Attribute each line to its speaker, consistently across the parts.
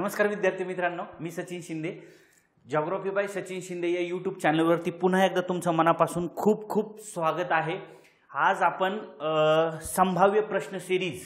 Speaker 1: नमस्कार विद्यार्थी मित्रांनो, मी सचिन शिंदे. जिओग्राफी बाय सचिन शिंदे या यूट्यूब चॅनलवरती पुन्हा एकदा तुमचं मनापासून खूप खूप स्वागत आहे. आज आपण संभाव्य प्रश्न सिरीज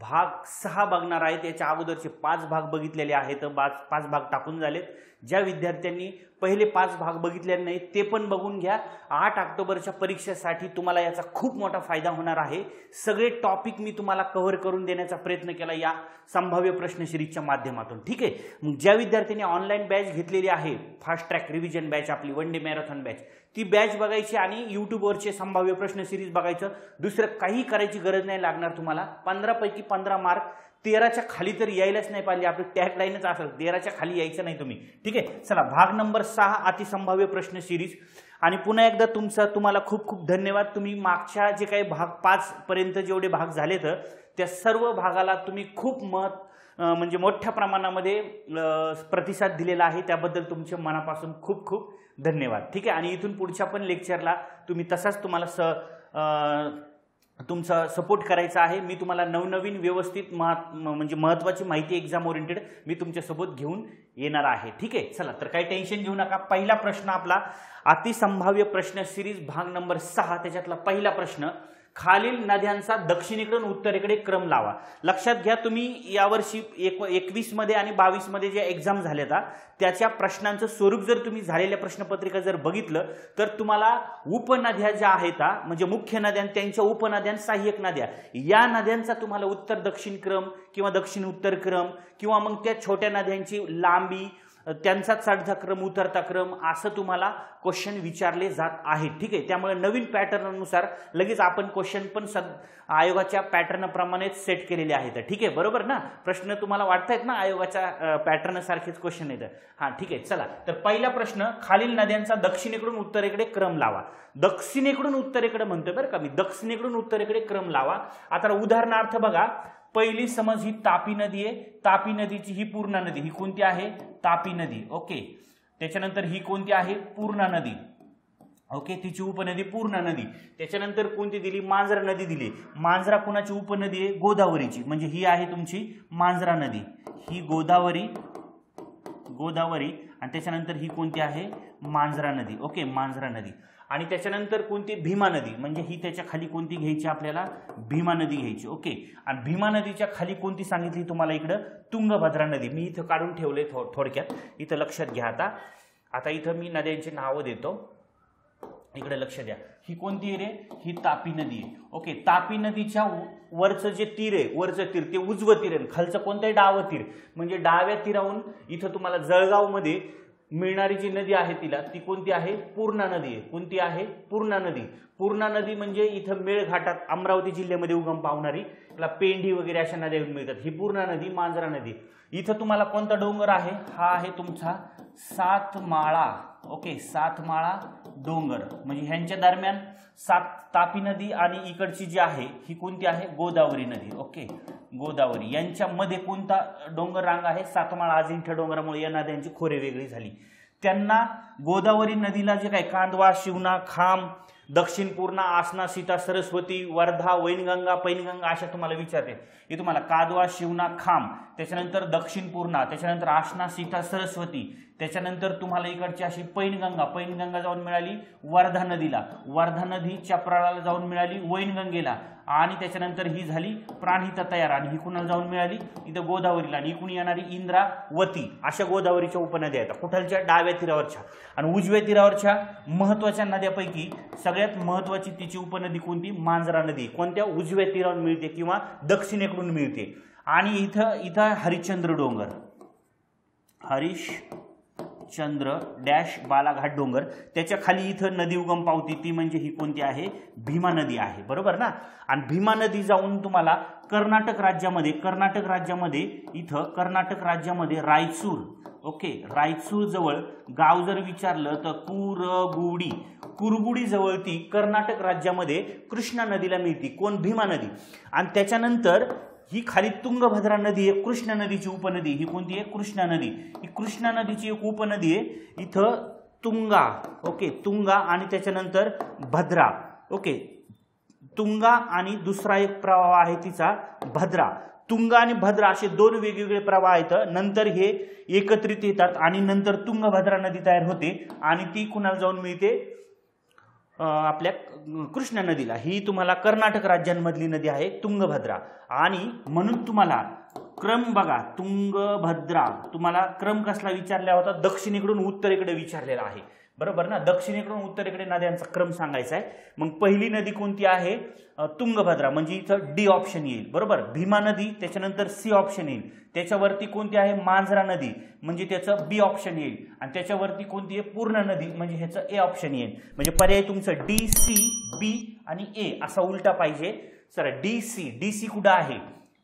Speaker 1: भाग 6 बघणार आहेत. याच्या अगोदरचे 5 भाग बघितलेले आहेत, 5 भाग टाकून झालेत. ज्या विद्यार्थ्यांनी पहिले 5 भाग बघितलेले नाहीत ते पण बघून घ्या. 8 ऑक्टोबरच्या परीक्षेसाठी तुम्हाला याचा खूप मोठा फायदा होणार आहे. सगळे टॉपिक मी तुम्हाला कव्हर करून देण्याचा प्रयत्न केला या संभाव्य प्रश्न सिरीजच्या माध्यमातून. ठीक आहे. मग ज्या विद्यार्थ्यांनी ऑनलाईन बॅच घेतलेली आहे, फास्ट ट्रॅक रिव्हिजन बॅच, आपली 1 डे मॅरेथॉन बॅच, ती बॅच बघायची आणि यूट्यूबवरचे संभाव्य प्रश्न सिरीज बघायचं. दुसरं काही करायची गरज नाही लागणार तुम्हाला. 15 पैकी 15 मार्क, 13च्या खाली तर यायलाच नाही पाहिजे. आपली टॅगलाईनच असेल 13च्या खाली यायचं नाही तुम्ही. ठीक आहे. चला, भाग नंबर 6 अतिसंभाव्य प्रश्न सिरीज. आणि पुन्हा एकदा तुम्हाला खूप खूप धन्यवाद. तुम्ही मागच्या जे काही भाग 5 पर्यंत जेवढे भाग झालेत त्या सर्व भागाला तुम्ही खूप म्हणजे मोठ्या प्रमाणामध्ये प्रतिसाद दिलेला आहे. त्याबद्दल तुमचे मनापासून खूप खूप धन्यवाद. ठीक आहे. आणि इथून पुढच्या पण लेक्चरला तुम्ही तसाच तुम्हाला तुमचा सपोर्ट करायचा आहे. मी तुम्हाला नवनवीन व्यवस्थित म्हणजे महत्त्वाची माहिती एक्झाम ओरिएंटेड मी तुमच्यासोबत घेऊन येणार आहे. ठीक आहे. चला, तर काही टेन्शन घेऊ नका. पहिला प्रश्न आपला अतिसंभाव्य प्रश्न सिरीज भाग नंबर 6. त्याच्यातला पहिला प्रश्न, खालील नद्यांचा दक्षिणेकडून उत्तरेकडे क्रम लावा. लक्षात घ्या, तुम्ही यावर्षी 21 मध्ये आणि 22 मध्ये जे एक्झाम झाले त्याच्या प्रश्नांचं स्वरूप जर तुम्ही झालेल्या प्रश्नपत्रिका जर बघितलं तर तुम्हाला उपनद्या ज्या आहेत, म्हणजे मुख्य नद्या, त्यांच्या उपनद्या, सहाय्यक नद्या, या नद्यांचा तुम्हाला उत्तर दक्षिण क्रम किंवा दक्षिण उत्तर क्रम किंवा मग त्या छोट्या नद्यांची लांबी, त्यांचा चढता क्रम, उतरता क्रम, असं तुम्हाला क्वेश्चन विचारले जात आहेत. ठीक आहे. त्यामुळे नवीन पॅटर्ननुसार लगेच आपण क्वेश्चन पण आयोगाच्या पॅटर्नप्रमाणेच सेट केलेले आहेत. ठीक आहे. बरोबर ना? प्रश्न तुम्हाला वाटतायत ना आयोगाच्या पॅटर्न सारखेच क्वेश्चन येतात. हां, ठीक आहे. चला, तर पहिला प्रश्न, खालील नद्यांचा दक्षिणेकडून उत्तरेकडे क्रम लावा. दक्षिणेकडून उत्तरेकडे म्हणतोय बरं का मी, दक्षिणेकडून उत्तरेकडे क्रम लावा. आता उदाहरणार्थ बघा, पहिली समज ही तापी नदी आहे. तापी नदीची ही पूर्णा नदी, ही कोणती आहे? तापी नदी. ओके. त्याच्यानंतर ही कोणती आहे? पूर्णा नदी. ओके. तिची उपनदी पूर्णा नदी. त्याच्यानंतर कोणती दिली? मांजरा नदी दिली. मांजरा कोणाची उपनदी आहे? गोदावरीची. म्हणजे ही आहे तुमची मांजरा नदी, ही गोदावरी. आणि त्याच्यानंतर ही कोणती आहे? मांजरा नदी. ओके, मांजरा नदी. आणि त्याच्यानंतर कोणती? भीमा नदी. म्हणजे ही त्याच्या खाली कोणती घ्यायची आपल्याला? भीमा नदी घ्यायची. ओके. आणि भीमा नदीच्या खाली कोणती सांगितली तुम्हाला इकडं? तुंगभद्रा नदी. मी इथं काढून ठेवले थोडक्यात, इथं लक्षात घ्या. आता इथं मी नद्यांची नावं देतो, इकडे लक्ष द्या. ही कोणती रे? ही तापी नदी आहे. ओके. तापी नदीच्या वरचं जे तीर आहे, वरचं तीर, ते उजवं तीर आहे. खालचं कोणतं आहे? डावं तीर. म्हणजे डाव्या तीराहून इथं तुम्हाला जळगावमध्ये मिळणारी जी नदी आहे तिला, ती कोणती आहे? पूर्णा नदी आहे. कोणती आहे? पूर्णा नदी. पूर्णा नदी म्हणजे इथं मेळघाटात अमरावती जिल्ह्यामध्ये उगम पावणारी, त्याला पेंढी वगैरे अशा नद्या मिळतात. ही पूर्णा नदी, मांजरा नदी. इथं तुम्हाला कोणता डोंगर आहे? हा आहे तुमचा सातमाळा. ओके, सातमाळा डोंगर. म्हणजे ह्यांच्या दरम्यान तापी नदी आणि इकडची जी आहे ही कोणती आहे? गोदावरी नदी. ओके, गोदावरी. यांच्यामध्ये कोणता डोंगर रांग आहे? सातमाळा अजिंठा डोंगरामुळे या नद्यांची खोरे वेगळी झाली. त्यांना गोदावरी नदीला जे काय कांदवा, शिवना, खाम, दक्षिण पूर्णा, आसना, सीता, सरस्वती, वर्धा, वैनगंगा, पैनगंगा अशा तुम्हाला विचारते. हे तुम्हाला कादवा, शिवना, खाम, त्याच्यानंतर दक्षिण पूर्णा, त्याच्यानंतर आसना, सीता, सरस्वती, त्याच्यानंतर तुम्हाला इकडची अशी पैनगंगा जाऊन मिळाली वर्धा नदीला, वर्धा नदी चपराळाला जाऊन मिळाली वैनगंगेला, आणि त्याच्यानंतर ही झाली प्राणहिता तयार, आणि ही कुणाला जाऊन मिळाली? इथं गोदावरीला. आणि इकडून येणारी इंद्रावती. अशा गोदावरीच्या उपनद्या आहेत कुठलच्या? डाव्या तीरावरच्या. आणि उजव्या तीरावरच्या महत्वाच्या नद्यापैकी सगळ्यात महत्वाची तिची उपनदी कोणती? मांजरा नदी. कोणत्या? उजव्या तीरावर मिळते किंवा दक्षिणेकडून मिळते. आणि इथं हरिश्चंद्र डोंगर, हरिश्चंद्र डॅश बालाघाट डोंगर, त्याच्या खाली इथं नदी उगम पावती, ती म्हणजे ही कोणती आहे? भीमा नदी आहे. बरोबर ना? आणि भीमा नदी जाऊन तुम्हाला कर्नाटक राज्यामध्ये इथं कर्नाटक राज्यामध्ये रायचूर. ओके, रायचूर जवळ गाव जर विचारलं तर कुरगुडी जवळ ती कर्नाटक राज्यामध्ये कृष्णा नदीला मिळते. कोण? भीमा नदी. आणि त्याच्यानंतर ही खाली तुंगभद्रा नदी आहे, कृष्णा नदीची उपनदी. ही कोणती आहे? कृष्णा नदी. ही कृष्णा नदीची एक उपनदी आहे. इथं तुंगा. ओके, तुंगा. आणि त्याच्यानंतर भद्रा. ओके, तुंगा आणि दुसरा एक प्रवाह आहे तिचा भद्रा. तुंगा आणि भद्रा असे दोन वेगवेगळे प्रवाह आहेत, नंतर हे एकत्रित येतात आणि नंतर तुंगभद्रा नदी तयार होते आणि ती कुणाला जाऊन मिळते, आपल्या कृष्णा नदीला. ही तुम्हाला कर्नाटक राज्यांमधली नदी आहे तुंगभद्रा. आणि म्हणून तुम्हाला क्रम बघा, तुंगभद्रा तुम्हाला क्रम कसला विचारला होता, दक्षिणेकडून उत्तरेकडे विचारलेला आहे, बरोबर ना. दक्षिणेकडून उत्तरेकडे नद्यांचा क्रम सांगायचा आहे. मग पहिली नदी कोणती आहे, तुंगभद्रा, म्हणजे इथं डी ऑप्शन येईल, बरोबर. भीमा नदी, त्याच्यानंतर सी ऑप्शन येईल. त्याच्यावरती कोणती आहे, मांजरा नदी, म्हणजे त्याचं बी ऑप्शन येईल. आणि त्याच्यावरती कोणती आहे, पूर्ण नदी, म्हणजे ह्याचं ए ऑप्शन येईल. म्हणजे पर्याय तुमचं डी, सी, बी आणि ए असा उलटा पाहिजे. सर डी सी कुठं आहे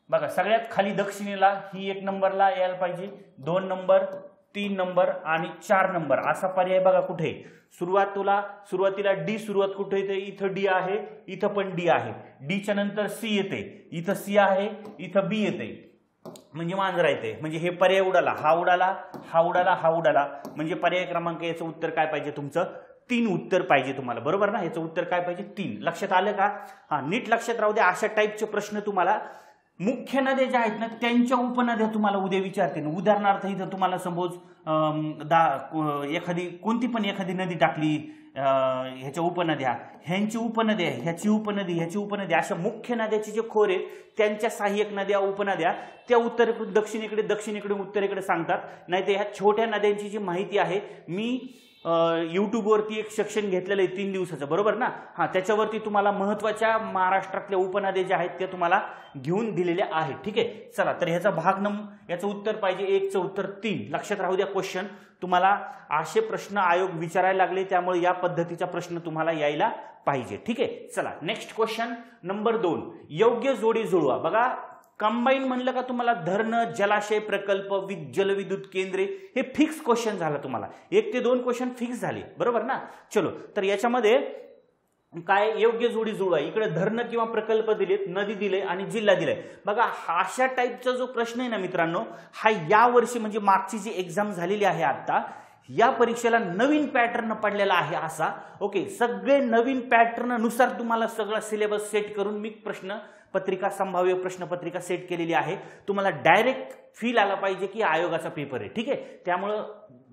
Speaker 1: बघा, सगळ्यात खाली दक्षिणेला, ही 1 नंबरला यायला पाहिजे, 2 नंबर, 3 नंबर आणि 4 नंबर असा पर्याय बघा कुठे. सुरुवातीला डी सुरुवात कुठे येते, इथं डी आहे, इथं पण डी आहे. डीच्या नंतर सी येते, इथं सी आहे, इथं बी येते, म्हणजे मांजरा येते. म्हणजे हे पर्याय उडाला, हा उडाला, हा उडाला, हा उडाला. म्हणजे पर्याय क्रमांक याचं उत्तर काय पाहिजे, तुमचं 3 उत्तर पाहिजे तुम्हाला, बरोबर ना. याचं उत्तर काय पाहिजे, 3. लक्षात आलं का. हा नीट लक्षात राहू द्या. अशा टाईपचे प्रश्न तुम्हाला मुख्य नद्या ज्या आहेत ना त्यांच्या उपनद्या तुम्हाला उद्या विचारतील. उदाहरणार्थ इथं तुम्हाला सपोज कोणती पण एखादी नदी टाकली, ह्याच्या उपनद्या, ह्यांची उपनद्या, ह्याची उपनदी, ह्याची उपनदी, अशा मुख्य नद्याचे जे खोरे आहेत त्यांच्या सहाय्यक नद्या, उपनद्या त्या उत्तरेकडून दक्षिणेकडे उत्तरेकडे सांगतात. नाही तर ह्या छोट्या नद्यांची जी माहिती आहे मी यूट्यूबवरती एक सेक्शन घेतलेलं आहे 3 दिवसाचं, बरोबर ना. हा त्याच्यावरती तुम्हाला महत्त्वाच्या महाराष्ट्रातल्या उपनद्या ज्या आहेत त्या तुम्हाला घेऊन दिलेल्या आहेत. ठीक आहे, चला तर ह्याचा याचं उत्तर पाहिजे 1चं उत्तर 3. लक्षात राहू द्या. क्वेश्चन तुम्हाला असे प्रश्न आयोग विचारायला लागले, त्यामुळे या पद्धतीचा प्रश्न तुम्हाला यायला पाहिजे. ठीक आहे, चला नेक्स्ट क्वेश्चन नंबर 2. योग्य जोडी जुळवा. बघा कंबाईन म्हणलं का तुम्हाला धरणं, जलाशय प्रकल्प, जलविद्युत केंद्रे, हे फिक्स क्वेश्चन झालं तुम्हाला. 1 ते 2 क्वेश्चन फिक्स झाले, बरोबर ना. चलो तर याच्यामध्ये काय योग्य जोडी जुळवा. इकडे धरणं किंवा प्रकल्प दिलेत, नदी दिले आणि जिल्हा दिलाय. बघा अशा टाईपचा जो प्रश्न आहे ना मित्रांनो, हा या वर्षी म्हणजे मागची जी एक्झाम झालेली आहे आता, या परीक्षेला नवीन पॅटर्न पडलेला आहे असा. ओके, सगळे नवीन पॅटर्न नुसार तुम्हाला सगळा सिलेबस सेट करून मी पत्रिका, संभाव्य प्रश्नपत्रिका सेट केलेली आहे. तुम्हाला डायरेक्ट फील आला पाहिजे की आयोगाचा पेपर आहे. ठीक आहे, त्यामुळं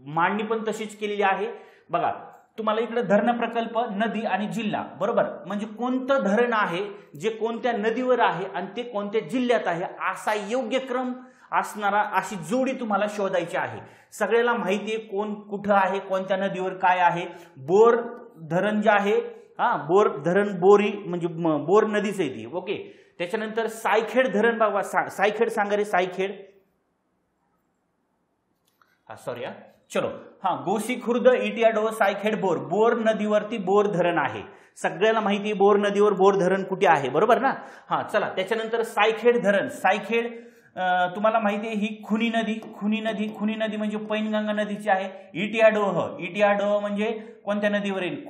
Speaker 1: मांडणी पण तशीच केलेली आहे. बघा तुम्हाला इकडे धरण, प्रकल्प, नदी आणि जिल्हा, बरोबर, म्हणजे कोणतं धरण आहे जे कोणत्या नदीवर आहे आणि ते कोणत्या जिल्ह्यात आहे असा योग्य क्रम असणारा अशी जोडी तुम्हाला शोधायची आहे. सगळ्याला माहिती आहे कोण कुठं आहे, कोणत्या नदीवर काय आहे. बोर धरण जे आहे, बोर धरण, बोरी म्हणजे बोर नदीच आहे ती. ओके, त्याच्यानंतर सायखेड धरण बघा, सायखेड सांगा रे, सायखेड, सॉरी चलो, गोसी खुर्द, इटियाडो, सायखेड, बोर नदीवरती बोर धरण आहे. सगळ्याला माहिती आहे बोर नदीवर बोर धरण कुठे आहे, बरोबर ना. चला त्याच्यानंतर सायखेड धरण, सायखेड तुम्हाला माहिती आहे ही खुनी नदी म्हणजे पैनगंगा नदीची आहे. इटियाडोह म्हणजे कोणत्या नदीवर येईल,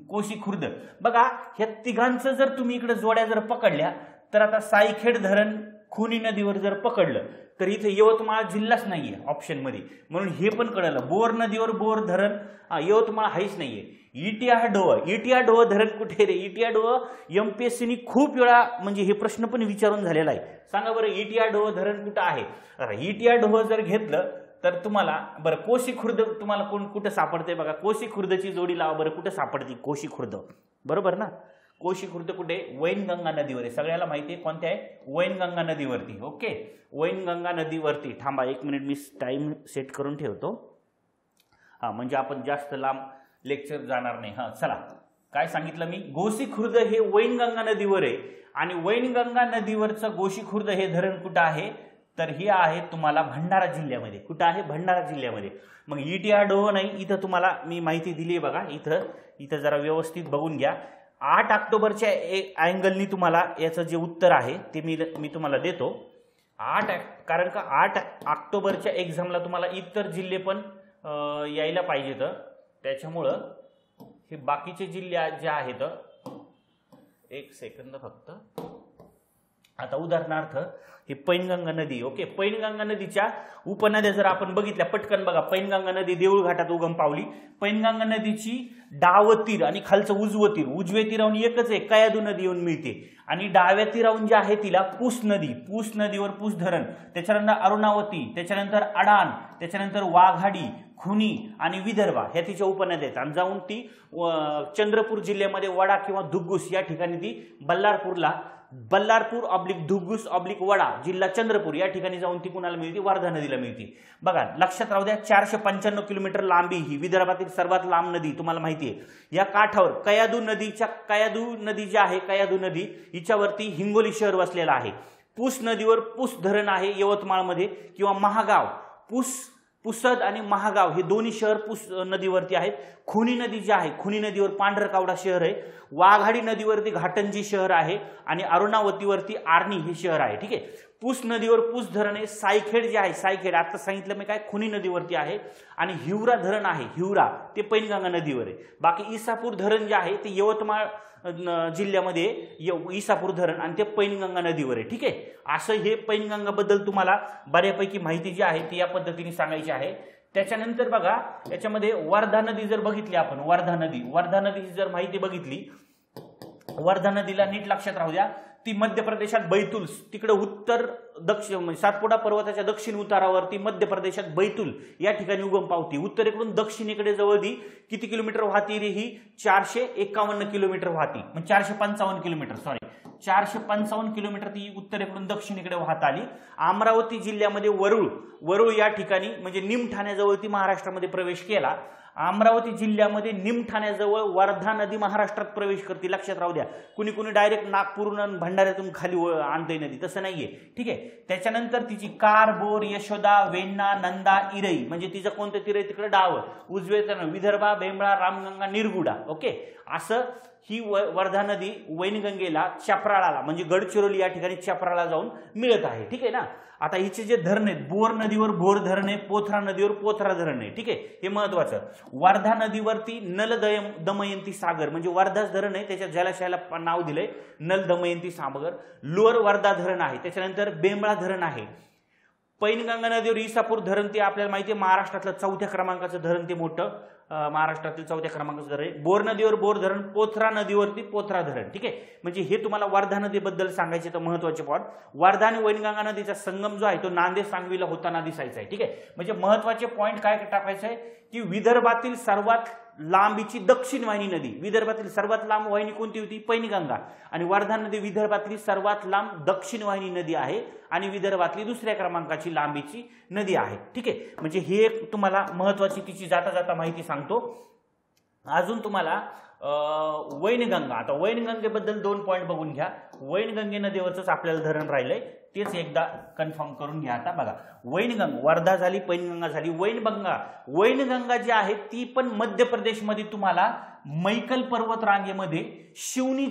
Speaker 1: कोशी खुर्द. बघा ह्या तिघांचं जर तुम्ही इकडे जोड्या जर पकडल्या तर आता सायखेड धरण खुनी नदीवर जर पकडलं तर इथे यवतमाळ जिल्हाच नाहीये ऑप्शन मध्ये, म्हणून हे पण कळलं. बोर नदीवर बोर धरण यवतमाळ हाच नाहीये. इटियाडोह धरण कुठे रे, इटियाडोह एमपीएससीनी खूप वेळा म्हणजे हे प्रश्न पण विचारून झालेला आहे. सांगा बरं इटियाडोह धरण कुठं आहे. इटियाडोह जर घेतलं तर तुम्हाला बरं कोशी खुर्द तुम्हाला कुठं सापडते बघा. कोशी खुर्दची जोडी लावा बरं, कुठं सापडते कोशी खुर्द, बरोबर ना. कोशी खुर्द कुठे, वैनगंगा नदीवर आहे. सगळ्याला माहिती आहे कोणत्या आहे, वैनगंगा नदीवरती. ओके, वैनगंगा नदीवरती. थांबा 1 मिनिट मी टाइम सेट करून ठेवतो, म्हणजे आपण जास्त लांब लेक्चर जाणार नाही. चला काय सांगितलं मी, गोसी खुर्द हे वैनगंगा नदीवर आहे आणि वैनगंगा नदीवरचं गोशी खुर्द हे धरण कुठं आहे तर हे आहे तुम्हाला भंडारा जिल्ह्यामध्ये. कुठं आहे, भंडारा जिल्ह्यामध्ये. मग इटियाडोह नाही, इथं तुम्हाला मी माहिती दिली बघा. इथं जरा व्यवस्थित बघून घ्या. 8 ऑक्टोबरच्या अँगलनी तुम्हाला याचं जे उत्तर आहे ते मी तुम्हाला देतो. कारण का 8 ऑक्टोबरच्या एक्झामला तुम्हाला इतर जिल्हे पण यायला पाहिजेत, त्याच्यामुळं हे बाकीचे जिल्हे जे आहेत, 1 सेकंद फक्त. आता उदाहरणार्थ हे पैनगंगा नदी. ओके, पैनगंगा नदीच्या उपनद्या जर आपण बघितल्या पटकन बघा. पैनगंगा नदी देऊळ घाटात उगम पावली. पैनगंगा नदीची डावं तीर आणि खालचं उजवं तीर, उजवे तीरावून एकच आहे कयाधू नदी येऊन मिळते आणि डाव्या तीरावून जे आहे तिला पूस नदी, पूस नदीवर पूस धरण, त्याच्यानंतर अरुणावती, त्याच्यानंतर अडाण, त्याच्यानंतर वाघाडी, खुनी आणि विदर्भा ह्या तिच्या उपनद्या आहेत आणि जाऊन ती चंद्रपूर जिल्ह्यामध्ये वडा किंवा धुग्गुस या ठिकाणी ती बल्लारपूर ऑब्लिक धुग्गुस ऑब्लिक वडा जिल्हा चंद्रपूर या ठिकाणी जाऊन ती कुणाला मिळते, वर्धा नदीला मिळते। बघा लक्षात राहू द्या 495 किलोमीटर लांबी ही विदर्भातील सर्वात लांब नदी तुम्हाला माहिती आहे। या काठावर कयाधू नदी जी आहे, कयाधू नदी हिच्यावरती हिंगोली शहर वसलेलं आहे। पूस नदीवर पूस धरण आहे यवतमाळमध्ये किंवा महागाव, पुसद आणि महागाव हे दोन्ही शहर पूस नदीवरती आहेत। खुनी नदी जी आहे, खुनी नदीवर पांढरकावडा शहर आहे, वाघाडी नदीवरती घाटंजी शहर आहे आणि अरुणावतीवरती आर्णी हे शहर आहे। ठीक आहे, पूस नदीवर पूस धरण आहे। सायखेड जे आहे, सायखेड आता सांगितलं मी काय खुनी नदीवरती आहे आणि हिवरा धरण आहे, हिवरा ते पैनगंगा नदीवर आहे। बाकी इसापूर धरण जे आहे ते यवतमाळ जिल्ह्यामध्ये इसापूर धरण आणि ते पैनगंगा नदीवर आहे। ठीक आहे, असं हे पैनगंगा बद्दल तुम्हाला बऱ्यापैकी माहिती जी आहे ती या पद्धतीने सांगायची आहे। त्याच्यानंतर बघा याच्यामध्ये वर्धा नदी जर बघितली आपण, वर्धा नदीची जर माहिती बघितली, वर्धा नदीला नीट लक्षात राहू द्या, ती मध्य प्रदेशात बैतूल तिकडे उत्तर दक्षिण सातपुडा पर्वताच्या दक्षिण उतारावरती मध्य प्रदेशात बैतूल या ठिकाणी उगम पावती। उत्तरेकडून दक्षिणेकडे जवळ ती किती किलोमीटर वाहती रे ही 451 किलोमीटर वाहती, म्हणजे 455 किलोमीटर 455 किलोमीटर ती उत्तरेकडून दक्षिणेकडे वाहत आली। अमरावती जिल्ह्यामध्ये वरुळ या ठिकाणी म्हणजे निमठाण्याजवळ ती महाराष्ट्रामध्ये प्रवेश केला। अमरावती जिल्ह्यामध्ये निमठाण्याजवळ वर्धा नदी महाराष्ट्रात प्रवेश करते, लक्षात राहू द्या। कुणी कुणी डायरेक्ट नागपूरहून भंडाऱ्यातून खाली आणते नदी, तसं नाहीये। ठीक आहे, त्याच्यानंतर तिची कार, बोर, यशोदा, वेण्णा, नंदा, इरई म्हणजे तिचं कोणतं तीर आहे तिकडे डाव, उजवे विदर्भा, बेंबळा, रामगंगा, निरगुडा। ओके, असं ही वर्धा नदी वैनगंगेला चपराळाला म्हणजे गडचिरोली या ठिकाणी चपराळा जाऊन मिळत आहे। ठीक आहे ना। आता हिचे जे धरण आहेत, बोर नदीवर बोर धरण आहे, पोथरा नदीवर पोथरा धरण आहे। ठीक आहे, हे महत्वाचं। वर्धा नदीवरती नल दमयंती सागर म्हणजे वर्धाच धरण आहे, त्याच्या जलाशयाला नाव दिलंय नल दमयंती सागर। लोअर वर्धा धरण आहे, त्याच्यानंतर बेंबळा धरण आहे। पैनगंगा नदीवर इसापूर धरण ते आपल्याला माहिती आहे महाराष्ट्रातलं 4थ्या क्रमांकाचं धरण, ते मोठं महाराष्ट्रातील 4थ्या क्रमांकाचं धरण आहे। बोर नदीवर बोर धरण, पोथरा नदीवरती पोथरा धरण। ठीक आहे, म्हणजे हे तुम्हाला वर्धा नदीबद्दल सांगायचे तर महत्वाचे पॉइंट। वर्धा आणि वैनगंगा नदीचा संगम जो आहे तो नांदेड सांगवीला होताना दिसायचा आहे। ठीक आहे, म्हणजे महत्वाचे पॉइंट काय टाकायचं आहे की विदर्भातील सर्वात लांबीची दक्षिण वाहिनी नदी, विदर्भातील सर्वात लांब वाहिनी कोणती होती, पैनगंगा, आणि वर्धा नदी विदर्भातली सर्वात लांब दक्षिण वाहिनी नदी आहे आणि विदर्भातली 2ऱ्या क्रमांकाची लांबीची नदी आहे। ठीक आहे, म्हणजे हे एक तुम्हाला महत्वाची तिची जाता जाता माहिती सांगतो। अजून तुम्हाला वैनगंगा, आता वैनगंगेबद्दल 2 पॉइंट बघून घ्या। वैनगंगे नदीवरच आपल्याला धरण राहिलंय, तेच एकदा कन्फर्म करून घ्या। आता बघा वैनगंगा, वर्धा झाली, पैनगंगा झाली, वैनगंगा जी आहे ती पण मध्य प्रदेशमध्ये तुम्हाला मैकल पर्वत रांगेमध्ये शिवनी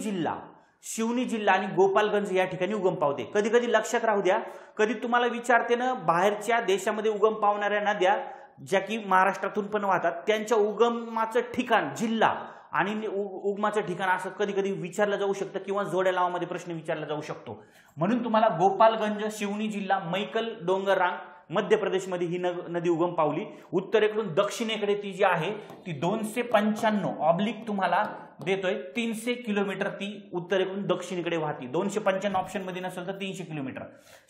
Speaker 1: जिल्हा आणि गोपालगंज या ठिकाणी उगम पावते। कधी कधी लक्षात राहू द्या, कधी तुम्हाला विचारते ना बाहेरच्या देशामध्ये उगम पावणाऱ्या नद्या ज्या की महाराष्ट्रातून पण वाहतात त्यांच्या उगमाचं ठिकाण जिल्हा आणि उगमाचं ठिकाण असं कधी कधी विचारलं जाऊ शकतं किंवा जोड्या लावामध्ये प्रश्न विचारला जाऊ शकतो। म्हणून तुम्हाला गोपालगंज, शिवनी जिल्हा, मैकल डोंगर रांग मध्य प्रदेशमध्ये ही नदी उगम पावली। उत्तरेकडून दक्षिणेकडे ती जी आहे ती 295 ऑब्लिक तुम्हाला देतोय 300 किलोमीटर ती उत्तरेकडून दक्षिणेकडे वाहती। 295 ऑप्शन मध्ये नसेल तर 300 किलोमीटर,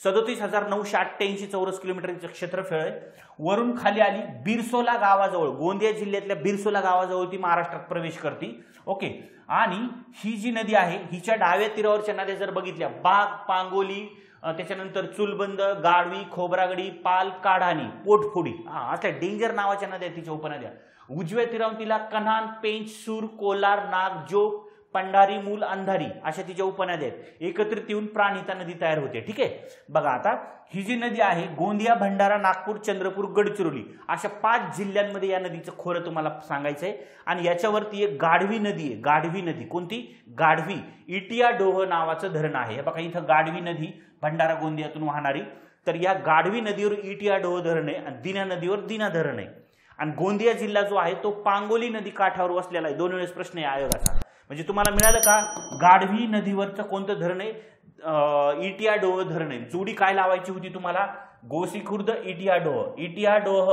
Speaker 1: 37,988 चौरस किलोमीटरचं क्षेत्रफळ आहे। वरून खाली आली बिरसोला गावाजवळ, गोंदिया जिल्ह्यातल्या बिरसोला गावाजवळ ती महाराष्ट्रात प्रवेश करते। ओके, आणि ही जी नदी आहे हिच्या डाव्या तीरावरच्या नद्या जर बघितल्या, बाग, पांगोली, त्याच्यानंतर चुलबंद, गाडवी, खोब्रागडी, पाल, काढाणी, पोटफोडी असल्या डेंजर नावाच्या नद्या तिच्या उपनद्या। उजव्या तीरावरून तिला कन्हान, पेंच, सूर, कोलार, नाग, जोग, पंढारी, मूल, अंधारी अशा तिच्या उपनद्या आहेत। एकत्रित येऊन प्राणहिता नदी तयार होते। ठीक आहे, बघा आता ही जी नदी आहे गोंदिया, भंडारा, नागपूर, चंद्रपूर, गडचिरोली अशा 5 जिल्ह्यांमध्ये या नदीचं खोरं तुम्हाला सांगायचंय। आणि याच्यावरती एक गाढवी नदी आहे, गाढवी नदी, कोणती गाढवी, इटिया डोह नावाचं धरण आहे। बघा इथं गाढवी नदी भंडारा गोंदियातून वाहणारी, तर या गाढवी नदीवर इटिया डोह धरण आहे आणि दिना नदीवर दिना धरण आहे। आणि गोंदिया जिल्हा जो आहे तो पांगोली नदी काठावर वसलेला आहे। 2 वेळेस प्रश्न आहे आयोगाचा, म्हणजे तुम्हाला मिळालं का गाढवी नदीवरचं कोणतं धरण आहे, इटिया डोह धरण आहे। जोडी काय लावायची होती तुम्हाला, गोसी खुर्द, इटिया डोह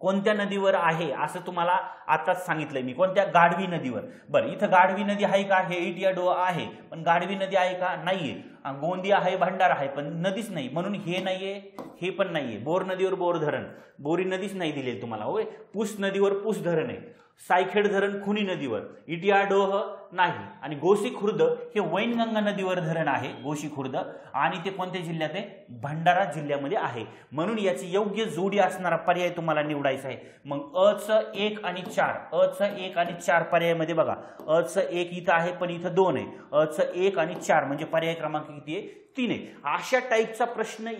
Speaker 1: कोणत्या नदीवर आहे असं तुम्हाला आताच सांगितलंय मी, कोणत्या? गाढवी नदीवर. बरं, इथं गाढवी नदी आहे का? हे इटियाडोह आहे, पण गाढवी नदी आहे का? नाहीये. गोंदिया आहे, भंडारा आहे, पण नदीच नाही, म्हणून हे नाहीये, हे पण नाहीये. बोर नदीवर बोर धरण, बोरी नदीच नाही दिली तुम्हाला. होय, पूस नदीवर पूस धरण आहे. सायखेड धरण खुनी नदीवर, इटियाडोह नाही. आणि गोसी खुर्द हे वैनगंगा नदीवर धरण आहे, गोसी खुर्द, आणि ते कोणत्या जिल्ह्यात आहे? भंडारा जिल्ह्यामध्ये आहे. म्हणून याची योग्य जोडी असणारा पर्याय तुम्हाला निवडायचा आहे. मग अ च 1 आणि 4, अ च 1 आणि 4 पर्यायामध्ये बघा, अ च 1 इथं आहे पण इथं 2 आहे. अ च 1 आणि 4 म्हणजे पर्याय क्रमांक किती आहे? 3 आहे. अशा टाईपचा प्रश्न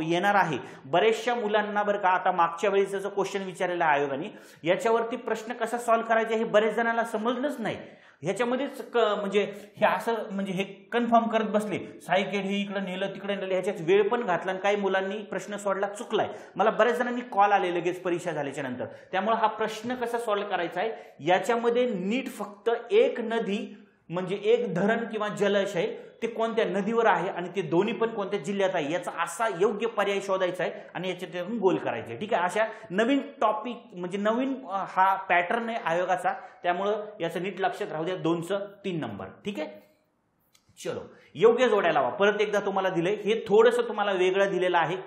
Speaker 1: येणार आहे बरेचशा मुलांना बरं का. आता मागच्या वेळेस जो क्वेश्चन विचारलेला आयोगाने, याच्यावरती प्रश्न कसा सॉल्व्ह करायचा हे बरेच जणांना समजलंच नाही. ह्याच्यामध्येच म्हणजे हे असं म्हणजे हे कन्फर्म करत बसले, सायकेड हे इकडे नेलं तिकडे नेलं, ह्याच्यात वेळ पण घातला आणि काही मुलांनी प्रश्न सोडला, चुकलाय. मला बऱ्याच जणांनी कॉल आले लगेच परीक्षा झाल्याच्या नंतर. त्यामुळे हा प्रश्न कसा सॉल्व्ह करायचा आहे, याच्यामध्ये नीट फक्त एक नदी म्हणजे एक धरण किंवा जलाशय ते कोणत्या नदीवर आहे आणि ते दोन्ही पण कोणत्या जिल्ह्यात आहे याचा असा योग्य पर्याय शोधायचा आहे आणि याच्यातून गोल करायचे. ठीक आहे, अशा नवीन टॉपिक म्हणजे नवीन हा पॅटर्न आहे आयोगाचा, त्यामुळं याचं नीट लक्षात राहू द्या. 2चं 3 नंबर. ठीक आहे, चलो योग्य जोड्या लावा. परत एकदा तुम्हाला दिलंय, हे थोडंसं तुम्हाला वेगळं दिलेलं आहे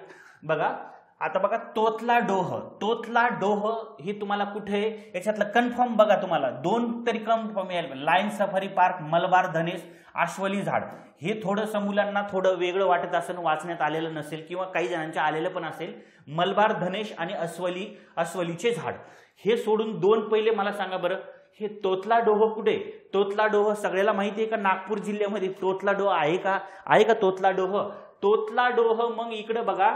Speaker 1: बघा. आता बघा, तोतला डोह, तोतला डोह हे तुम्हाला कुठे, याच्यातलं कन्फर्म बघा, तुम्हाला 2 तरी कन्फर्म यायला. लायन सफारी पार्क, मलबार धनेश, आश्वली झाड. हे थोडंसं मुलांना थोडं वेगळं वाटत असेल, वाचण्यात आलेलं नसेल किंवा काही जणांच्या आलेलं पण असेल. मलबार धनेश आणि अस्वलीचे झाड हे सोडून 2 पहिले मला सांगा बरं, हे तोतला डोह कुठे? तोतला डोह सगळ्याला माहिती आहे का? नागपूर जिल्ह्यामध्ये तोतला डोह आहे का? आहे का तोतला डोह? तोतला डोह मग इकडे बघा,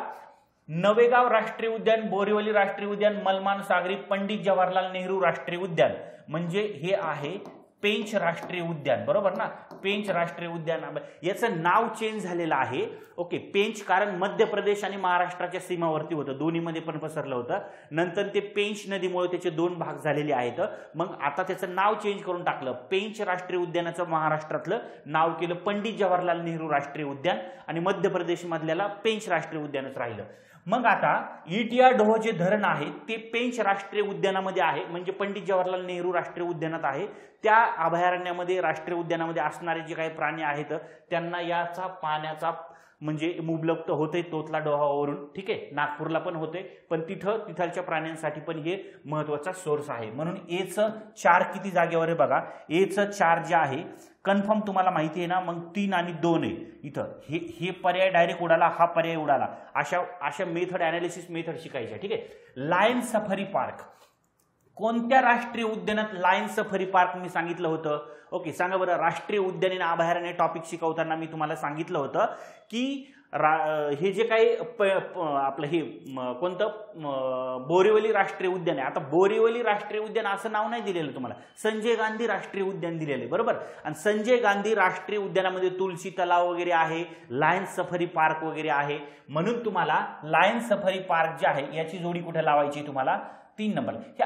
Speaker 1: नवेगाव राष्ट्रीय उद्यान, बोरीवली राष्ट्रीय उद्यान, मलमान सागरी, पंडित जवाहरलाल नेहरू राष्ट्रीय उद्यान, म्हणजे हे आहे पेंच राष्ट्रीय उद्यान. बरोबर ना? पेंच राष्ट्रीय उद्यान याचं नाव चेंज झालेलं आहे. ओके, पेंच कारण मध्य प्रदेश आणि महाराष्ट्राच्या सीमावर्ती होतं, दोन्हीमध्ये पण पसरलं होतं. नंतर ते पेंच नदीमुळे त्याचे 2 भाग झालेले आहेत. मग आता त्याचं नाव चेंज करून टाकलं, पेंच राष्ट्रीय उद्यानाचं महाराष्ट्रातलं नाव केलं पंडित जवाहरलाल नेहरू राष्ट्रीय उद्यान आणि मध्य प्रदेश मधल्याला पेंच राष्ट्रीय उद्यानच राहिलं. मग आता इटियाडोह जे धरण आहे ते पेंच राष्ट्रीय उद्यानामध्ये आहे, म्हणजे पंडित जवाहरलाल नेहरू राष्ट्रीय उद्यानात आहे. त्या अभयारण्यामध्ये राष्ट्रीय उद्यानामध्ये असणारे जे काही प्राणी आहेत त्यांना याचा पाण्याचा म्हणजे मुबलक होते तोतला डोहावरून. ठीक आहे, नागपूरला पण होते, पण तिथलच्या प्राण्यांसाठी पण हे महत्वाचा सोर्स आहे. म्हणून एचं 4 किती जागेवर आहे बघा, एचं 4 जे आहे कन्फर्म तुम्हाला माहिती आहे ना. मग 3 आणि 2 आहे इथं, हे पर्याय डायरेक्ट उडाला, हा पर्याय उडाला. अशा मेथड, अनालिसिस मेथड शिकायच्या. ठीक आहे, लायन सफारी पार्क कोणत्या राष्ट्रीय उद्यानात लायन सफारी पार्क मी सांगितलं होतं? ओके, सांगा बरं. राष्ट्रीय उद्यान आणि अभयारण्य टॉपिक शिकवताना मी तुम्हाला सांगितलं होतं की हे जे काही आपलं हे कोणतं बोरीवली राष्ट्रीय उद्यान आहे. आता बोरीवली राष्ट्रीय उद्यान असं नाव नाही दिलेलं तुम्हाला, संजय गांधी राष्ट्रीय उद्यान दिलेलं आहे. बरोबर, आणि संजय गांधी राष्ट्रीय उद्यानामध्ये तुलसी तलाव वगैरे आहे, लायन सफारी पार्क वगैरे आहे. म्हणून तुम्हाला लायन सफारी पार्क जे आहे याची जोडी कुठे लावायची तुम्हाला? 3 नंबर. हे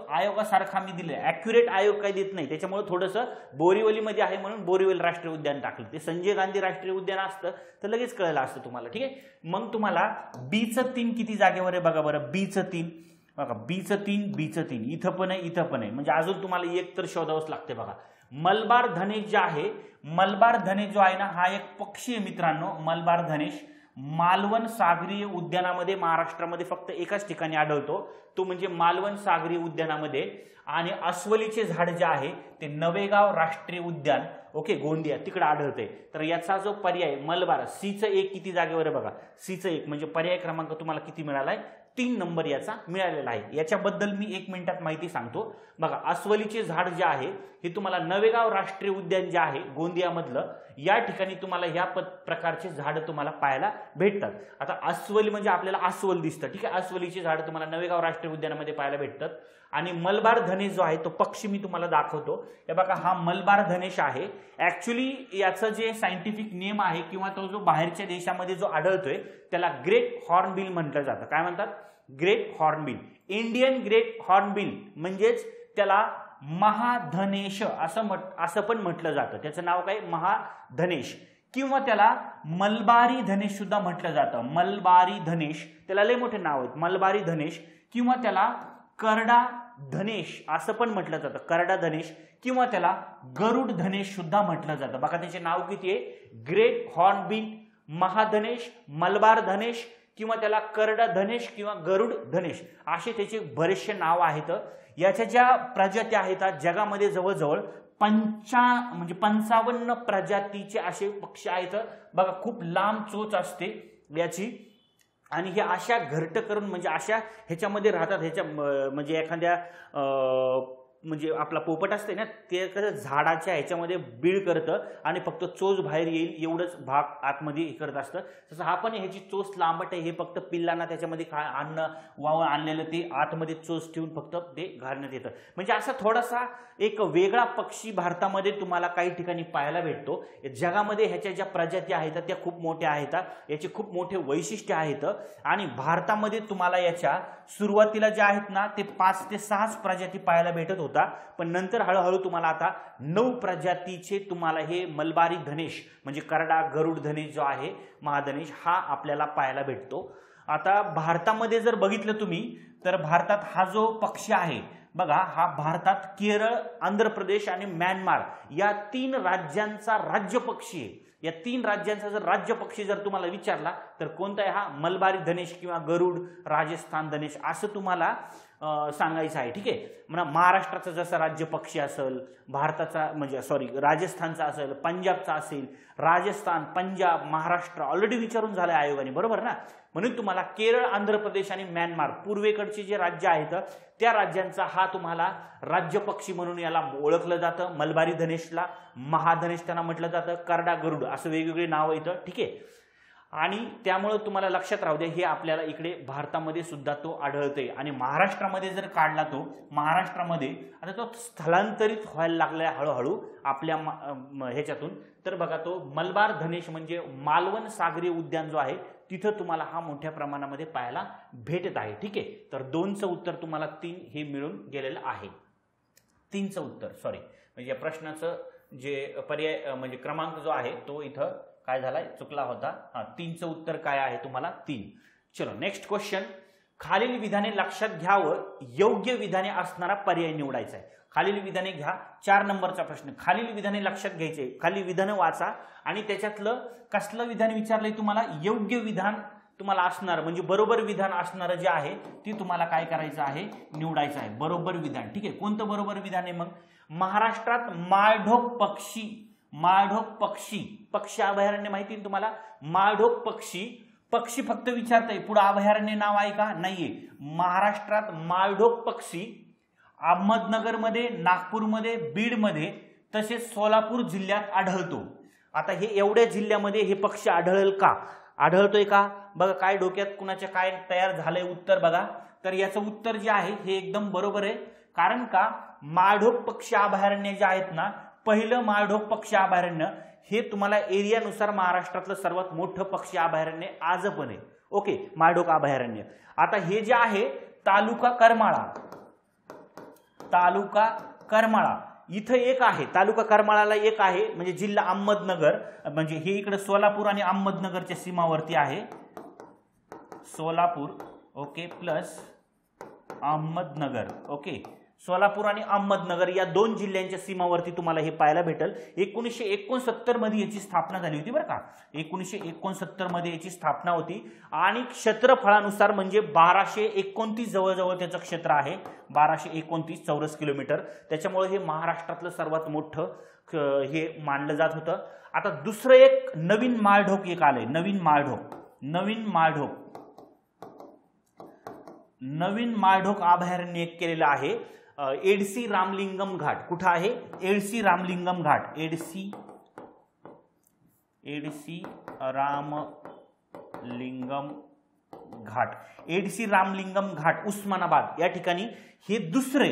Speaker 1: आयोगासारखा मी दिले, ॲक्युरेट आयोग काही देत नाही, त्याच्यामुळे थोडंसं बोरीवलीमध्ये आहे म्हणून बोरीवली राष्ट्रीय उद्यान टाकलं. ते संजय गांधी राष्ट्रीय उद्यान असतं तर लगेच कळलं असतं तुम्हाला. ठीक आहे, मग तुम्हाला बीचं 3 किती जागेवर आहे बघा बरं. बीचं 3 बघा, बीचं 3 इथं पण आहे, इथं पण आहे, म्हणजे अजून तुम्हाला एक तर शोधावंच लागते बघा. मलबार धनेश जे आहे, मलबार धनेश जो आहे ना, हा एक पक्षी आहे मित्रांनो. मलबार धनेश मालवण सागरी उद्यानामध्ये महाराष्ट्रामध्ये फक्त एकाच ठिकाणी आढळतो, तो म्हणजे मालवण सागरी उद्यानामध्ये. आणि अस्वलीचे झाड जे आहे ते नवेगाव राष्ट्रीय उद्यान, ओके, गोंदिया तिकडे आढळते. तर याचा जो पर्याय मलबार, सीचं 1 किती जागेवर आहे बघा, सीचं 1 म्हणजे पर्याय क्रमांक तुम्हाला किती मिळालाय? 3 नंबर याचा मिळालेला आहे. याच्याबद्दल मी 1 मिनिटात माहिती सांगतो बघा. अस्वलीचे झाड जे आहे हे तुम्हाला नवेगाव राष्ट्रीय उद्यान जे आहे गोंदियामधलं, या ठिकाणी तुम्हाला ह्या प्रकारचे झाड तुम्हाला पाहायला भेटतात. आता अस्वली म्हणजे आपल्याला अस्वल दिसतं. ठीक आहे, अस्वलीचे झाड तुम्हाला नवेगाव राष्ट्रीय उद्यानामध्ये पाहायला भेटतात. आणि मलबार धनेश जो आहे तो पक्षी मी तुम्हाला दाखवतो. हे बघा, हा मलबार धनेश आहे. ऍक्च्युली याचं जे सायंटिफिक नेम आहे किंवा तो जो बाहेरच्या देशामध्ये जो आढळतोय त्याला ग्रेट हॉर्नबिल म्हटलं जातं. काय म्हणतात? Great hornbill. Indian great hornbill म्हणजेच त्याला महाधनेश असं पण म्हटलं जातं. त्याचं नाव काय? महाधनेश, किंवा त्याला मलबारी धनेश सुद्धा म्हटलं जातं. मलबारी धनेश, त्याला लय मोठे नाव आहेत, मलबारी धनेश किंवा त्याला करडा धनेश असं पण म्हटलं जातं, करडा धनेश किंवा त्याला गरुड धनेश सुद्धा म्हटलं जातं. बघा त्याचे नाव किती आहे, ग्रेट हॉर्नबिल, महाधनेश, मलबार धनेश किंवा त्याला करडा धनेश किंवा गरुड धनेश असे त्याचे बरेचसे नाव आहेत. याच्या ज्या प्रजाती आहेत जगामध्ये जवळजवळ 55 प्रजातीचे असे पक्षी आहेत. बघा खूप लांब चोच असते याची आणि हे अशा घरट करून म्हणजे अशा ह्याच्यामध्ये राहतात. ह्याच्या म्हणजे एखाद्या म्हणजे आपला पोपट असते ना ते कसं झाडाच्या ह्याच्यामध्ये बीळ करतं आणि फक्त चोच बाहेर येईल एवढंच भाग आतमध्ये हे करत असतं. तसं हा पण ह्याची चोच लांबट आहे, हे फक्त पिल्लांना त्याच्यामध्ये अन्न वावळ आणलेलं ते आतमध्ये चोच ठेवून फक्त ते घालण्यात येतं. म्हणजे असा थोडासा एक वेगळा पक्षी भारतामध्ये तुम्हाला काही ठिकाणी पाहायला भेटतो. जगामध्ये ह्याच्या ज्या प्रजाती आहेत त्या खूप मोठ्या आहेत, याचे खूप मोठे वैशिष्ट्य आहेत आणि भारतामध्ये तुम्हाला याच्या सुरुवातीला ज्या आहेत ना ते 5 ते 6 प्रजाती पाहायला भेटत होता, पण नंतर हळूहळू तुम्हाला आता 9 प्रजातीचे तुम्हाला हे मलबारी धनेश म्हणजे करडा गरुड धनेश जो आहे महाधनेश हा आपल्याला पाहायला भेटतो. आता भारतामध्ये जर बघितलं तुम्ही तर भारतात हा जो पक्षी आहे बघा हा भारतात केरळ, आंध्र प्रदेश आणि म्यानमार या 3 राज्यांचा राज्य पक्षी आहे. या 3 राज्यांचा जर राज्य पक्षी जर तुम्हाला विचारला तर कोणता आहे हा, मलबारी धनेश किंवा गरुड राजस्थान धनेश असं तुम्हाला सांगायचं आहे. ठीक आहे, म्हणा महाराष्ट्राचा जसा राज्य पक्षी असेल, भारताचा म्हणजे सॉरी राजस्थानचा असेल, पंजाबचा असेल, राजस्थान, पंजाब, महाराष्ट्र ऑलरेडी विचारून झालं आयोगाने, बरोबर ना. म्हणून तुम्हाला केरळ, आंध्र प्रदेश आणि म्यानमार पूर्वेकडचे जे राज्य आहेत त्या राज्यांचा हा तुम्हाला राज्य पक्षी म्हणून याला ओळखलं जातं. मलबारी धनेशला महाधनेश त्यांना म्हटलं जातं, करडा गरुड असं वेगवेगळे नाव येतं. ठीक आहे, आणि त्यामुळे तुम्हाला लक्षात राहू द्या हे आपल्याला इकडे भारतामध्ये सुद्धा तो आढळतोय आणि महाराष्ट्रामध्ये जर काढला तो महाराष्ट्रामध्ये आता तो स्थलांतरित व्हायला लागलाय हळूहळू आपल्या ह्याच्यातून. तर बघा तो मलबार धनेश म्हणजे मालवण सागरी उद्यान जो आहे तिथं तुम्हाला हा मोठ्या प्रमाणामध्ये पाहायला भेटत आहे. ठीक आहे, तर 2चं उत्तर तुम्हाला 3 हे मिळून गेलेलं आहे. 3चं उत्तर सॉरी म्हणजे या प्रश्नाचं जे पर्याय म्हणजे क्रमांक जो आहे तो इथं काय झालाय चुकला होता. 3चं उत्तर काय आहे तुम्हाला 3. चलो नेक्स्ट क्वेश्चन. खालील विधाने लक्षात घ्यावं, योग्य विधाने असणारा पर्याय निवडायचा आहे. खालील विधाने घ्या, 4 नंबरचा प्रश्न. खालील विधाने लक्षात घ्यायचे, खाली विधानं वाचा आणि त्याच्यातलं कसलं विधान विचारलंय तुम्हाला, योग्य विधान तुम्हाला असणार म्हणजे बरोबर विधान असणारं जे आहे ती तुम्हाला काय करायचं आहे, निवडायचं आहे बरोबर विधान. ठीक आहे, कोणतं बरोबर विधान आहे मग, महाराष्ट्रात माळढोक पक्षी अभयारण्य माहिती आहे तुम्हाला. माळढोक पक्षी फक्त विचारताय, पुढे अभयारण्य नाव आहे का, नाहीये. महाराष्ट्रात माळढोक पक्षी अहमदनगरमध्ये, नागपूरमध्ये, बीडमध्ये तसेच सोलापूर जिल्ह्यात आढळतो. आता हे एवढ्या जिल्ह्यामध्ये हे पक्षी आढळतोय का बघा, काय डोक्यात कुणाच्या काय तयार झालंय उत्तर बघा. तर याचं उत्तर जे आहे हे एकदम बरोबर आहे, कारण का माळढोक पक्षी अभयारण्य जे आहेत ना, पहिलं माळढोक पक्षी अभयारण्य हे तुम्हाला एरियानुसार महाराष्ट्रातलं सर्वात मोठं पक्षी अभयारण्य आज पण आहे. ओके, माळढोक अभयारण्य. आता हे जे आहे तालुका करमाळा इथं एक आहे, तालुका करमाळाला एक आहे म्हणजे जिल्हा अहमदनगर म्हणजे हे इकडे सोलापूर आणि अहमदनगरच्या सीमावरती आहे. Solapur okay plus Ahmednagar. Okay, Solapur आणि अहमदनगर या 2 जिल्ह्यांच्या सीमावरती तुम्हाला हे पाहायला भेटेल. 1969 मध्ये याची स्थापना झाली होती बरं का. 1969 मध्ये याची स्थापना होती आणि क्षेत्रफळानुसार म्हणजे 1229 जवळजवळ त्याचं क्षेत्र आहे, 1229 चौरस किलोमीटर. त्याच्यामुळे हे महाराष्ट्रातलं सर्वात मोठं हे मानलं जात होतं. आता दुसरं एक नवीन माळढोक एक आलंय, नवीन माळढोक अभयारण्य एक केलेलं आहे. एडसी रामलिंगम घाट. कुठं आहे, एडसी रामलिंगम घाट. एडसी रामलिंगम घाट उस्मानाबाद या ठिकाणी. हे दुसरे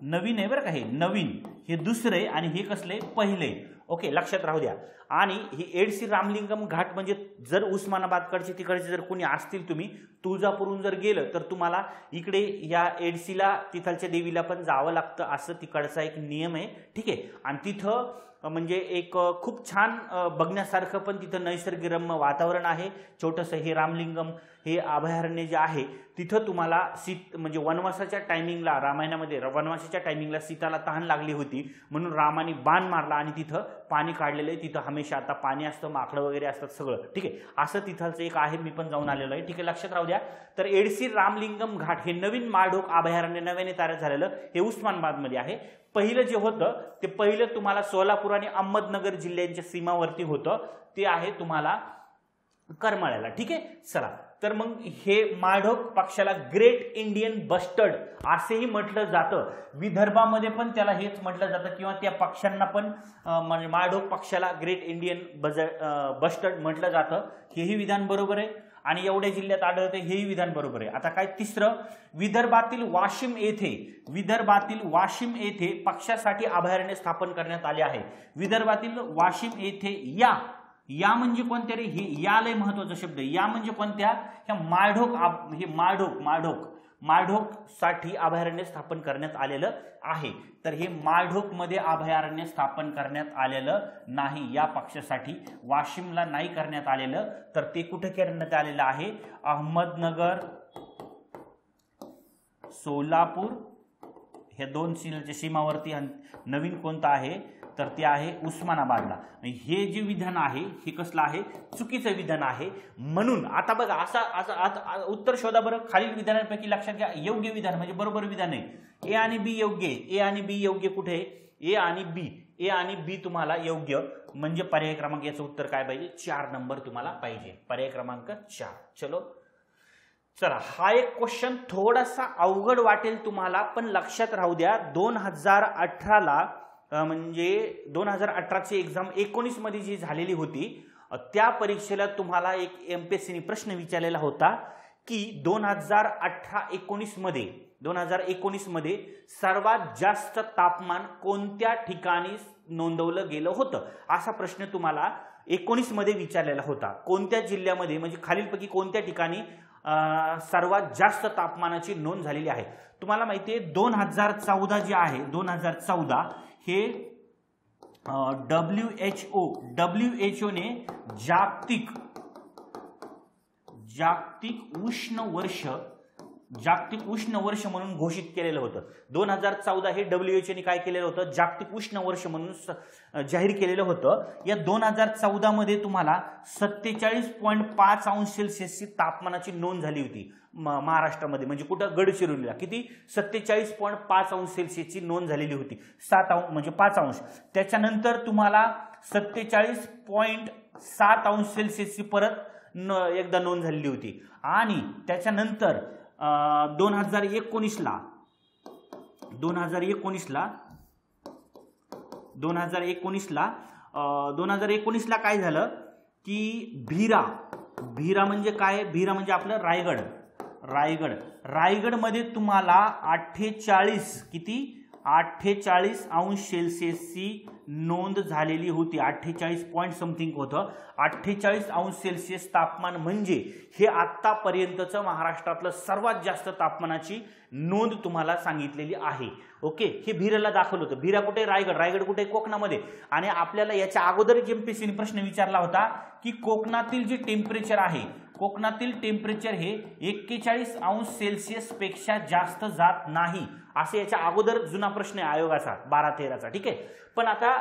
Speaker 1: नवीन आहे बरं का, हे नवीन, हे दुसरे आणि हे कसले पहिले. ओके, लक्षात राहू द्या. आणि ही एडसी रामलिंगम घाट म्हणजे जर उस्मानाबादकडचे तिकडचे जर कोणी असतील, तुम्ही तुळजापूरहून जर गेलं तर तुम्हाला इकडे या एडसीला तिथलच्या देवीला पण जावं लागतं, असं तिकडचा एक नियम आहे. ठीक आहे. आणि तिथं म्हणजे एक खूप छान बघण्यासारखं पण तिथं नैसर्गिकरम्य वातावरण आहे. छोटंसं हे रामलिंगम हे अभयारण्य जे आहे तिथं तुम्हाला म्हणजे वनवासाच्या टायमिंगला, रामायणामध्ये वनवासाच्या टायमिंगला सीताला तहान लागली होती म्हणून रामाने बाण मारला आणि तिथं पाणी काढलेलं आहे. तिथं हमेशा आता पाणी असतं, माकडं वगैरे असतात सगळं. ठीक आहे. असं तिथलचं एक आहे, मी पण जाऊन आलेलो आहे. ठीक आहे, लक्षात राहू द्या. तर एडसी रामलिंगम घाट हे नवीन माळढोक अभयारण्य नव्याने तयार झालेलं हे उस्मानाबादमध्ये आहे. पहिलं जे होतं ते पहिलं तुम्हाला सोलापूर आणि अहमदनगर जिल्ह्यांच्या सीमावर्ती होतं, ते आहे तुम्हाला करमाळ्याला. ठीक आहे. चला, तर मग हे माळढोक पक्षाला ग्रेट इंडियन बस्टर्ड असेही म्हटलं जातं. विदर्भामध्ये पण त्याला हेच म्हटलं जातं किंवा त्या पक्ष्यांना पण म्हणजे माळढोक पक्षाला ग्रेट इंडियन बस्टर्ड म्हटलं जातं. हेही विधान बरोबर आहे. आणि एवढ्या जिल्ह्यात आढळते हेही विधान बरोबर आहे. आता काय तिसरं, विदर्भातील वाशिम येथे पक्ष्यासाठी अभयारण्य स्थापन करण्यात आले आहे. विदर्भातील वाशिम येथे या म्हणजे कोणत्या रे, हे या लय महत्वाचा शब्द. या म्हणजे कोणत्या, ह्या माळढोक साठी अभयारण्य स्थापन करण्यात आलेलं आहे. तर हे माळढोक मध्ये अभयारण्य स्थापन करण्यात आलेलं नाही, या पक्षासाठी वाशिमला नाही करण्यात आलेलं. तर ते कुठे करण्यात आलेलं आहे, अहमदनगर, सोलापूर हे दोन जिल्ह्याच्या सीमावर्ती. नवीन कोणतं आहे तर ते आहे उस्मानाबादला. हे जे विधान आहे हे कसलं आहे, चुकीचं विधान आहे. म्हणून आता बघा असं उत्तर शोधा बरं. खालील विधानांपैकी लक्षात घ्या योग्य विधान म्हणजे बरोबर विधान आहे. ए आणि बी योग्य आहे. ए आणि बी योग्य कुठे आहे, ए आणि बी तुम्हाला योग्य म्हणजे पर्याय क्रमांक, याचं उत्तर काय पाहिजे, 4 नंबर तुम्हाला पाहिजे, पर्याय क्रमांक 4. चलो चला, हा एक क्वेश्चन थोडासा अवघड वाटेल तुम्हाला, पण लक्षात राहू द्या. 2018ला म्हणजे 2018ची एक्झाम 19 मध्ये जी झालेली होती त्या परीक्षेला तुम्हाला एक एमपीएससीने प्रश्न विचारलेला होता की 2019 मध्ये सर्वात जास्त तापमान कोणत्या ठिकाणी नोंदवलं गेलं होतं, असा प्रश्न तुम्हाला 19 मध्ये विचारलेला होता. कोणत्या जिल्ह्यामध्ये म्हणजे खालीलपैकी कोणत्या ठिकाणी सर्वात जास्त तापमानाची नोंद झालेली आहे. तुम्हाला माहिती आहे 2014 जे आहे 2014 हे WHO ने जागतिक उष्ण वर्ष म्हणून घोषित केलेलं होतं. 2014 हे WHO ने काय केलेलं होतं, जागतिक उष्ण वर्ष म्हणून जाहीर केलेलं होतं. या 2014 मध्ये तुम्हाला 47.5 अंश सेल्सिअसची तापमानाची नोंद झाली होती महाराष्ट्रामध्ये. म्हणजे कुठं, गडचिरोलीला. किती, 47.5 अंश सेल्सिअसची नोंद झालेली होती. 7 अंश म्हणजे 5 अंश. त्याच्यानंतर तुम्हाला 47.7 अंश सेल्सिअसची परत एकदा नोंद झालेली होती. आणि त्याच्यानंतर 2019ला काय झालं की भीरा म्हणजे काय, भीरा म्हणजे आपलं रायगडमध्ये तुम्हाला 48 अंश सेल्सिअसची नोंद झालेली होती. 48 पॉइंट समथिंग होतं. 48 अंश सेल्सिअस तापमान म्हणजे हे आतापर्यंतचं महाराष्ट्रातलं सर्वात जास्त तापमानाची नोंद तुम्हाला सांगितलेली आहे. ओके, हे भीराला दाखवलं होतं. भीरा कुठे, रायगड कुठे, कोकणामध्ये. आणि आपल्याला याच्या अगोदर एमपीएससीने प्रश्न विचारला होता की कोकणातील जे टेम्परेचर आहे, कोकणातील टेम्परेचर हे 41 अंश सेल्सिअस पेक्षा जास्त जात नाही, असे याच्या अगोदर जुना प्रश्न आहे आयोगाचा 12-13चा. ठीक आहे. पण आता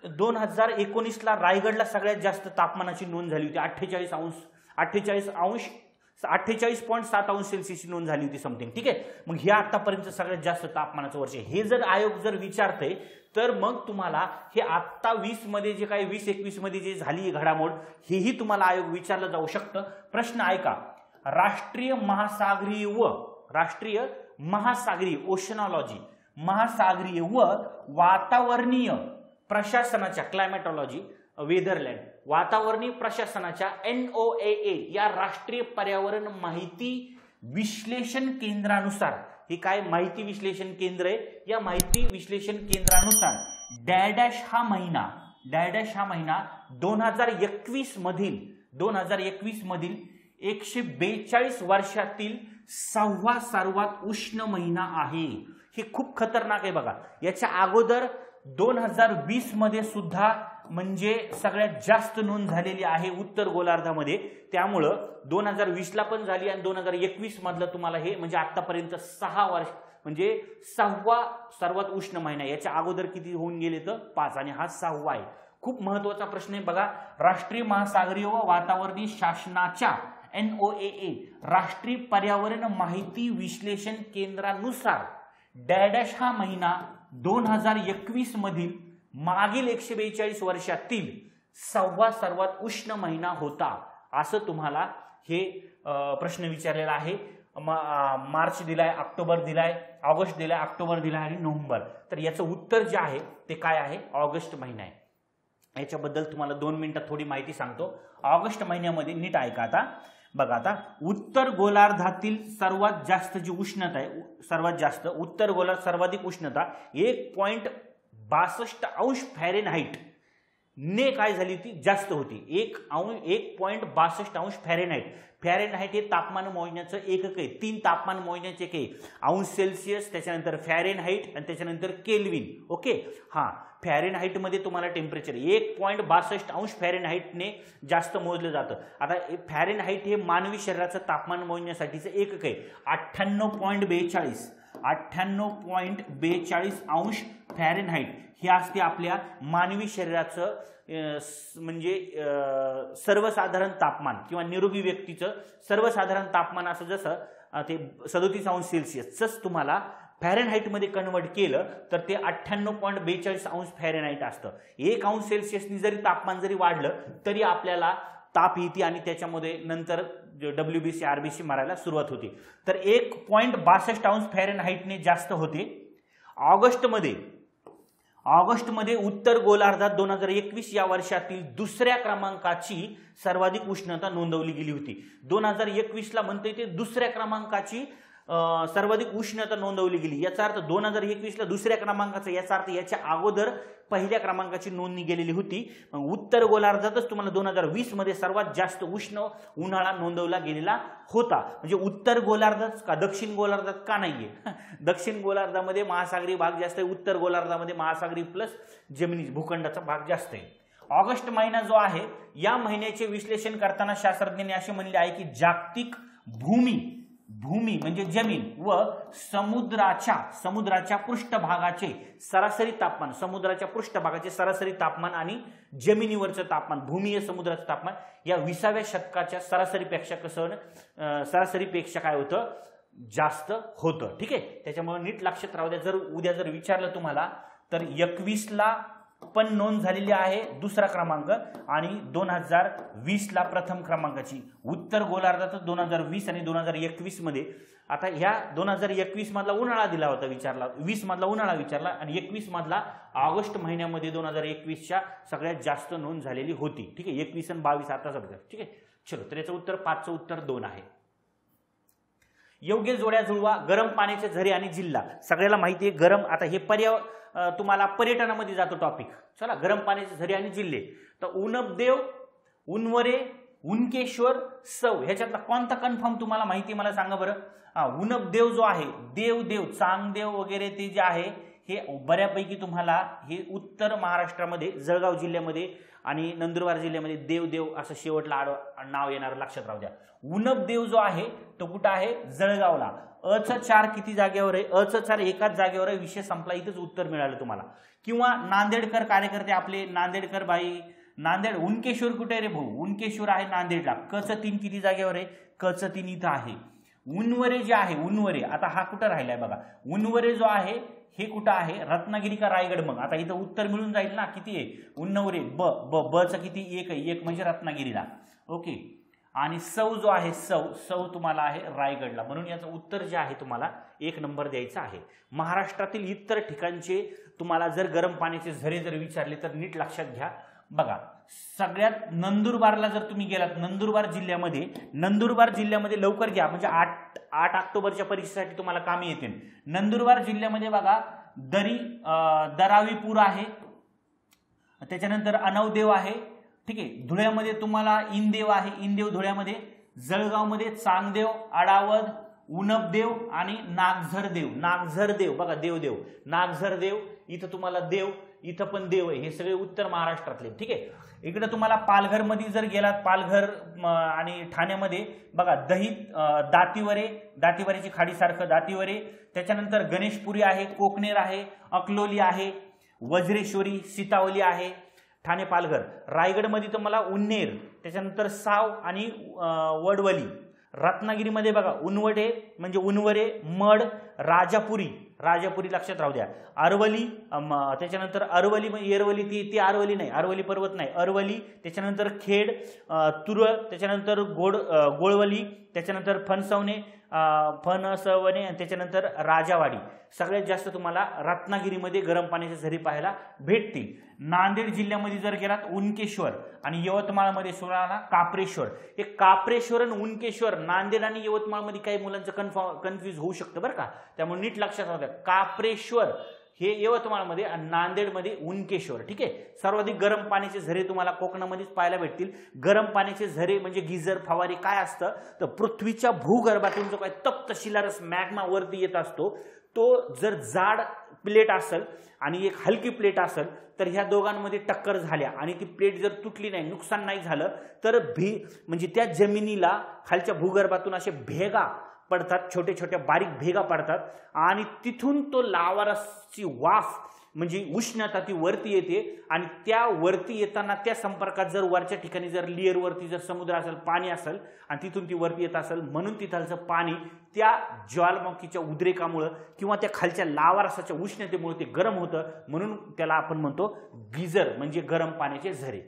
Speaker 1: 2019ला रायगडला सगळ्यात जास्त तापमानाची नोंद झाली होती. 48.7 अंश सेल्सिअसची नोंद झाली होती समथिंग. ठीक आहे. मग हे आतापर्यंत सगळ्यात जास्त तापमानाचं वर्ष. हे जर आयोग जर विचारते तर मग तुम्हाला हे आत्ता 20 मध्ये जे काही 20-21 मध्ये जे झाली घडामोड हेही तुम्हाला आयोग विचारलं जाऊ शकतं. प्रश्न ऐका, राष्ट्रीय महासागरीय ओशनॉलॉजी, महासागरीय व वातावरणीय प्रशासनाच्या, क्लायमेटॉलॉजी, वेदरलँड, वातावरणीय प्रशासनाच्या NOAA या राष्ट्रीय पर्यावरण माहिती विश्लेषण केंद्रानुसार, हे काय माहिती विश्लेषण केंद्र आहे, या माहिती विश्लेषण केंद्रानुसार डॅश हा महिना डॅश हा महिना 2021 मधील 142 वर्षातील 6वा सर्वात उष्ण महिना आहे। हे खूप खतरनाक आहे बघा। याच्या अगोदर 2020 मध्ये सुद्धा म्हणजे सगळ्यात जास्त नोंद झालेली आहे उत्तर गोलार्धामध्ये। त्यामुळे 2020 ला पण झाली आणि 2021 मधलं तुम्हाला हे म्हणजे आतापर्यंत 6 वर्ष म्हणजे 6वा सर्वात उष्ण महिना। याच्या अगोदर किती होऊन गेले तर 5 आणि हा 6वा आहे। खूप महत्त्वाचा प्रश्न आहे बघा। राष्ट्रीय महासागरीय व वातावरणीय शासनाच्या NOAA राष्ट्रीय पर्यावरण माहिती विश्लेषण केंद्रानुसार डॅश हा महिना 2021 मधील मागील 142 वर्षातील 6वा सर्वात उष्ण महिना होता, असं तुम्हाला हे प्रश्न विचारलेला आहे। मार्च दिलाय, ऑक्टोबर दिलाय, ऑगस्ट दिलाय, ऑक्टोबर दिलाय आणि नोव्हेंबर। तर याचं उत्तर जे आहे ते काय आहे? ऑगस्ट महिना आहे। याच्याबद्दल तुम्हाला 2 मिनिटात थोडी माहिती सांगतो। ऑगस्ट महिन्यामध्ये नीट ऐका आता बघा। आता उत्तर गोलार्धातील सर्वात जास्त जी उष्णता आहे, सर्वात जास्त उत्तर गोलार्ध सर्वाधिक उष्णता 1.62 अंश फॅरेनहाइट ने काय झाली ती जास्त होती। 1.62 अंश फॅरेनहाइट। फॅरेनहाइट हे तापमान मोजण्याचं एकक आहे। 3 तापमान मोजण्याचे एकक आहे, अंश सेल्सिअस, त्याच्यानंतर फॅरेनहाइट आणि त्याच्यानंतर केल्विन। ओके, हा फॅरेनहाइट मध्ये तुम्हाला टेम्परेचर 1.62 अंश फॅरेनहाइटने जास्त मोजलं जातं। आता फॅरेनहाइट हे मानवी शरीराचं तापमान मोजण्यासाठीचं एकक आहे। 98.42 अंश फॅरेनहाइट हे असते आपल्या मानवी शरीराचं म्हणजे सर्वसाधारण तापमान किंवा निरोगी व्यक्तीचं सर्वसाधारण तापमान असं जसं ते 37 अंश सेल्सिअसच तुम्हाला फॅरेनहाइट मध्ये कन्वर्ट केलं तर ते 98.42 अंश फॅरेनहाइट असतं। 1 अंश सेल्सिअसनी जरी तापमान जरी वाढलं तरी आपल्याला ताप येते आणि त्याच्यामध्ये नंतर WBC RBC मारायला सुरुवात होते। तर 1.62 अंश फॅरेनहाइटने जास्त होते। ऑगस्टमध्ये उत्तर गोलार्धात 2021 या वर्षातील दुसऱ्या क्रमांकाची सर्वाधिक उष्णता नोंदवली गेली होती। 2021 ला म्हणते ते दुसऱ्या क्रमांकाची सर्वाधिक उष्णता नोंदवली गेली। याचा अर्थ 2021 ला दुसऱ्या क्रमांकाचा, याचा अर्थ याच्या अगोदर पहिल्या क्रमांकाची नोंदणी गेलेली होती। मग उत्तर गोलार्धातच तुम्हाला 2020 मध्ये सर्वात जास्त उष्ण उन्हाळा नोंदवला गेलेला होता। म्हणजे उत्तर गोलार्धात का दक्षिण गोलार्धात का नाहीये? दक्षिण गोलार्धामध्ये महासागरी भाग जास्त आहे, उत्तर गोलार्धामध्ये महासागरी प्लस जमिनी भूखंडाचा भाग जास्त आहे। ऑगस्ट महिना जो आहे या महिन्याचे विश्लेषण करताना शास्त्रज्ञांनी असे म्हणले आहे की जागतिक भूमी म्हणजे जमीन व समुद्राच्या पृष्ठभागाचे सरासरी तापमान, समुद्राच्या पृष्ठभागाचे सरासरी तापमान आणि जमिनीवरचं तापमान, भूमीय समुद्राचं तापमान या 20व्या शतकाच्या सरासरीपेक्षा काय होतं? जास्त होतं। ठीक आहे, त्याच्यामुळे नीट लक्षात राहू द्या। जर उद्या जर विचारलं तुम्हाला तर 21 ला पण नोंद झालेली आहे दुसरा क्रमांक आणि 2020 ला प्रथम क्रमांकाची। उत्तर गोलार्धात 2020 आणि 2021 मध्ये। आता ह्या 2021 मधला उन्हाळा दिला होता विचारला, 20 मधला उन्हाळा विचारला आणि 21 मधला ऑगस्ट महिन्यामध्ये 2021च्या सगळ्यात जास्त नोंद झालेली होती। ठीक आहे, 21 आणि 22 आता सगळं ठीक आहे। चलो, तर याचं उत्तर 5चं उत्तर 2 आहे। योग्य जोड्या जुळवा। गरम पाण्याचे झरे आणि जिल्हा सगळ्याला माहिती आहे। गरम, आता हे तुम्हाला पर्यटनामध्ये जातो टॉपिक। चला, गरम पाण्याचे झरे आणि जिल्हे। तर उनबदेव, उनवरे, उनकेश्वर, सौ ह्याच्यातला कोणता कन्फर्म तुम्हाला माहिती मला सांगा बरं। उनबदेव जो आहे, देव चांगदेव वगैरे ते जे आहे हे बऱ्यापैकी तुम्हाला हे उत्तर महाराष्ट्रामध्ये जळगाव जिल्ह्यामध्ये आणि नंदुरबार जिल्ह्यामध्ये देव असं शेवटला नाव येणार, लक्षात राहू द्या। उनबदेव जो आहे तो कुठं आहे? जळगावला। अचं 4 किती जागेवर आहे? अचं 4 एकाच जागेवर आहे। विषय संपला, इथंच उत्तर मिळालं तुम्हाला। किंवा नांदेडकर कार्यकर्ते आपले, नांदेडकर बाई, नांदेड उनकेश्वर कुठे आहे रे भाऊ? उनकेश्वर आहे नांदेडला। कचं 3 किती जागेवर आहे? कचं 3 इथं आहे। उनवरे जे आहे, उनवरे आता हा कुठं राहिलाय बघा। उनवरे जो आहे हे कुठं आहे? रत्नागिरी का रायगड? मग आता इथं उत्तर मिळून जाईल ना, किती आहे? उन्नवरे बचं किती? 1 आहे, 1 म्हणजे रत्नागिरीला। ओके, आणि सौ जो आहे सौ तुम्हाला आहे रायगडला। म्हणून याचं उत्तर जे आहे तुम्हाला 1 नंबर द्यायचा आहे। महाराष्ट्रातील इतर ठिकाणचे तुम्हाला जर गरम पाण्याचे झरे जर विचारले तर नीट लक्षात घ्या बघा। सगळ्यात नंदुरबारला जर तुम्ही गेलात, नंदुरबार जिल्ह्यामध्ये लवकर घ्या म्हणजे 8 ऑक्टोबरच्या परीक्षेसाठी तुम्हाला कामी येतील। नंदुरबार जिल्ह्यामध्ये बघा दरावीपूर आहे, त्याच्यानंतर अनवदेव आहे, ठीक आहे. धुळ्यामध्ये तुम्हाला इंदेव आहे, इंदेव धुळ्यामध्ये. जळगावमध्ये चांगदेव, आडावद, उनबदेव आणि नागझरदेव. नागझरदेव बघा, देवदेव, नागझरदेव. इथं तुम्हाला देव, इथं पण देव आहे. हे सगळे उत्तर महाराष्ट्रातले, ठीक आहे. इकडे तुम्हाला पालघर मध्ये जर गेलात, पालघर आणि ठाण्यामध्ये बघा दातिवरे, दातिवरेची खाडीसारखं दातिवरे. त्याच्यानंतर गणेशपुरी आहे, कोकणेर आहे, अकलोली आहे, वज्रेश्वरी, सीतावली आहे, ठाणे पालघर. रायगडमध्ये तुम्हाला उन्नेर, त्याच्यानंतर साव आणि वडवली. रत्नागिरीमध्ये बघा उनवडे म्हणजे उनवरे, मड, राजापुरी, राजापुरी लक्षात राहू द्या. अरवली, त्याच्यानंतर अरवली म्हणजे येरवली, ती अरवली नाही, अरवली पर्वत नाही, अरवली. त्याच्यानंतर खेड, तुरळ, त्याच्यानंतर गोळवली, त्याच्यानंतर फणसवणे, त्याच्यानंतर राजावाडी. सगळ्यात जास्त तुम्हाला रत्नागिरीमध्ये गरम पाण्याचे झरे पाहायला भेटतील. नांदेड जिल्ह्यामध्ये जर गेलात उनकेश्वर आणि यवतमाळमध्ये सोडाला काप्रेश्वर. हे काप्रेश्वर आणि उनकेश्वर, नांदेड आणि यवतमाळमध्ये काही मुलांचं कन्फ्यूज होऊ शकतं बरं का, त्यामुळे नीट लक्षात राहू द्या. काप्रेश्वर हे यवतमाळमध्ये आणि नांदेडमध्ये उनकेश्वर, ठीक आहे. सर्वाधिक गरम पाण्याचे झरे तुम्हाला कोकणामध्येच पाहायला भेटतील. गरम पाण्याचे झरे म्हणजे गिझर, फवारी काय असतं तर पृथ्वीच्या भूगर्भातून जो काय तप्त शिलारस मॅग्मा वरती येत असतो, तो जर जाड प्लेट असेल आणि एक हलकी प्लेट असेल तर ह्या दोघांमध्ये टक्कर झाल्या आणि ती प्लेट जर तुटली नाही, नुकसान नाही झालं तर म्हणजे त्या जमिनीला खालच्या भूगर्भातून असे भेगा पडतात, छोटे छोटे बारीक भेगा पडतात आणि तिथून तो लावारसची वाफ म्हणजे उष्णता ती वरती येते आणि त्या वरती येताना त्या संपर्कात जर वरच्या ठिकाणी जर लेअर वरती जर समुद्र असेल, पाणी असेल आणि तिथून ती वरती येत असेल, म्हणून तिथलचं पाणी त्या ज्वालामुखीच्या उद्रेकामुळे किंवा त्या खालच्या लावारसाच्या उष्णतेमुळे ते गरम होतं, म्हणून त्याला आपण म्हणतो गिझर म्हणजे गरम पाण्याचे झरे.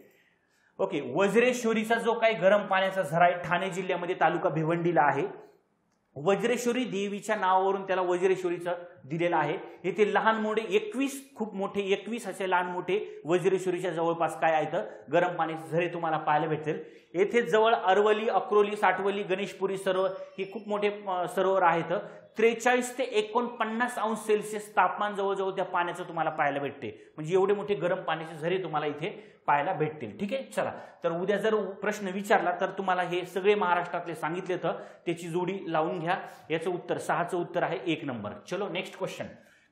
Speaker 1: ओके. वज्रेश्वरीचा जो काही गरम पाण्याचा झरा आहे ठाणे जिल्ह्यामध्ये, तालुका भिवंडीला आहे. वज्रेश्वरी देवीच्या नावावरून त्याला वज्रेश्वरीचं दिलेलं आहे. येथे लहान मोठे 21, खूप मोठे 21 असे लहान मोठे वज्रेश्वरीच्या जवळपास काय आहेत गरम पाण्याचे झरे तुम्हाला पाहायला भेटतील. येथे जवळ अरवली, अक्रोली, साठवली, गणेशपुरी सरोवर हे खूप मोठे सरोवर आहेत. 43 ते 49 अंश सेल्सिअस तापमान जवळजवळ त्या पाण्याचं तुम्हाला पाहायला भेटते. म्हणजे एवढे मोठे गरम पाण्याचे झरे तुम्हाला इथे पाहायला भेटतील, ठीक आहे. चला, तर उद्या जर प्रश्न विचारला तर तुम्हाला हे सगळे महाराष्ट्रातले सांगितले तर त्याची जोडी लावून घ्या. याचं उत्तर 6चं उत्तर आहे 1 नंबर. चलो नेक्स्ट क्वेश्चन.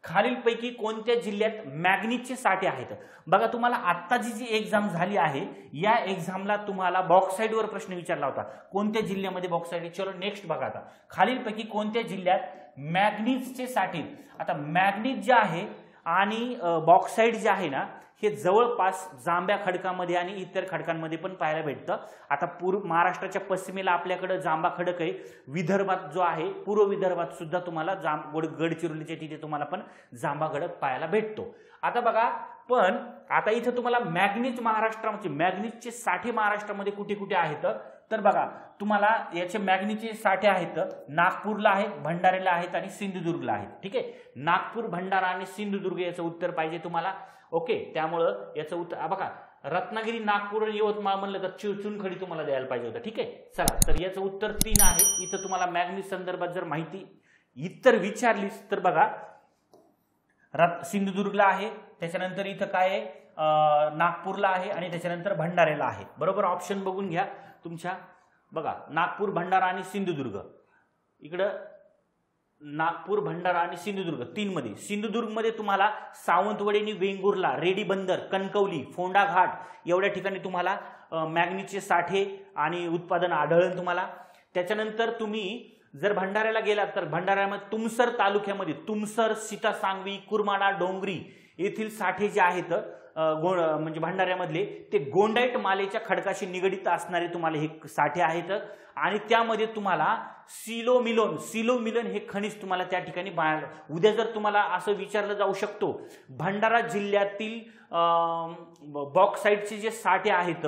Speaker 1: खालीलपैकी कोणत्या जिल्ह्यात मॅग्नीजचे साठे आहेत? बघा, तुम्हाला आत्ताची जी एक्झाम झाली आहे या एक्झामला तुम्हाला बॉक्साईडवर प्रश्न विचारला होता, कोणत्या जिल्ह्यामध्ये बॉक्साईड. चलो नेक्स्ट बघा, आता खालीलपैकी कोणत्या जिल्ह्यात मॅग्नीजचे साठे. आता मॅग्नीज जे आहे आणि बॉक्साईड जे आहे ना, हे जवळपास जांभ्या खडकामध्ये आणि इतर खडकांमध्ये पण पाहायला भेटतं. आता महाराष्ट्राच्या पश्चिमेला आपल्याकडे जांभा खडक आहे. विदर्भात जो आहे, पूर्व विदर्भात सुद्धा तुम्हाला गडचिरोलीच्या तिथे तुम्हाला पण जांभा खडक पाहायला भेटतो. आता बघा, पण आता इथं तुम्हाला मॅग्नीज महाराष्ट्रामध्ये मॅग्नीजचे साठे महाराष्ट्रामध्ये कुठे कुठे आहेत तर बघा, तुम्हाला याचे मॅग्नीजचे साठे आहेत नागपूरला आहेत, भंडाऱ्याला आहेत आणि सिंधुदुर्गला आहेत, ठीक आहे. नागपूर, भंडारा आणि सिंधुदुर्ग याचं उत्तर पाहिजे तुम्हाला. ओके. त्यामुळं याचं उत्तर बघा, रत्नागिरी, नागपूर आणि यवतमाळ म्हणलं तर चुनखडी तुम्हाला द्यायला पाहिजे होतं, ठीक आहे. चला, तर याचं उत्तर 3 आहे. इथं तुम्हाला मॅग्नीज संदर्भात जर माहिती इतर विचारलीस तर बघा, सिंधुदुर्गला आहे, त्याच्यानंतर इथं काय आहे नागपूरला आहे आणि त्याच्यानंतर भंडाऱ्याला आहे. बरोबर ऑप्शन बघून घ्या तुमच्या. बघा, नागपूर, भंडारा आणि सिंधुदुर्ग. इकडं नागपूर, भंडारा आणि सिंधुदुर्ग 3 मध्ये. सिंधुदुर्गमध्ये तुम्हाला सावंतवाडी आणि वेंगुर्ला, रेडी बंदर, कणकवली, फोंडा घाट एवढ्या ठिकाणी तुम्हाला मॅग्नीजचे साठे आणि उत्पादन आढळेल तुम्हाला. त्याच्यानंतर तुम्ही जर भंडाऱ्याला गेलात तर भंडाऱ्यामध्ये तुमसर तालुक्यामध्ये तुमसर, सीतासांगवी, कुरमाडा, डोंगरी येथील साठे जे आहेत म्हणजे भंडाऱ्यामधले ते गोंडाईट मालेच्या खडकाशी निगडित असणारे तुम्हाला हे साठे आहेत. आणि त्यामध्ये तुम्हाला सिलोमिलोन हे खनिज तुम्हाला त्या ठिकाणी उद्या जर तुम्हाला असं विचारलं जाऊ शकतो, भंडारा जिल्ह्यातील बॉक्साईडचे जे साठे आहेत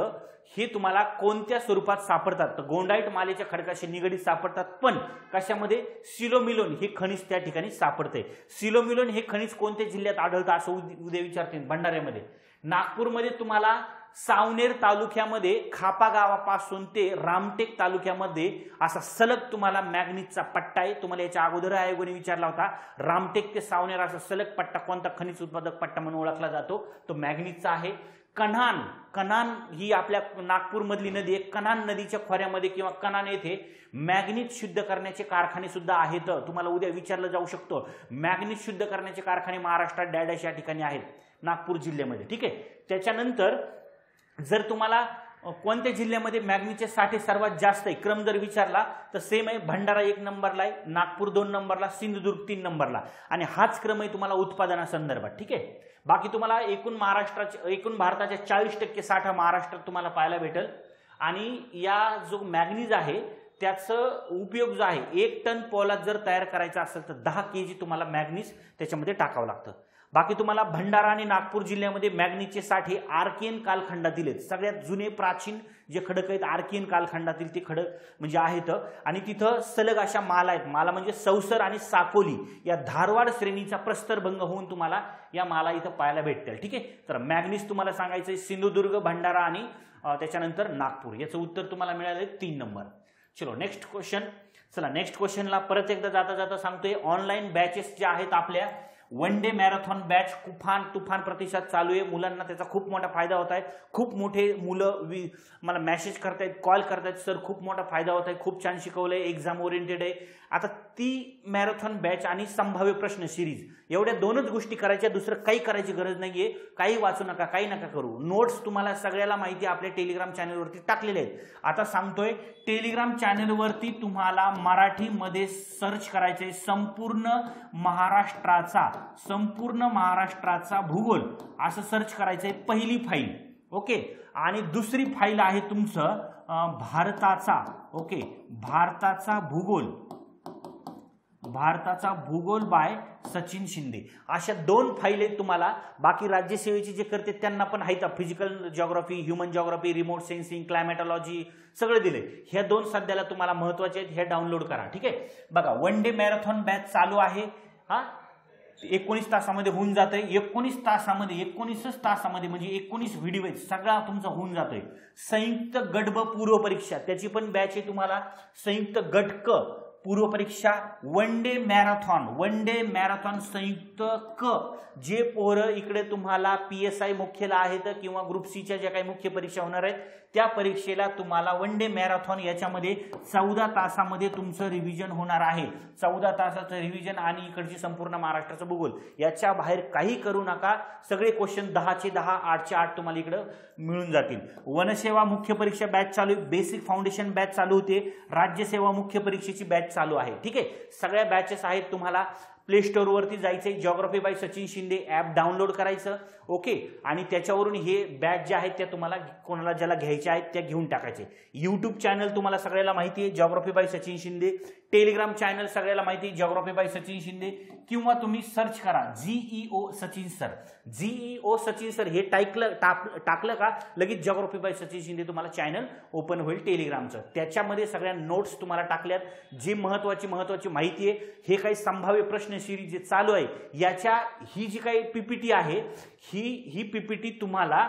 Speaker 1: हे तुम्हाला कोणत्या स्वरूपात सापडतात तर गोंडाईट मालेच्या खडकाशी निगडित सापडतात, पण कशामध्ये सिलोमिलोन हे खनिज त्या ठिकाणी सापडते. सिलोमिलोन हे खनिज कोणत्या जिल्ह्यात आढळतं असं उद्या विचारतील भंडाऱ्यामध्ये. नागपूरमध्ये तुम्हाला सावनेर तालुक्यामध्ये खापा गावापासून ते रामटेक तालुक्यामध्ये असा सलग तुम्हाला मॅग्नीजचा पट्टा आहे. तुम्हाला याच्या अगोदर आयोगाने विचारला होता, रामटेक ते सावनेर असा सलग पट्टा कोणता खनिज उत्पादक पट्टा म्हणून ओळखला जातो तो मॅग्नीजचा आहे. कन्हान, कन्हान ही आपल्या नागपूरमधली नदी आहे. कन्हान नदीच्या खोऱ्यामध्ये किंवा कन्हान येथे मॅग्नीज शुद्ध करण्याचे कारखाने सुद्धा आहेत. तुम्हाला उद्या विचारलं जाऊ शकतो मॅग्नीज शुद्ध करण्याचे कारखाने महाराष्ट्रात डॅडॅश या ठिकाणी आहेत नागपूर जिल्ह्यामध्ये. ठीक आहे. त्याच्यानंतर जर तुम्हाला कोणत्या जिल्ह्यामध्ये मॅग्नीजचे साठे सर्वात जास्त आहे क्रम जर विचारला तर सेम आहे. भंडारा 1 नंबरला आहे, नागपूर 2 नंबरला, सिंधुदुर्ग 3 नंबरला आणि हाच क्रम आहे तुम्हाला उत्पादनासंदर्भात. ठीक आहे. बाकी तुम्हाला एकूण भारताच्या 40% साठा महाराष्ट्रात तुम्हाला पाहायला भेटेल आणि या जो मॅग्नीज आहे त्याचं उपयोग जो आहे 1 टन पोलाद जर तयार करायचा असेल तर 10 kg तुम्हाला मॅग्नीज त्याच्यामध्ये टाकावं लागतं. बाकी तुम्हाला भंडारा आणि नागपूर जिल्ह्यामध्ये मॅग्नीजचे साठे आर्कियन कालखंडातील आहेत. सगळ्यात जुने प्राचीन जे खडक आहेत आर्कियन कालखंडातील ते खडक म्हणजे आहेत आणि तिथं सलग अशा माला आहेत. माला म्हणजे सौसर आणि साकोली या धारवाड श्रेणीचा प्रस्तरभंग होऊन तुम्हाला या माला इथं पाहायला भेटतील. ठीक आहे. तर मॅग्नीज तुम्हाला सांगायचं सिंधुदुर्ग, भंडारा आणि त्याच्यानंतर नागपूर. याचं उत्तर तुम्हाला मिळालं 3 नंबर. चलो नेक्स्ट क्वेश्चन. चला नेक्स्ट क्वेश्चनला परत एकदा जाता जाता सांगतोय ऑनलाईन बॅचेस ज्या आहेत आपल्या वन डे मॅरेथॉन बॅच तुफान प्रतिसाद चालू आहे. मुलांना त्याचा खूप मोठा फायदा होत आहे. खूप मोठे मुलं मला मेसेज करतायत, कॉल करतायत, सर खूप मोठा फायदा होत आहे, खूप छान शिकवलंय, एक्झाम ओरिएंटेड आहे. आता ती मॅरेथॉन बॅच आणि संभाव्य प्रश्न सिरीज एवढ्या 2च गोष्टी करायच्या, दुसरं काही करायची गरज नाहीये. काही वाचू नका, काही नका करू. नोट्स तुम्हाला सगळ्याला माहिती आपल्या टेलिग्राम चॅनलवरती टाकलेले आहेत. आता सांगतोय टेलिग्राम चॅनलवरती तुम्हाला मराठीमध्ये सर्च करायचंय संपूर्ण महाराष्ट्राचा भूगोल असं सर्च करायचंय. पहिली फाईल. ओके. आणि दुसरी फाईल आहे तुमचं भारताचा भूगोल बाय सचिन शिंदे. अशा 2 फाईल आहेत तुम्हाला. बाकी राज्यसेवेची जे करते त्यांना पण आहेत. Physical geography, human geography, remote sensing, climatology सगळे दिले. ह्या 2 सध्याला तुम्हाला महत्वाचे आहेत. हे डाउनलोड करा. ठीक आहे. बघा वन डे मॅरेथॉन बॅच चालू आहे. 19 तासामध्ये होऊन जातंय. 19 तासामध्ये म्हणजे 19 व्हिडिओ आहेत सगळा तुमचा होऊन जातोय. संयुक्त गट ब पूर्व परीक्षा त्याची पण बॅच आहे तुम्हाला. संयुक्त गट क पूर्व परीक्षा वन डे मॅरेथॉन संयुक्त क जे पोरं इकडे तुम्हाला PSI मुख्यला आहेत किंवा ग्रुप सीच्या ज्या काही मुख्य परीक्षा होणार आहेत त्या परीक्षेला तुम्हाला वन डे मॅरेथॉन याच्यामध्ये 14 तासामध्ये तुमचं रिव्हिजन होणार आहे. 14 तासाचं रिव्हिजन आणि इकडची संपूर्ण महाराष्ट्राचं भूगोल याच्या बाहेर काही करू नका. सगळे क्वेश्चन 10चे 10, 8चे 8 तुम्हाला इकडे मिळून जातील. वनसेवा मुख्य परीक्षा बॅच चालू आहे. बेसिक फाउंडेशन बॅच चालू होते. राज्यसेवा मुख्य परीक्षेची बॅच चालू आहे. ठीक आहे. सगळ्या बॅचेस आहेत. तुम्हाला प्ले स्टोर वरती जायचंय, geography by Sachin Shinde app download करायचं. ओके. आणि त्याच्यावरून हे बॅच ज्या आहेत त्या तुम्हाला कोणाला ज्याला घ्यायच्या आहेत त्या घेऊन टाकायचे. युट्यूब चॅनल तुम्हाला सगळ्याला माहिती आहे geography by Sachin Shinde. Telegram channel सगळ्याला माहिती आहे जिओग्राफी बाय सचिन शिंदे. किंवा तुम्ही सर्च करा GEO सचिन सर हे टाकलं का लगेच जिओग्राफी बाय सचिन शिंदे तुम्हाला चॅनल ओपन होईल टेलिग्रामचं. त्याच्यामध्ये सगळ्या नोट्स तुम्हाला टाकल्यात. जी महत्वाची माहिती आहे हे काही संभाव्य प्रश्न सिरीज जे चालू आहे याच्या ही जी काही PPT आहे ही PPT तुम्हाला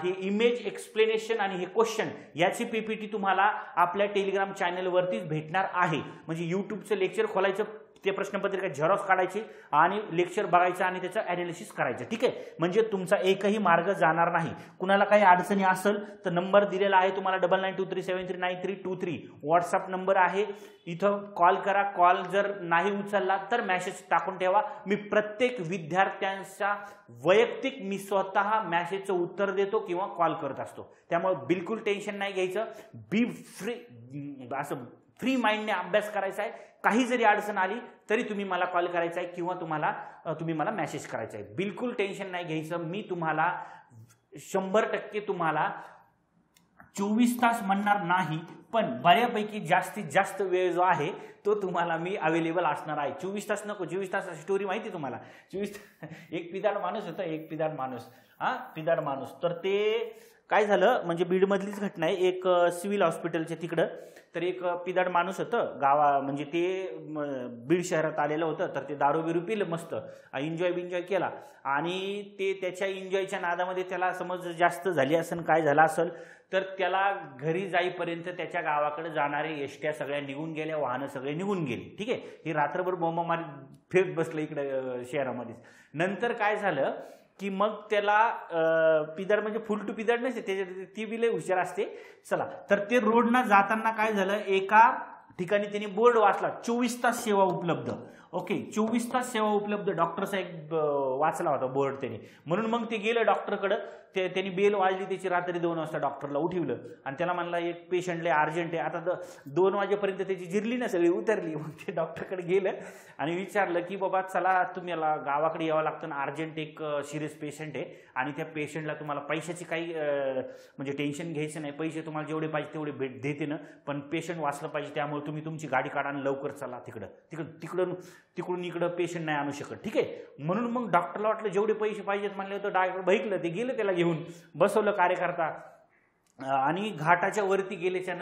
Speaker 1: हे इमेज एक्सप्लेनेशन आणि हे क्वेश्चन याची PPT तुम्हाला आपल्या टेलिग्राम चॅनलवरतीच भेटणार आहे. म्हणजे युट्यूबचं लेक्चर खोलायचं, ते प्रश्नपत्रिका झेरॉक्स काढायची आणि लेक्चर बघायचं आणि त्याचं ॲनालिसिस करायचं. ठीक आहे. म्हणजे तुमचा एकही मार्ग जाणार नाही. कुणाला काही अडचणी असेल तर नंबर दिलेला आहे तुम्हाला 9923739323 व्हॉट्सअप नंबर आहे. इथं कॉल करा. कॉल जर नाही उचलला तर मेसेज टाकून ठेवा. मी प्रत्येक विद्यार्थ्यांचा वैयक्तिक मी स्वतः मेसेजचं उत्तर देतो किंवा कॉल करत असतो. त्यामुळे बिलकुल टेन्शन नाही घ्यायचं. बी फ्री, असं फ्री माइंडने अभ्यास करायचा आहे. काही जरी अडचण आली तरी तुम्ही मला कॉल करायचा आहे किंवा तुम्ही मला मेसेज करायचा आहे. बिलकुल टेन्शन नाही घ्यायचं. मी तुम्हाला 100% तुम्हाला 24 तास म्हणणार नाही पण बऱ्यापैकी जास्तीत जास्त वेळ जो आहे तो तुम्हाला मी अवेलेबल असणार आहे. 24 तास नको. 24 तासाची स्टोरी माहिती तुम्हाला. 24 एक पिदाड माणूस तर ते काय झालं म्हणजे बीडमधलीच घटना आहे. एक सिव्हिल हॉस्पिटलच्या तिकडं तर एक पिदाड माणूस होतं म्हणजे ते बीड शहरात आलेलं होतं. तर ते दारू बिरू पिलं, मस्त एन्जॉय केला आणि ते त्याच्या एन्जॉयच्या नादामध्ये त्याला समज जास्त झाली असेल, काय झालं असेल तर त्याला घरी जाईपर्यंत त्याच्या गावाकडे जाणारे एसट्या सगळ्या निघून गेल्या, वाहनं सगळे निघून गेली. ठीक आहे. ही रात्रभर बोंबामारी फेक बसलं इकडे शहरामध्ये. नंतर काय झालं की मग त्याला पिदाड म्हणजे फुल टू पिदाड नसते, त्याच्या ती बी लय हुशार असते. चला तर ते रोडना जाताना काय झालं, एका ठिकाणी त्यांनी बोर्ड वाचला 24 तास सेवा उपलब्ध. ओके 24 तास सेवा उपलब्ध डॉक्टरचा एक वाचला होता बोर्ड त्यांनी. म्हणून मग ते गेलं डॉक्टरकडे, त्यांनी बेल वाजली त्याची रात्री 2 वाजता डॉक्टरला उठवलं आणि त्याला म्हणला एक पेशंटला अर्जंट आहे. आता 2 वाजेपर्यंत त्याची जिरली ना सगळी उतरली. मग ते डॉक्टरकडे गेलं आणि विचारलं की बाबा चला तुम्हाला गावाकडे यावं लागतं ना, अर्जंट एक सिरियस पेशंट आहे आणि त्या पेशंटला तुम्हाला पैशाची काही म्हणजे टेन्शन घ्यायचं नाही, पैसे तुम्हाला जेवढे पाहिजे तेवढे भेट देते ना, पण पेशंट वाचलं पाहिजे, त्यामुळे तुम्ही तुमची गाडी काढा आणि लवकर चला तिकडून इकडं पेशंट नाही आणू शकत. ठीक आहे. म्हणून मग डॉक्टरला वाटलं जेवढे पैसे पाहिजेत म्हणले तर डॉक्टर बघितलं, ते गेलं त्याला घेऊन बसवलं कार्यकर्ता आणि घाटाच्या वरती गेल्याच्या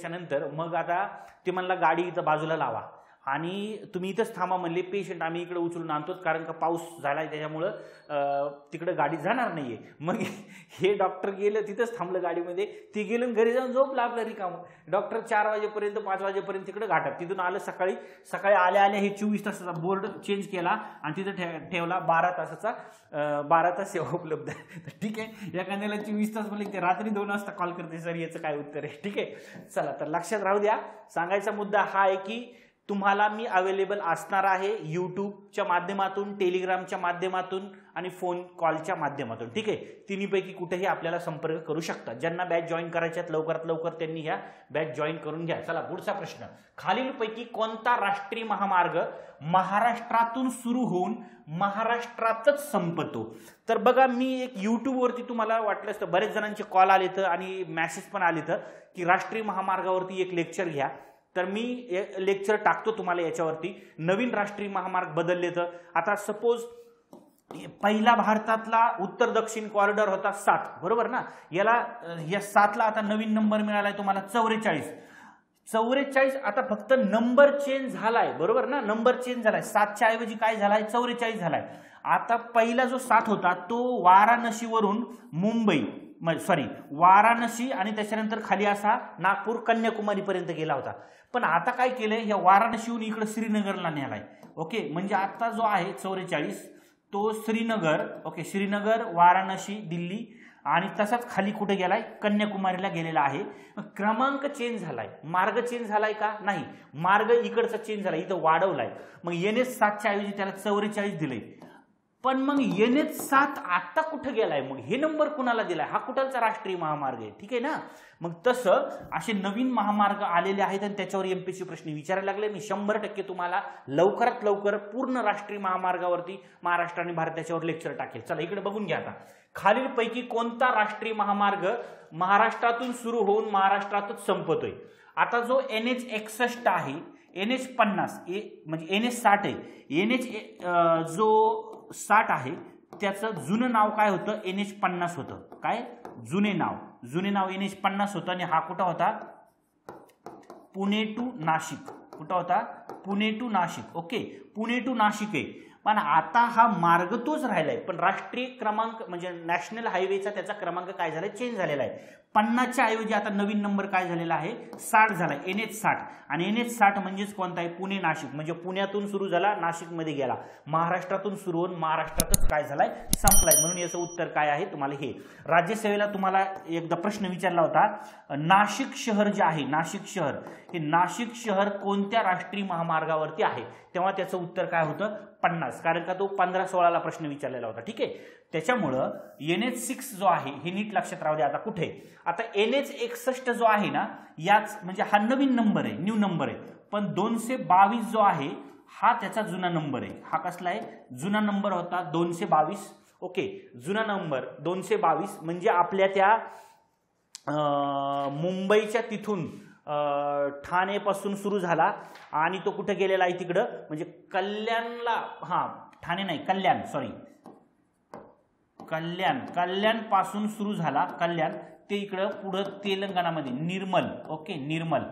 Speaker 1: नंतर मग आता ते म्हणला गाडी इथं बाजूला लावा आणि तुम्ही इथंच थांबा म्हणले, पेशंट आम्ही इकडे उचलून आणतोच कारण का पाऊस झालाय त्याच्यामुळं तिकडे गाडी जाणार नाहीये. मग हे डॉक्टर गेलं तिथंच थांबलं गाडीमध्ये, ते गेलं घरी जाऊन झोपलं आपलं रिकामं. डॉक्टर 4 वाजेपर्यंत 5 वाजेपर्यंत तिकडे घाटात, तिथून आलं सकाळी आल्या हे 24 तासाचा बोर्ड चेंज केला आणि तिथं ठेवला 12 तास सेवा उपलब्ध. ठीक आहे. एखाद्याला 24 तास म्हणले ते रात्री 2 वाजता कॉल करते, सर याचं काय उत्तर आहे. ठीक आहे. चला तर लक्षात राहू द्या. सांगायचा मुद्दा हा आहे की तुम्हाला मी अवेलेबल असणार आहे यूट्यूबच्या माध्यमातून, टेलिग्रामच्या माध्यमातून आणि फोन कॉलच्या माध्यमातून. ठीक आहे. तिन्हीपैकी कुठेही आपल्याला संपर्क करू शकता. ज्यांना बॅच जॉईन करायच्यात लवकरात लवकर त्यांनी ह्या बॅच जॉईन करून घ्या. चला पुढचा प्रश्न, खालीलपैकी कोणता राष्ट्रीय महामार्ग महाराष्ट्रातून सुरू होऊन महाराष्ट्रातच संपतो? तर बघा मी एक यूट्यूबवरती तुम्हाला वाटलं असतं, बरेच जणांचे कॉल आलेत आणि मॅसेज पण आलेत की राष्ट्रीय महामार्गावरती एक लेक्चर घ्या. तर मी लेक्चर टाकतो तुम्हाला याच्यावरती. नवीन राष्ट्रीय महामार्ग बदलले तर आता सपोज पहिला भारतातला उत्तर दक्षिण कॉरिडॉर होता 7, बरोबर ना, या 7ला आता नवीन नंबर मिळालाय तुम्हाला 44. आता फक्त नंबर चेंज झालाय, बरोबर ना, नंबर चेंज झालाय. 7च्या ऐवजी काय झालाय 44 झालाय. आता पहिला जो 7 होता तो वाराणसीवरून वाराणसी आणि त्याच्यानंतर खाली असा नागपूर कन्याकुमारी पर्यंत गेला होता. पण आता काय केलंय, या वाराणसीहून इकडे श्रीनगरला नेलाय. ओके, म्हणजे आता जो आहे 44 तो श्रीनगर वाराणसी दिल्ली आणि तसाच खाली कुठे गेलाय कन्याकुमारीला गेलेला आहे. क्रमांक चेंज झालाय, मार्ग चेंज झालाय का? नाही, मार्ग इकडचा चेंज झालाय, इथं वाढवलाय. मग NH 7च्या ऐवजी त्याला 44 दिलंय. पण मग NH 7 आता कुठं गेलाय, मग हे नंबर कुणाला दिलाय, हा कुठलचा राष्ट्रीय महामार्ग आहे? ठीक आहे ना. मग तसं असे नवीन महामार्ग आलेले आहेत आणि त्याच्यावर MPSC प्रश्न विचारायला लागले. मी 100% तुम्हाला लवकरात लवकर पूर्ण राष्ट्रीय महामार्गावरती महाराष्ट्र आणि भारताच्यावर लेक्चर टाकेल. चला इकडे बघून घ्या. आता खालीलपैकी कोणता राष्ट्रीय महामार्ग महाराष्ट्रातून सुरू होऊन महाराष्ट्रातच संपतोय? आता जो NH 61 आहे, NH 50 म्हणजे NH 60 आहे. NH जो 60 आहे त्याचं जुनं नाव काय होतं? NH 50 होतं. काय जुने नाव NH 50 होतं आणि हा कुठं होता? पुणे टू नाशिक. कुठं होता? Pune to Nashik. Okay, Pune to Nashik आहे. पण आता हा मार्ग तोच राहिलाय, पण राष्ट्रीय क्रमांक म्हणजे नॅशनल हायवेचा त्याचा क्रमांक काय झालाय? चेंज झालेला आहे. 50च्या ऐवजी आता नवीन नंबर काय झालेला आहे? 60 झालाय, NH 60. आणि NH 60 म्हणजेच कोणता आहे? पुणे नाशिक. म्हणजे पुण्यातून सुरू झाला नाशिकमध्ये गेला, महाराष्ट्रातून सुरू होऊन महाराष्ट्रातच काय झालाय? संपलाय. म्हणून याचं उत्तर काय आहे? तुम्हाला हे राज्यसेवेला तुम्हाला एकदा प्रश्न विचारला होता, नाशिक शहर जे आहे, नाशिक शहर कोणत्या राष्ट्रीय महामार्गावरती आहे? तेव्हा त्याचं उत्तर काय होतं? 50. कारण का तो 15-16ला प्रश्न विचारलेला होता. ठीक आहे. त्याच्यामुळं NH 6 जो आहे हे नीट लक्षात राहू द्या. आता कुठे? आता NH 61 जो आहे ना, याच म्हणजे हा नवीन नंबर आहे, न्यू नंबर आहे. पण 222 जो आहे हा त्याचा जुना नंबर आहे. हा कसला आहे? जुना नंबर होता 222. ओके, जुना नंबर 222 म्हणजे आपल्या त्या मुंबईच्या तिथून ठाणेपासून सुरू झाला आणि तो कुठे गेलेला आहे? तिकडं म्हणजे कल्याणला, ठाणे नाही, कल्याण पासून सुरू झाला. कल्याण ते इकडं पुढं तेलंगणामध्ये निर्मल. ओके, निर्मल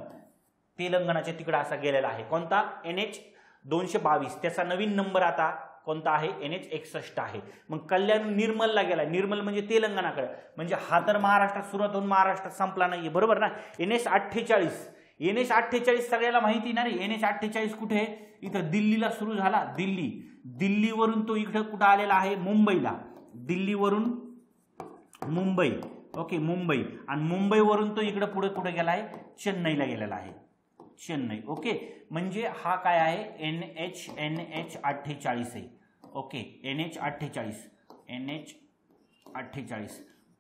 Speaker 1: तेलंगणाच्या तिकडं असा गेलेला आहे. कोणता? NH 222. त्याचा नवीन नंबर आता कोणता आहे? NH 61 आहे. मग कल्याण निर्मलला गेला. निर्मल म्हणजे तेलंगणाकडे. म्हणजे हा तर महाराष्ट्रात सुरुवात होऊन महाराष्ट्रात संपला नाहीये, बरोबर ना. NH 48 NH48 सगळ्याला माहिती ना रे, NH48 कुठे आहे? इथं दिल्लीला सुरू झाला, दिल्लीवरून तो इकडे कुठं आलेला आहे? मुंबईला, दिल्लीवरून मुंबई, ओके मुंबई, आणि मुंबईवरून तो इकडे पुढे कुठे गेला आहे? चेन्नईला गेलेला आहे, चेन्नई, ओके. म्हणजे हा काय आहे? NH48 आहे, ओके. NH48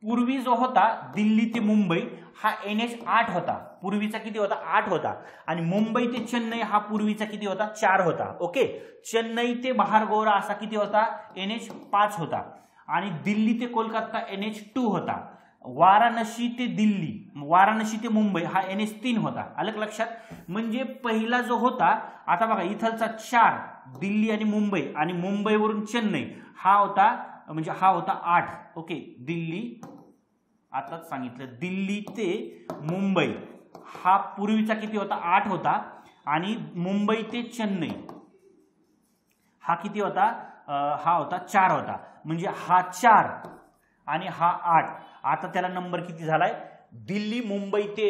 Speaker 1: पूर्वी जो होता दिल्ली ते मुंबई हा NH8 होता, पूर्वीचा किती होता? 8 होता. आणि मुंबई ते चेन्नई हा पूर्वीचा किती होता? 4 होता, ओके. चेन्नई ते बहारगोरा असा किती होता? NH5 होता. आणि दिल्ली ते कोलकाता NH2 होता. वाराणसी ते दिल्ली, वाराणसी ते मुंबई हा NH3 होता. अलग लक्षात? म्हणजे पहिला जो होता, आता बघा इथलचा 4 दिल्ली आणि मुंबई, आणि मुंबईवरून चेन्नई हा होता, म्हणजे हा होता 8, ओके. दिल्ली, आताच सांगितलं, दिल्ली ते मुंबई हा पूर्वीचा किती होता? 8 होता. आणि मुंबई ते चेन्नई हा किती होता? हा होता 4 होता. म्हणजे हा 4 आणि हा 8. आता त्याला नंबर किती झालाय? दिल्ली मुंबई ते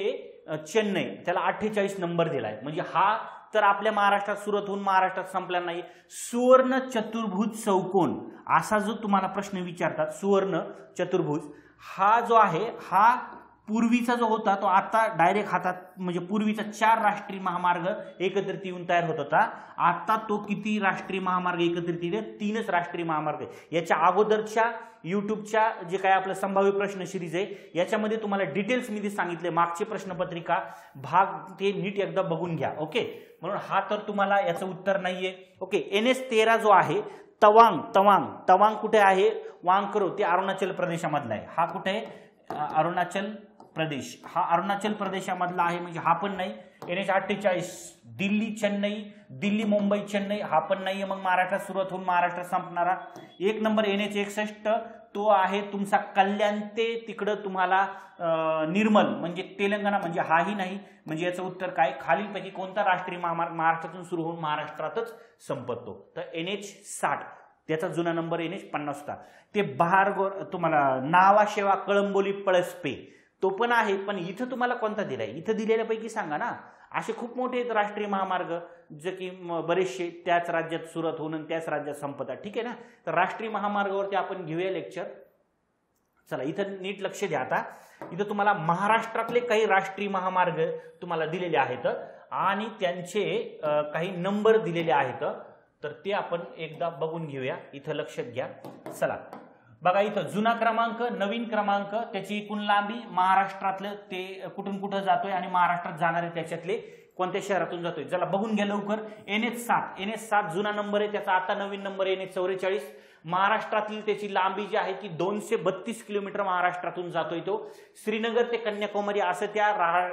Speaker 1: चेन्नई त्याला 48 नंबर दिलाय. म्हणजे हा तर आपल्या महाराष्ट्रात सुरुवात होऊन महाराष्ट्रात संपला नाही. सुवर्ण चतुर्भुज चौकोन असा जो तुम्हाला प्रश्न विचारतात, सुवर्ण चतुर्भुज हा जो आहे हा पूर्वीचा जो होता तो आता डायरेक्ट हातात, म्हणजे पूर्वीचा 4 राष्ट्रीय महामार्ग एकत्रित येऊन तयार होत होता. आता तो किती राष्ट्रीय महामार्ग एकत्रित येईल? 3च राष्ट्रीय महामार्ग. याच्या अगोदरच्या युट्यूबच्या जे काय आपलं संभाव्य प्रश्न सिरीज आहे याच्यामध्ये तुम्हाला डिटेल्स मध्ये सांगितले, मागची प्रश्नपत्रिका भाग ते नीट एकदा बघून घ्या, ओके. म्हणून हा तर तुम्हाला याचं उत्तर नाहीये, ओके. NH13 जो आहे तवांग कुठे आहे? वांकरो ते अरुणाचल प्रदेशामधला आहे. हा कुठे आहे? अरुणाचल प्रदेश, हा अरुणाचल प्रदेशामधला आहे, म्हणजे हा पण नाही. NH48 दिल्ली चेन्नई, दिल्ली मुंबई चेन्नई हा पण नाहीये. मग महाराष्ट्रात सुरुवात होऊन महाराष्ट्रात संपणारा 1 नंबर NH61 तो आहे तुमचा कल्याण ते तिकडं तुम्हाला निर्मल म्हणजे तेलंगणा, म्हणजे हाही नाही. म्हणजे याचं उत्तर काय? खालीलपैकी कोणता राष्ट्रीय महामार्ग महाराष्ट्रातून सुरू होऊन महाराष्ट्रातच संपतो? तर NH60 त्याचा जुना नंबर NH50 होता. ते बहारगोर तुम्हाला नावाशेवा कळंबोली पळसपे तो पण आहे, पण इथं तुम्हाला कोणता दिलाय? इथं दिलेल्यापैकी सांगा ना. असे खूप मोठे आहेत राष्ट्रीय महामार्ग जे की बरेचसे त्याच राज्यात सुरुवात होऊन त्याच राज्यात संपतात, ठीक आहे ना. तर राष्ट्रीय महामार्गावरती आपण घेऊया लेक्चर. चला इथं नीट लक्ष द्या. आता इथं तुम्हाला महाराष्ट्रातले काही राष्ट्रीय महामार्ग तुम्हाला दिलेले आहेत आणि त्यांचे काही नंबर दिलेले आहेत, तर ते आपण एकदा बघून घेऊया. इथं लक्षात घ्या. चला बघा, इथं जुना क्रमांक, नवीन क्रमांक, त्याची एकूण लांबी, महाराष्ट्रातलं ते कुठून कुठं जातोय आणि महाराष्ट्रात जाणारे त्याच्यातले कोणत्या शहरातून जातोय. चला बघून घ्या लवकर. NH7 जुना नंबर आहे त्याचा, आता नवीन नंबर NH44. महाराष्ट्रातील त्याची लांबी जी आहे ती 232 किलोमीटर महाराष्ट्रातून जातोय तो. श्रीनगर ते कन्याकुमारी असं त्या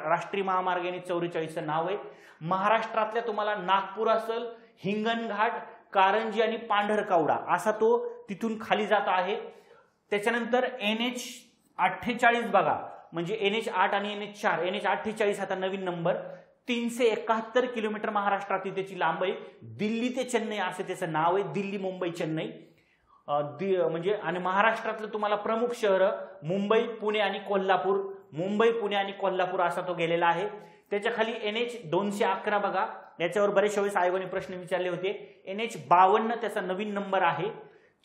Speaker 1: राष्ट्रीय महामार्ग NH44चं नाव आहे. महाराष्ट्रातल्या तुम्हाला नागपूर असेल, हिंगणघाट, कारंजी आणि पांढरकवडा असा तो तिथून खाली जात आहे. त्याच्यानंतर NH48 बघा, म्हणजे NH8 आणि NH4, NH48 आता नवीन नंबर, 371 किलोमीटर महाराष्ट्रातील त्याची लांब आहे. दिल्ली ते चेन्नई असं त्याचं नाव आहे, दिल्ली मुंबई चेन्नई. म्हणजे आणि महाराष्ट्रातलं तुम्हाला प्रमुख शहर मुंबई, पुणे आणि कोल्हापूर, मुंबई, पुणे आणि कोल्हापूर असा तो गेलेला आहे. त्याच्या खाली NH211 बघा, याच्यावर बरेचशा वेळेस आयोगाने प्रश्न विचारले होते. NH52 त्याचा नवीन नंबर आहे.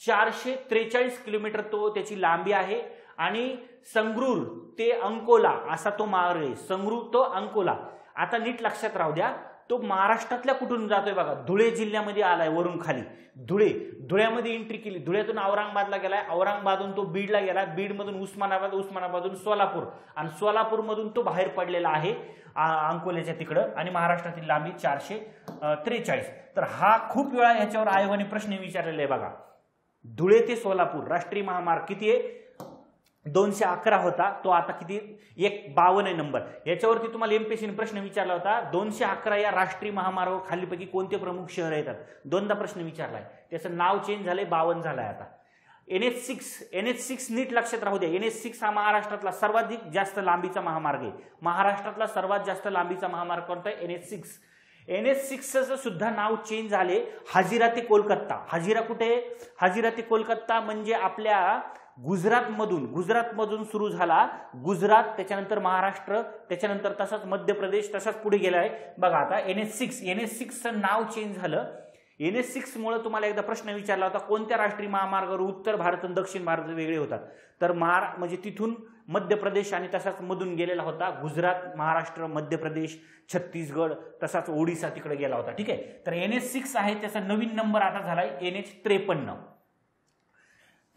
Speaker 1: 443 किलोमीटर तो त्याची लांबी आहे. आणि संगरूर ते अंकोला असा तो मार्ग आहे, संगरूर तो अंकोला. आता नीट लक्षात राहू द्या, तो महाराष्ट्रातल्या कुठून जातोय बघा, धुळे जिल्ह्यामध्ये आलाय वरून खाली. धुळ्यामध्ये एंट्री केली, धुळ्यातून औरंगाबादला गेलाय, औरंगाबादून तो बीडला गेला, बीडमधून उस्मानाबाद, उस्मानाबादून सोलापूर, आणि सोलापूरमधून तो बाहेर पडलेला आहे अंकोल्याच्या तिकडं. आणि महाराष्ट्रातील लांबी 443. तर हा खूप वेळा ह्याच्यावर आयोगाने प्रश्न विचारलेले आहे बघा. धुळे ते सोलापूर राष्ट्रीय महामार्ग किती आहे? 211 होता, तो आता किती? 152 आहे नंबर. याच्यावरती तुम्हाला एमपीएससीने प्रश्न विचारला होता, 211 या राष्ट्रीय महामार्गावर खालीपैकी कोणते प्रमुख शहर येतात? दोनदा प्रश्न विचारलाय, त्याचं नाव चेंज झालंय, 52 झालंय आता. NH6 नीट लक्षात राहू द्या. NH6 हा महाराष्ट्रातला सर्वाधिक जास्त लांबीचा महामार्ग आहे. महाराष्ट्रातला सर्वात जास्त लांबीचा महामार्ग कोणता आहे? NH6. NH6 सुद्धा नाव चेंज झाले हजिरा ते कोलकाता. हजिरा कुठे? हजिरा ते कोलकाता म्हणजे आपल्या गुजरातमधून सुरू झाला. गुजरात, त्याच्यानंतर महाराष्ट्र, त्याच्यानंतर तसाच मध्य प्रदेश, तसाच पुढे गेलाय. बघा आता NH6 नाव चेंज झालं. NH6 मुळे तुम्हाला एकदा प्रश्न विचारला होता कोणत्या राष्ट्रीय महामार्गावर उत्तर भारत आणि दक्षिण भारत वेगळे होतात, तर म्हणजे तिथून मध्य प्रदेश आणि तसाच मधून गेलेला होता. गुजरात, महाराष्ट्र, मध्य प्रदेश, छत्तीसगड, तसाच ओडिसा तिकडे गेला होता. ठीक आहे. तर NH6 आहे, त्याचा नवीन नंबर आता झालाय NH53.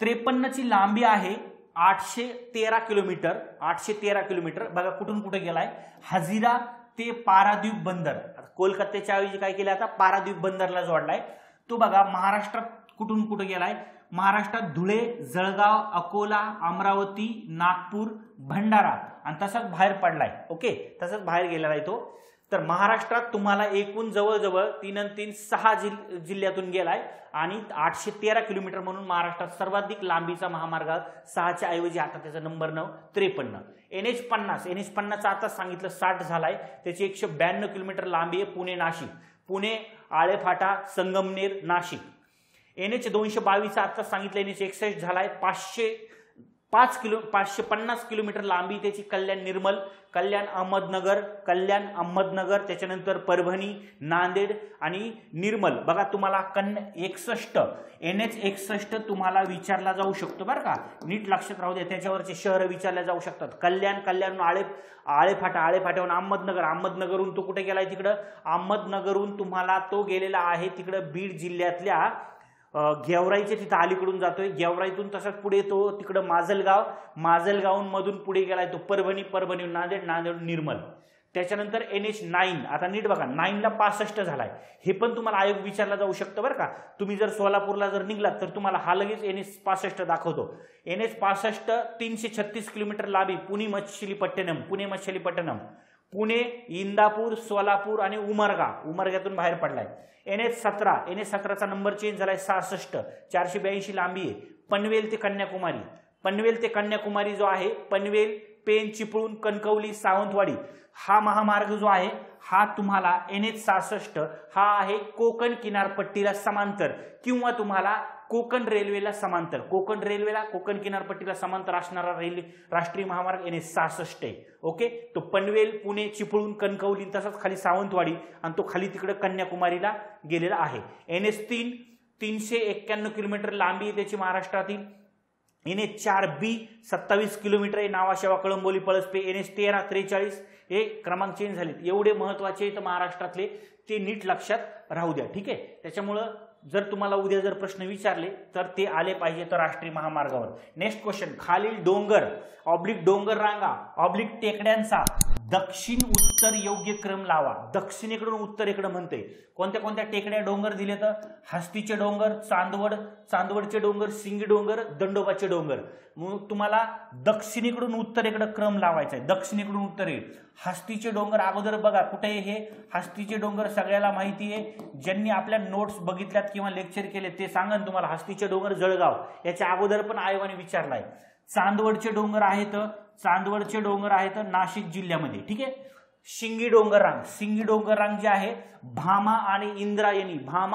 Speaker 1: 53 ची लांबी आहे 813 किलोमीटर. 813 किलोमीटर. बघा कुठून कुठे गेलाय? हजिरा ते पारादीप बंदर. कोलकात्याच्या ऐवजी काय केलं आता? पारादीप बंदरला जोडलाय. तो बघा महाराष्ट्रात कुठून कुठे गेलाय? महाराष्ट्रात धुळे, जळगाव, अकोला, अमरावती, नागपूर, भंडारा आणि तसाच बाहेर पडलाय. ओके, तसाच बाहेर गेलेला आहे तो. तर महाराष्ट्रात तुम्हाला एकूण जवळजवळ 3 आणि 3 6 जिल्ह्यातून गेलाय आणि 813 किलोमीटर म्हणून महाराष्ट्रात सर्वाधिक लांबीचा महामार्ग 6च्या ऐवजी आता त्याचा नंबर 53. NH50 आता सांगितलं 60 झालाय. त्याची 192 किलोमीटर लांबी आहे. पुणे नाशिक, पुणे आळेफाटा, संगमनेर, नाशिक. NH222 आता सांगितलं NH61 झालाय. 550 किलोमीटर लांबी त्याची. कल्याण निर्मल, कल्याण अहमदनगर, त्याच्यानंतर परभणी, नांदेड आणि निर्मल. बघा तुम्हाला NH61 तुम्हाला विचारला जाऊ शकतो बरं का, नीट लक्षात राहू द्या. त्याच्यावरचे शहर विचारले जाऊ शकतात. कल्याणहून आळेफाट्याहून अहमदनगरहून तो कुठे गेलाय? तिकडं अहमदनगरहून तुम्हाला तो गेलेला आहे तिकडं बीड जिल्ह्यातल्या गेवराईच्या तिथं अलीकडून जातोय. गेवराईतून तसाच पुढे तो तिकडं माजलगाव मधून पुढे गेलाय तो परभणीहून नांदेड निर्मल. त्याच्यानंतर NH9 आता नीट बघा, 9ला 65 झालाय. हे पण तुम्हाला आयोग विचारला जाऊ शकतं बरं का. तुम्ही जर सोलापूरला जर निघलात तर तुम्हाला हा लगेच NH65 दाखवतो. NH65 336 किलोमीटर लांबी. पुणे मच्छलीपट्टणम, पुणे, इंदापूर, सोलापूर आणि उमरगातून बाहेर पडलाय. NH17चा नंबर चेंज झालाय 66, 482 लांबी आहे. पनवेल ते कन्याकुमारी जो आहे, पनवेल, पेन, चिपळूण, कणकवली, सावंतवाडी हा महामार्ग जो आहे हा तुम्हाला NH66 हा आहे कोकण किनारपट्टीला समांतर किंवा तुम्हाला कोकण रेल्वेला समांतर. कोकण किनारपट्टीला समांतर असणारा राष्ट्रीय महामार्ग NH66 आहे. ओके, तो पनवेल, पुणे, चिपळूण, कणकवली तसाच खाली सावंतवाडी आणि तो खाली तिकडे कन्याकुमारीला गेलेला आहे. NH3 391 किलोमीटर लांबी आहे त्याची महाराष्ट्रातील. NH4B 27 किलोमीटर आहे. नावाशेवा, कळंबोली, पळसपे. NH13 43 हे क्रमांक चेंज झालेत. एवढे महत्वाचे आहेत महाराष्ट्रातले, ते नीट लक्षात राहू द्या. ठीक आहे. त्याच्यामुळं जर तुम्हाला उद्या जर प्रश्न विचारले तर ते आले पाहिजे तर राष्ट्रीय महामार्गावर. नेक्स्ट क्वेश्चन, खालील डोंगर डोंगर रांगा टेकड्यांचा दक्षिण उत्तर योग्य क्रम लावा. दक्षिणेकडून उत्तरेकडे म्हणते. कोणत्या कोणत्या टेकड्या डोंगर दिले तर हस्तीचे डोंगर, चांदवडचे डोंगर, सिंगी डोंगर, दंडोबाचे डोंगर. मग तुम्हाला दक्षिणेकडून उत्तरेकडे क्रम लावायचा आहे. दक्षिणेकडून उत्तरेकडे हस्तीचे डोंगर अगोदर बघा कुठे आहे हे हस्तीचे डोंगर, सगळ्याला माहिती आहे. ज्यांनी आपल्या नोट्स बघितल्यात किंवा लेक्चर केले ते सांगन तुम्हाला. हस्तीचे डोंगर जळगाव, याच्या अगोदर पण आयोगाने विचारलाय. चांदवडचे डोंगर आहेत नाशिक जिल्ह्यामध्ये. ठीक आहे. शिंगी डोंगर रांग जे आहे भामा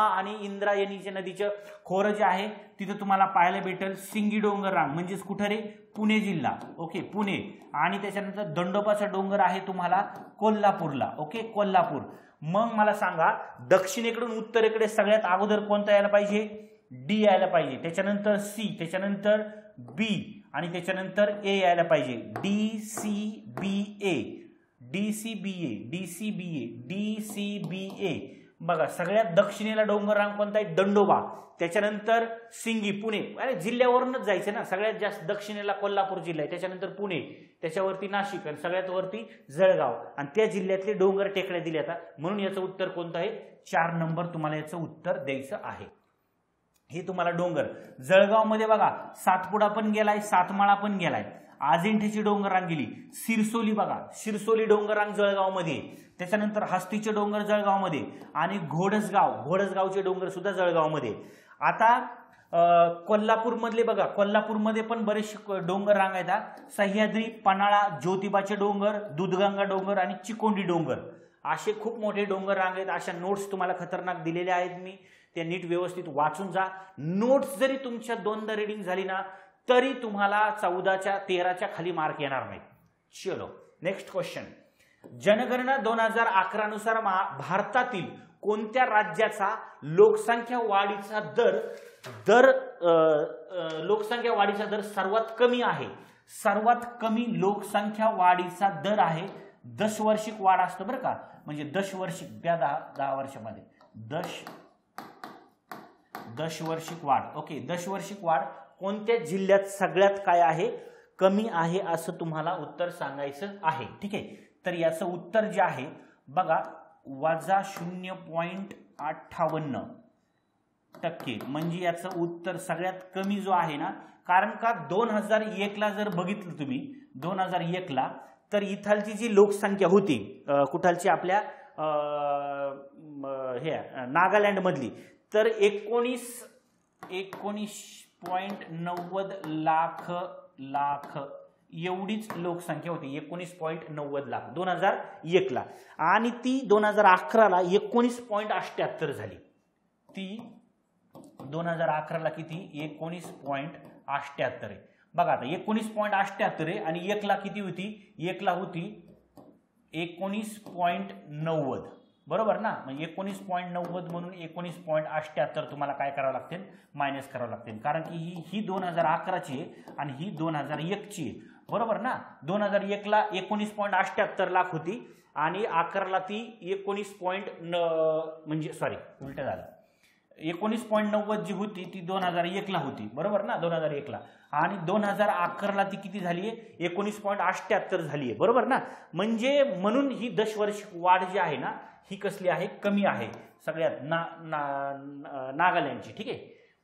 Speaker 1: आणि इंद्रायणीच्या नदीचं खोरं जे आहे तिथं तुम्हाला पाहायला भेटेल. सिंगी डोंगर रांग म्हणजेच कुठे रे? पुणे जिल्हा. ओके, पुणे. आणि त्याच्यानंतर दंडोबाचा डोंगर आहे तुम्हाला कोल्हापूरला. ओके, कोल्हापूर. मग मला सांगा दक्षिणेकडून उत्तरेकडे सगळ्यात अगोदर कोणता यायला पाहिजे? डी यायला पाहिजे. त्याच्यानंतर सी, त्याच्यानंतर बी आणि त्याच्यानंतर ए यायला पाहिजे. DCBA. बघा सगळ्यात दक्षिणेला डोंगर रांग कोणता आहे? दंडोबा. त्याच्यानंतर सिंगी, पुणे. अरे जिल्ह्यावरूनच जायचं ना. सगळ्यात जास्त दक्षिणेला कोल्हापूर जिल्हा आहे, त्याच्यानंतर पुणे, त्याच्यावरती नाशिक आणि सगळ्यात वरती जळगाव आणि त्या जिल्ह्यातले डोंगर टेकड्या दिल्या जातात. म्हणून याचं उत्तर कोणतं आहे? 4 नंबर तुम्हाला याचं उत्तर द्यायचं आहे. हे तुम्हाला डोंगर. जळगाव मध्ये बघा सातपुडा पण गेलाय, सातमाळा पण गेलाय. अजिंठ्याची डोंगर रांग गेली. सिरसोली बघा, सिरसोली डोंगर रांग जळगाव मध्ये. त्याच्यानंतर हस्तीचे डोंगर जळगाव मध्ये आणि घोडसगावचे डोंगर सुद्धा जळगाव मध्ये. आता कोल्हापूर मधले बघा, कोल्हापूरमध्ये पण बरेचसे डोंगर रांग आहेत. सह्याद्री, पन्हाळा, ज्योतिबाचे डोंगर, दूधगंगा डोंगर आणि चिकोंडी डोंगर. असे खूप मोठे डोंगर रांग आहेत. अशा नोट्स तुम्हाला खतरनाक दिलेल्या आहेत मी, त्या नीट व्यवस्थित वाचून जा. नोट्स जरी तुमच्या 2दा रीडिंग झाली ना तरी तुम्हाला 14च्या 13च्या खाली मार्क येणार नाहीत. चलो नेक्स्ट क्वेश्चन. जनगणना 2011 नुसार भारतातील कोणत्या राज्याचा लोकसंख्या वाढीचा दर सर्वात कमी आहे? सर्वात कमी लोकसंख्या वाढीचा दर आहे दशवार्षिक वाढ असतं बरं का, म्हणजे दशवार्षिक 10 वर्षामध्ये दशवार्षिक वाढ. ओके, दशवार्षिक वाढ कोणत्या जिल्ह्यात सगळ्यात काय आहे? कमी आहे असं तुम्हाला उत्तर सांगायचं आहे. ठीक आहे, तर याचं उत्तर जे आहे बघा -0.58% म्हणजे याचं उत्तर सगळ्यात कमी जो आहे ना, कारण का 2001 ला जर बघितलं तुम्ही 2001 ला तर इथालची जी लोकसंख्या होती कुठालची आपल्या हे नागालँड मधली तर 19.90 लाख एवढीच लोकसंख्या होती. 19.90 लाख 2001 ला, आणि ती 2011 ला 19.78 झाली. ती 2011 ला किती? 19.78 आहे. बघा आता 19.78 आहे आणि 1 ला किती होती? 1 ला होती 19.90, बरोबर ना. म्हणजे 19.90 म्हणून 19.78 तुम्हाला काय करावं लागते? मायनस करावं लागते, कारण की ही 2011 ची आहे आणि ही 2001 ची आहे, बरोबर ना. 2001 ला 19.78 लाख होती आणि 11 ला ती 19.90 जी होती ती 2001 ला होती, बरोबर ना. 2001 ला आणि 2011 ला ती किती झाली आहे? 19.78 झाली आहे, बरोबर ना. म्हणजे म्हणून ही दशवार्षिक वाढ जी आहे ना ही कसली आहे? कमी आहे सगळ्यात नागालँडची. ठीक आहे,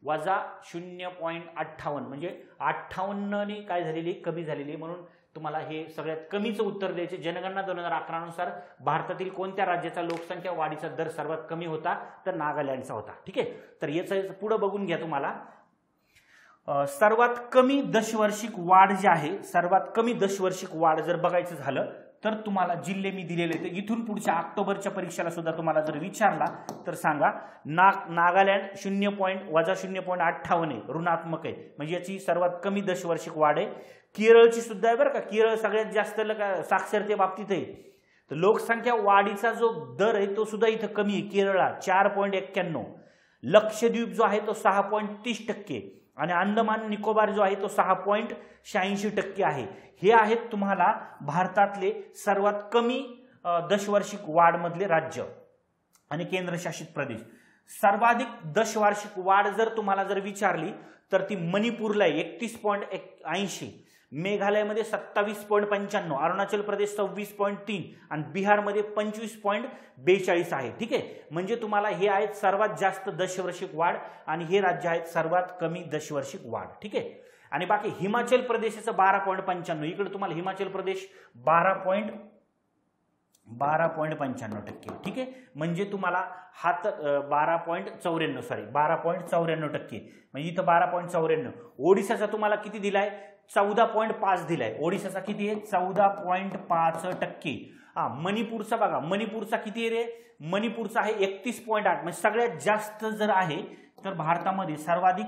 Speaker 1: -0.58 म्हणजे 58 ने काय झालेली? कमी झालेली. म्हणून तुम्हाला हे सगळ्यात कमीचं उत्तर द्यायचे. जनगणना 2011 नुसार भारतातील कोणत्या राज्याचा लोकसंख्या वाढीचा दर सर्वात कमी होता? तर नागालँडचा होता. ठीक आहे, तर याचं पुढे बघून घ्या. तुम्हाला सर्वात कमी दशवार्षिक वाढ जी आहे, सर्वात कमी दशवार्षिक वाढ जर बघायचं झालं तर तुम्हाला जिल्हे मी दिलेले आहेत. इथून पुढच्या ऑक्टोबरच्या परीक्षेला सुद्धा तुम्हाला जर विचारला तर सांगा. नागालँड 0.58 आहे, ऋणात्मक आहे, म्हणजे याची सर्वात कमी दशवार्षिक वाढ आहे. केरळची सुद्धा आहे बरं का, केरळ सगळ्यात जास्त साक्षरते बाबतीत आहे. तर लोकसंख्या वाढीचा जो दर आहे तो सुद्धा इथं कमी आहे. केरळला 4.91, लक्षद्वीप जो आहे तो 6.30% आणि अंदमान निकोबार जो आहे तो 6.86% आहे. हे आहेत तुम्हाला भारतातले सर्वात कमी दशवार्षिक वाढ मधले राज्य आणि केंद्रशासित प्रदेश. सर्वाधिक दशवार्षिक वाढ जर तुम्हाला जर विचारली तर ती मणिपूरला 31.80, मेघालयमध्ये 27.95, अरुणाचल प्रदेश 26.3 आणि बिहारमध्ये 25.42 आहे. ठीक आहे, म्हणजे तुम्हाला हे आहेत सर्वात जास्त दशवार्षिक वाढ आणि हे राज्य आहेत सर्वात कमी दशवार्षिक वाढ. ठीक आहे, आणि बाकी हिमाचल प्रदेशाचं 12.95, इकडे तुम्हाला हिमाचल प्रदेश 12.95%. ठीक आहे, म्हणजे तुम्हाला हा 12.94%, म्हणजे इथं 12.94. ओडिशाचा तुम्हाला किती दिलाय? 14.5 दिलाय. ओडिशाचा किती आहे? 14.5%. मणिपूरचा बघा, मणिपूरचा किती आहे रे? मणिपूरचा आहे 31.8. म्हणजे सगळ्यात जास्त जर आहे तर भारतामध्ये सर्वाधिक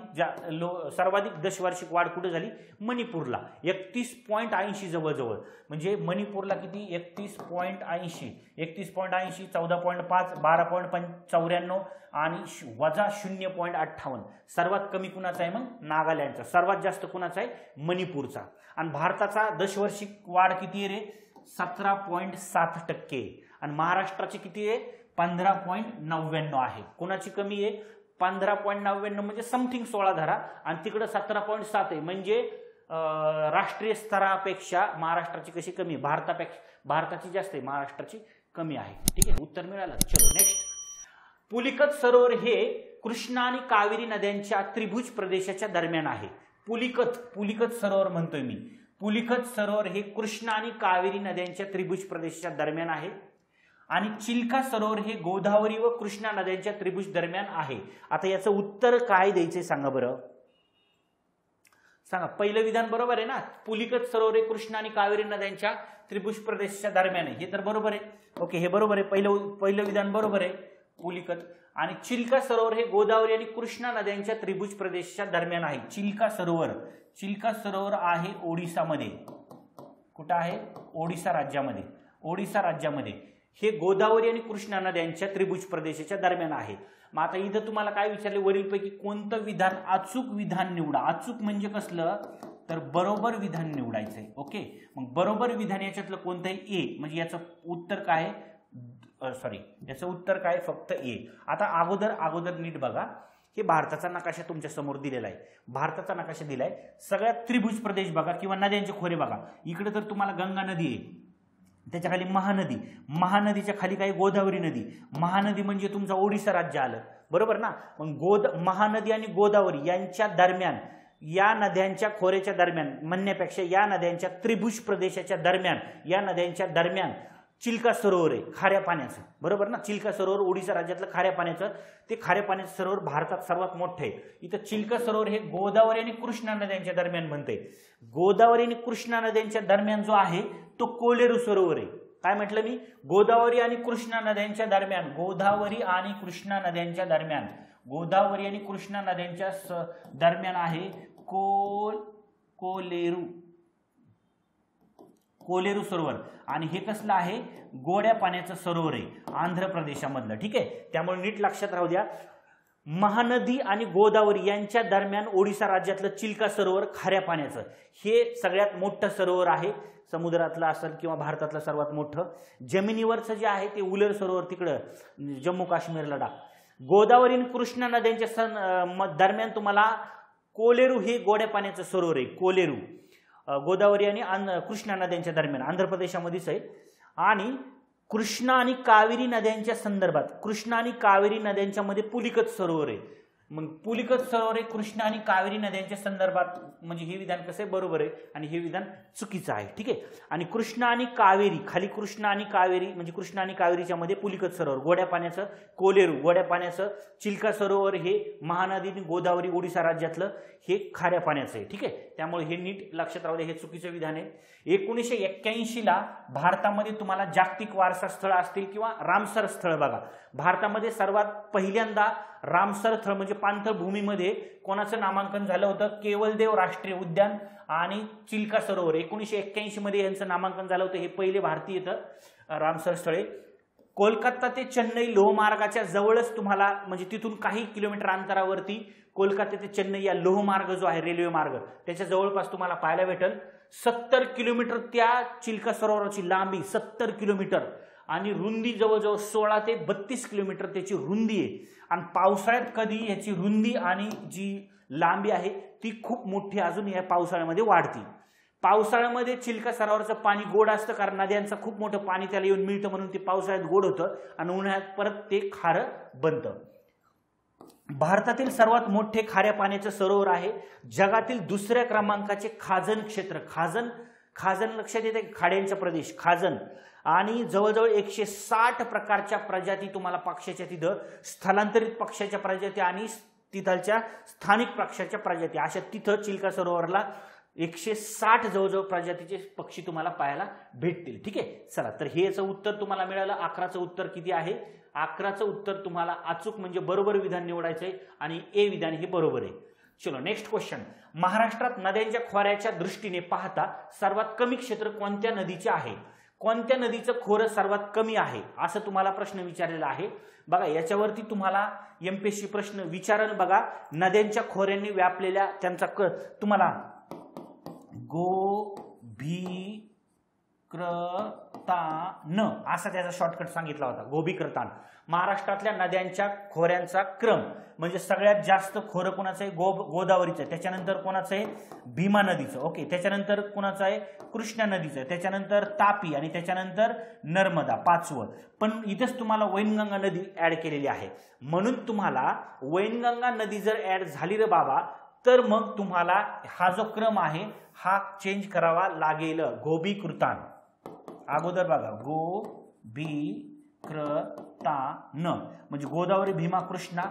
Speaker 1: दशवार्षिक वाढ कुठे झाली? मणिपूरला 31.80 जवळजवळ. म्हणजे मणिपूरला किती? 31.80, 14.5, 12.94 आणि -0.58. सर्वात कमी कुणाचा आहे मग? नागालँडचा. सर्वात जास्त कुणाचा आहे? मणिपूरचा. आणि भारताचा दशवार्षिक वाढ किती आहे रे? 17.7% आणि महाराष्ट्राची किती आहे? 15.99 आहे. कुणाची कमी आहे? 15.99 म्हणजे समथिंग 16 धरा आणि तिकडे 17.7 आहे. म्हणजे राष्ट्रीय स्तरापेक्षा महाराष्ट्राची कशी कमी? भारताची जास्त आहे, महाराष्ट्राची कमी आहे. ठीक आहे, उत्तर मिळालं. चलो नेक्स्ट. पुलिकत सरोवर हे कृष्णा आणि कावेरी नद्यांच्या त्रिभुज प्रदेशाच्या दरम्यान आहे. पुलिकत सरोवर म्हणतोय मी. पुलिकत सरोवर हे कृष्णा आणि कावेरी नद्यांच्या त्रिभुज प्रदेशाच्या दरम्यान आहे आणि चिल्का सरोवर हे गोदावरी व कृष्णा नद्यांच्या त्रिभुज दरम्यान आहे. आता याचं उत्तर काय द्यायचंय सांगा बरं. सांगा, पहिलं विधान बरोबर आहे ना? पुलिकत सरोवरे कृष्णा आणि कावेरी नद्यांच्या त्रिभुज प्रदेशाच्या दरम्यान आहे, हे तर बरोबर आहे. ओके, हे बरोबर आहे. पहिलं विधान बरोबर आहे, पुलिकत. आणि चिल्का सरोवर हे गोदावरी आणि कृष्णा नद्यांच्या त्रिभुज प्रदेशाच्या दरम्यान आहे. चिल्का सरोवर आहे ओडिसामध्ये. कुठं आहे? ओडिसा राज्यामध्ये. हे गोदावरी आणि कृष्णा नद्यांच्या त्रिभुज प्रदेशाच्या दरम्यान आहे. मग आता इथं तुम्हाला काय विचारले, वरीलपैकी कोणतं विधान अचूक विधान निवडा. अचूक म्हणजे कसलं, तर बरोबर विधान निवडायचंय. ओके, मग बरोबर विधान याच्यातलं कोणतंही ए, म्हणजे याचं उत्तर काय, याचं उत्तर काय, फक्त ए. आता अगोदर नीट बघा, हे भारताचा नकाशा तुमच्या समोर दिलेला आहे. भारताचा नकाशा दिलाय, सगळ्यात त्रिभुज प्रदेश बघा किंवा नद्यांचे खोरे बघा. इकडे तर तुम्हाला गंगा नदी आहे, त्याच्या खाली महानदीच्या खाली काही गोदावरी नदी. महानदी म्हणजे तुमचा ओडिसा राज्य आलं, बरोबर ना? मग महानदी आणि गोदावरी यांच्या दरम्यान, या नद्यांच्या खोऱ्याच्या दरम्यान म्हणण्यापेक्षा या नद्यांच्या त्रिभुज प्रदेशाच्या दरम्यान, या नद्यांच्या दरम्यान चिल्का सरोवर आहे खाऱ्या पाण्याचं, बरोबर ना? चिल्का सरोवर ओडिसा राज्यातलं खाऱ्या पाण्याचं, ते खाऱ्या पाण्याचं सरोवर भारतात सर्वात मोठं आहे. इथं चिल्का सरोवर हे गोदावरी आणि कृष्णा नद्यांच्या दरम्यान बनते. गोदावरी आणि कृष्णा नद्यांच्या दरम्यान जो आहे तो कोलेरू सरोवर आहे. काय म्हटलं मी? गोदावरी आणि कृष्णा नद्यांच्या दरम्यान, दरम्यान आहे कोलेरू सरोवर. आणि हे कसलं आहे? गोड्या पाण्याचं सरोवर आहे, आंध्र प्रदेशामधलं. ठीक आहे, त्यामुळे नीट लक्षात राहू द्या. महानदी आणि गोदावरी यांच्या दरम्यान ओडिसा राज्यातलं चिल्का सरोवर खाऱ्या पाण्याचं, हे सगळ्यात मोठं सरोवर आहे. समुद्रातलं असेल किंवा भारतातलं सर्वात मोठं. जमिनीवरचं जे आहे ते उलर सरोवर तिकडं जम्मू काश्मीरला टाक. गोदावरी आणि कृष्णा नद्यांच्या दरम्यान तुम्हाला कोलेरू हे गोड्या पाण्याचं सरोवर आहे. कोलेरू गोदावरी आणि कृष्णा नद्यांच्या दरम्यान आंध्र प्रदेशामध्येच आहे. आणि कृष्णा आणि कावेरी नद्यांच्या संदर्भात, कृष्णा आणि कावेरी नद्यांच्या मध्ये पुलिकत सरोवर आहे. मग पुलिकत सरोवर आहे कृष्णा आणि कावेरी नद्यांच्या संदर्भात, म्हणजे हे विधान कसं आहे, बरोबर आहे, आणि हे विधान चुकीचं आहे. ठीक आहे. आणि कृष्णा आणि कावेरी, खाली कृष्णा आणि कावेरी म्हणजे कृष्णा आणि कावेरीच्या मध्ये पुलिकत सरोवर, गोड्या पाण्याचं कोलेरू, गोड्या पाण्याचं चिल्का सरोवर हे महानदी आणि गोदावरी ओडिसा राज्यातलं हे खाऱ्या पाण्याचं आहे. ठीक आहे, त्यामुळे हे नीट लक्षात राहू दे, हे चुकीचं विधान आहे. 1981 ला भारतामध्ये तुम्हाला जागतिक वारसा स्थळ असतील किंवा रामसर स्थळ बघा. भारतामध्ये सर्वात पहिल्यांदा रामसर स्थळ म्हणजे पाणथळ भूमीमध्ये कोणाचं नामांकन झालं होतं? केवलदेव राष्ट्रीय उद्यान आणि चिल्का सरोवर. 1981 मध्ये यांचं नामांकन झालं होतं. हे पहिले भारतीय रामसर स्थळे. कोलकाता ते चेन्नई लोहमार्गाच्या जवळच तुम्हाला, म्हणजे तिथून काही किलोमीटर अंतरावरती कोलकाता ते चेन्नई या लोहमार्ग जो आहे, रेल्वे मार्ग, त्याच्या जवळपास तुम्हाला पाहायला भेटेल. 70 किलोमीटर त्या चिल्का सरोवराची लांबी, 70 किलोमीटर, आणि रुंदी जवळजवळ 16 ते 32 किलोमीटर त्याची रुंदी आहे. आणि पावसाळ्यात कधी याची रुंदी आणि जी लांबी आहे ती खूप मोठी अजून या पावसाळ्यामध्ये वाढती. पावसाळ्यामध्ये चिल्का सरोवराचं पाणी गोड असतं, कारण नद्यांचं खूप मोठं पाणी त्याला येऊन मिळतं, म्हणून ते पावसाळ्यात गोड होतं आणि उन्हाळ्यात परत ते खारं बनतं. भारतातील सर्वात मोठे खाऱ्या पाण्याचं सरोवर आहे. जगातील दुसऱ्या क्रमांकाचे खाजन क्षेत्र, खाजन लक्षात येते, खाड्यांचा प्रदेश खाजन. आणि जवळजवळ 160 प्रकारच्या प्रजाती तुम्हाला पक्ष्याच्या तिथं, स्थलांतरित पक्ष्याच्या प्रजाती आणि तिथलच्या स्थानिक पक्ष्याच्या प्रजाती, अशा तिथं चिल्का सरोवरला 160 जवळजवळ प्रजातीचे पक्षी तुम्हाला पाहायला भेटतील. ठीक आहे, चला, तर हे याचं उत्तर तुम्हाला मिळालं. 11चं उत्तर किती आहे? 11चं उत्तर तुम्हाला अचूक म्हणजे बरोबर विधान निवडायचंय आणि ए विधान हे बरोबर आहे. चलो नेक्स्ट क्वेश्चन. महाराष्ट्रात नद्यांच्या खोऱ्याच्या दृष्टीने पाहता सर्वात कमी क्षेत्र कोणत्या नदीचे आहे? कोणत्या नदीचं खोरं सर्वात कमी आहे असं तुम्हाला प्रश्न विचारलेला आहे. बघा, याच्यावरती तुम्हाला एमपीएससी प्रश्न विचारेल. बघा, नद्यांच्या खोऱ्यांनी व्यापलेल्या त्यांचा तुम्हाला गोभीक्रतान असा त्याचा शॉर्टकट सांगितला होता. गोभीक्रतान. महाराष्ट्रातल्या नद्यांच्या खोऱ्यांचा क्रम म्हणजे सगळ्यात जास्त खोरं कोणाचं आहे? गोदावरीचं. त्याच्यानंतर कोणाचं आहे? भीमा नदीचं. ओके, त्याच्यानंतर कोणाचं आहे? कृष्णा नदीचं. त्याच्यानंतर तापी आणि त्याच्यानंतर नर्मदा 5वं. पण इथेच तुम्हाला वैनगंगा नदी ऍड केलेली आहे, म्हणून तुम्हाला वैनगंगा नदी जर ऍड झाली रे बाबा, तर मग तुम्हाला हा जो क्रम आहे हा चेंज करावा लागेल. गोभीकृतान अगोदर बघा, गोभीकृतान म्हणजे गोदावरी, भीमा, कृष्णा,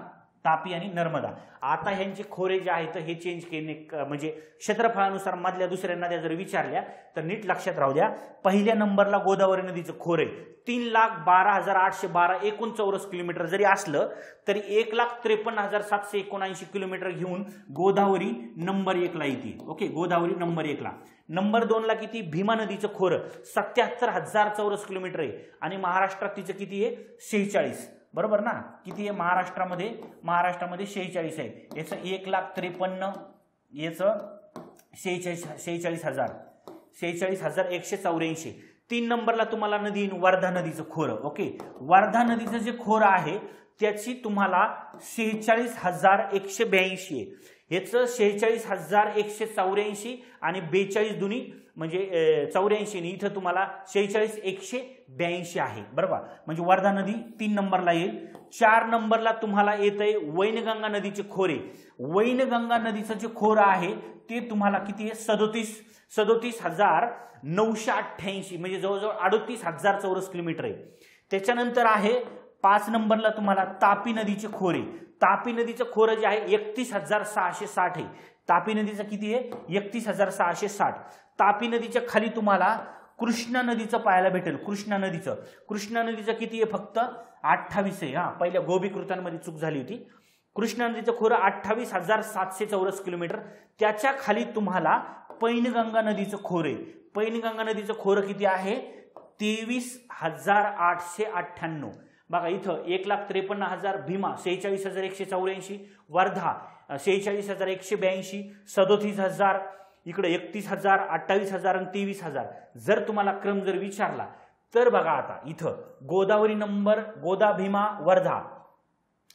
Speaker 1: तापी आणि नर्मदा. आता ह्यांचे खोरे जे आहेत हे चेंज केले, म्हणजे क्षेत्रफळानुसार मधल्या दुसऱ्या नद्या जर विचारल्या तर नीट लक्षात राहू द्या. पहिल्या नंबरला गोदावरी नदीचं खोरे 3,12,812 एकूण चौरस किलोमीटर जरी असलं तरी 1,53,779 किलोमीटर घेऊन गोदावरी नंबर 1 ला येते. ओके, गोदावरी नंबर 1 ला. नंबर 2 ला किती? भीमा नदीचं खोरं 77,000 चौरस किलोमीटर आहे आणि महाराष्ट्रात तिचं किती आहे? 46. बरोबर ना? किती आहे महाराष्ट्रामध्ये? महाराष्ट्रामध्ये 46 आहे. याचं 1,53,000, याचं 46,184. 3 नंबरला तुम्हाला नदी वर्धा नदीचं खोरं. ओके, वर्धा नदीचं जे खोरं आहे त्याची तुम्हाला 46,182 आहे. याचं 46,184 आणि 42 दुनी म्हणजे 84 आणि इथं तुम्हाला 46,182 आहे. बरोबर, म्हणजे वर्धा नदी 3 नंबरला येईल. 4 नंबरला तुम्हाला येतंय वैनगंगा नदीचे खोरे. वैनगंगा नदीचं जे खोरं आहे ते तुम्हाला किती आहे? 37,988 म्हणजे जवळजवळ 38,000 चौरस किलोमीटर आहे. त्याच्यानंतर आहे 5 नंबरला तुम्हाला तापी नदीचे खोरे. तापी नदीचं खोरं जे आहे 31,660 आहे. तापी नदीचं किती आहे? 31,660. तापी नदीच्या खाली तुम्हाला कृष्णा नदीचं पाहायला भेटेल. कृष्णा नदीचं किती आहे? फक्त 28 आहे. पहिल्या गोबीकृतांमध्ये चूक झाली होती. कृष्णा नदीचं खोरं 28,700 चौरस किलोमीटर. त्याच्या खाली तुम्हाला पैनगंगा नदीचं खोरे. पैनगंगा नदीचं खोरं किती आहे? 23,898. बघा इथं 1,53,000 भीमा 46,184, वर्धा 46,182, 37,000, इकडे 31,000, 28,000 आणि 23,000. जर तुम्हाला क्रम जर विचारला तर बघा आता इथं गोदावरी नंबर, गोदा भीमा वर्धा,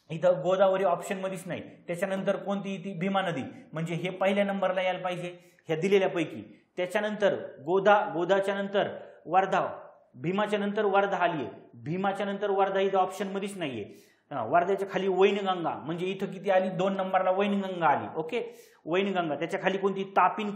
Speaker 1: इथं गोदावरी ऑप्शन मध्येच नाही. त्याच्यानंतर कोणती येते? भीमा नदी, म्हणजे हे पहिल्या नंबरला यायला पाहिजे ह्या दिलेल्यापैकी. त्याच्यानंतर गोदाच्या नंतर वर्धा, भीमाच्या नंतर वर्धा आली आहे. भीमाच्या नंतर वर्धा इथं ऑप्शन मध्येच नाहीये. वर्ध्याच्या खाली वैनगंगा, म्हणजे इथं किती आली? 2 नंबरला वैनगंगा आली. ओके, वैनगंगा. त्याच्या खाली कोणती? तापी आणि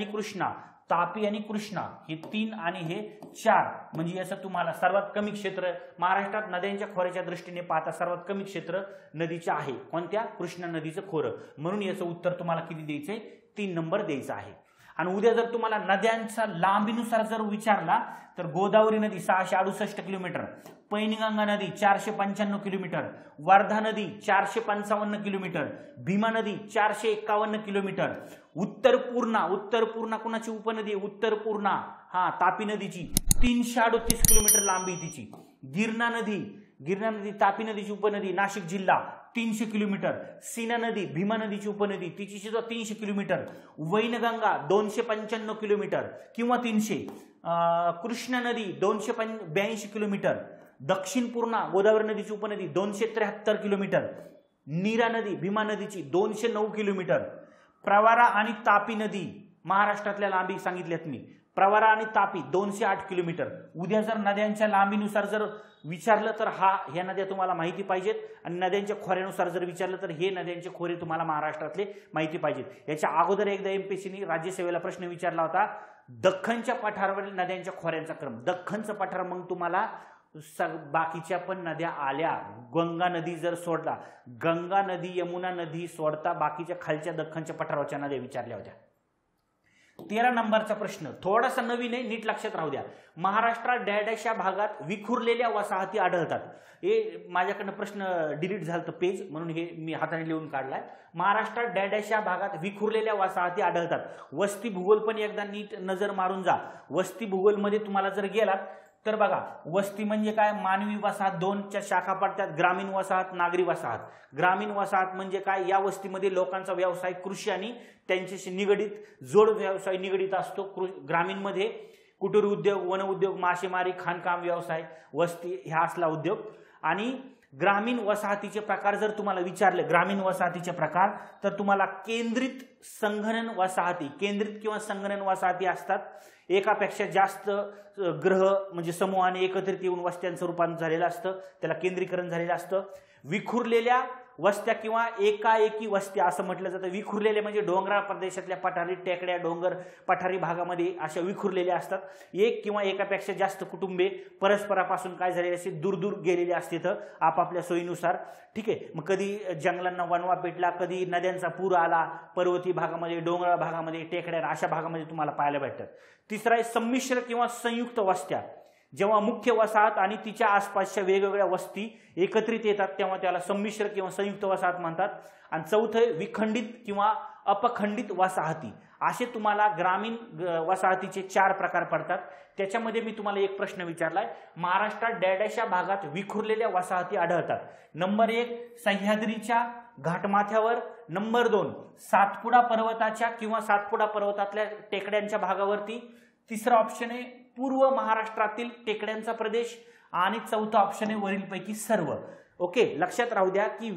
Speaker 1: कृष्णा. तापी आणि कृष्णा हे 3 आणि हे 4. म्हणजे याचं तुम्हाला सर्वात कमी क्षेत्र महाराष्ट्रात नद्यांच्या खोऱ्याच्या दृष्टीने पाहता सर्वात कमी क्षेत्र नदीचे आहे. कोणत्या? कृष्णा नदीचं खोरं. म्हणून याचं उत्तर तुम्हाला किती द्यायचंय? 3 नंबर द्यायचा आहे. आणि उद्या जर तुम्हाला नद्यांच्या लांबीनुसार जर विचारला तर गोदावरी नदी 668 किलोमीटर, पैनगंगा नदी 495 किलोमीटर, वर्धा नदी 455 किलोमीटर, भीमा नदी 451 किलोमीटर, उत्तर पूर्णा कुणाची उपनदी? उत्तर पूर्णा, तापी नदीची 338 किलोमीटर लांबी तिची. गिरणा नदी तापी नदीची उपनदी, नाशिक जिल्हा 300 किलोमीटर. सीना नदी भीमा नदीची उपनदी, तिची सुद्धा 300 किलोमीटर. वैनगंगा 255 किलोमीटर किंवा 300. कृष्णा नदी 282 किलोमीटर. दक्षिण पूर्णा गोदावरी नदीची उपनदी 273 किलोमीटर. नीरा नदी भीमा नदीची 209 किलोमीटर. प्रवरा आणि तापी नदी महाराष्ट्रातल्या लांबी सांगितल्यात मी. प्रवरा आणि तापी 208 किलोमीटर. उद्या जर नद्यांच्या लांबीनुसार जर विचारलं तर ह्या नद्या तुम्हाला माहिती पाहिजेत आणि नद्यांच्या खोऱ्यानुसार जर विचारलं तर हे नद्यांचे खोरे तुम्हाला महाराष्ट्रातले माहिती पाहिजेत. याच्या अगोदर एकदा एमपीएससीने राज्यसेवेला प्रश्न विचारला होता दख्खनच्या पठारावरील नद्यांच्या खोऱ्यांचा क्रम. दख्खनचं पठार मग तुम्हाला बाकीच्या पण नद्या आल्या. गंगा नदी जर सोडला, गंगा नदी यमुना नदी सोडता बाकीच्या खालच्या दख्खनच्या पठारावरच्या नद्या विचारल्या होत्या. 13 नंबरचा प्रश्न थोडासा नवीन आहे, नीट लक्षात राहू द्या. महाराष्ट्रात डॅडॅश या भागात विखुरलेल्या वसाहती आढळतात. हे माझ्याकडनं प्रश्न डिलीट झालं पेज, म्हणून हे मी हाताने लिहून काढलाय. महाराष्ट्रात डॅडॅश या भागात विखुरलेल्या वसाहती आढळतात. वस्ती भूगोल पण एकदा नीट नजर मारून जा. वस्ती भूगोल मध्ये तुम्हाला जर गेलात तर बघा वस्ती म्हणजे काय? मानवी वसाहत 2च्या शाखा पडतात. ग्रामीण वसाहत, नागरी वसाहत. ग्रामीण वसाहत म्हणजे काय? या वस्तीमध्ये लोकांचा व्यवसाय कृषी आणि त्यांच्याशी निगडित जोड व्यवसाय निगडित असतो. ग्रामीणमध्ये कुटीर उद्योग, वन उद्योग, मासेमारी, खाणकाम व्यवसाय, वस्ती ह्या असला उद्योग. आणि ग्रामीण वसाहतीचे प्रकार जर तुम्हाला विचारले, ग्रामीण वसाहतीचे प्रकार, तर तुम्हाला केंद्रित संघनन वसाहती, केंद्रित किंवा संघनन वसाहती असतात. एकापेक्षा जास्त ग्रह म्हणजे समूहाने एकत्रित येऊन वस्त्यांचं रूपांतर झालेलं असतं, त्याला केंद्रीकरण झालेलं असतं. विखुरलेल्या वस्त्या किंवा एकाएकी वस्त्या असं म्हटलं जातं. विखुरलेले म्हणजे डोंगराळ प्रदेशातल्या पठारी टेकड्या, डोंगर पठारी भागामध्ये अशा विखुरलेल्या असतात. एक किंवा एकापेक्षा जास्त कुटुंबे परस्परापासून काय झालेले असते, दूर दूर गेलेले असते आपापल्या सोयीनुसार. ठीक आहे. मग कधी जंगलांना वणवा पेटला, कधी नद्यांचा पूर आला, पर्वती भागामध्ये, डोंगराळ भागामध्ये, टेकड्या अशा भागामध्ये तुम्हाला पाहायला भेटतात. तिसरा आहे संमिश्र किंवा संयुक्त वस्त्या. जेव्हा मुख्य वसाहत आणि तिच्या आसपासच्या वेगवेगळ्या वस्ती एकत्रित येतात तेव्हा त्याला संमिश्र किंवा संयुक्त वसाहत म्हणतात. आणि चौथं विखंडित किंवा अपखंडित वसाहती. असे तुम्हाला ग्रामीण वसाहतीचे 4 प्रकार पडतात. त्याच्यामध्ये मी तुम्हाला एक प्रश्न विचारलाय, महाराष्ट्रात डॅडॅशा भागात विखुरलेल्या वसाहती आढळतात. नंबर 1 सह्याद्रीच्या घाटमाथ्यावर, नंबर 2 सातपुडा पर्वताच्या किंवा सातपुडा पर्वतातल्या टेकड्यांच्या भागावरती, तिसरा ऑप्शन आहे पूर्व महाराष्ट्रातील टेकड्यांचा प्रदेश, आणि चौथा ऑप्शन आहे वरीलपैकी सर्व. ओके, लक्षात राहू द्या की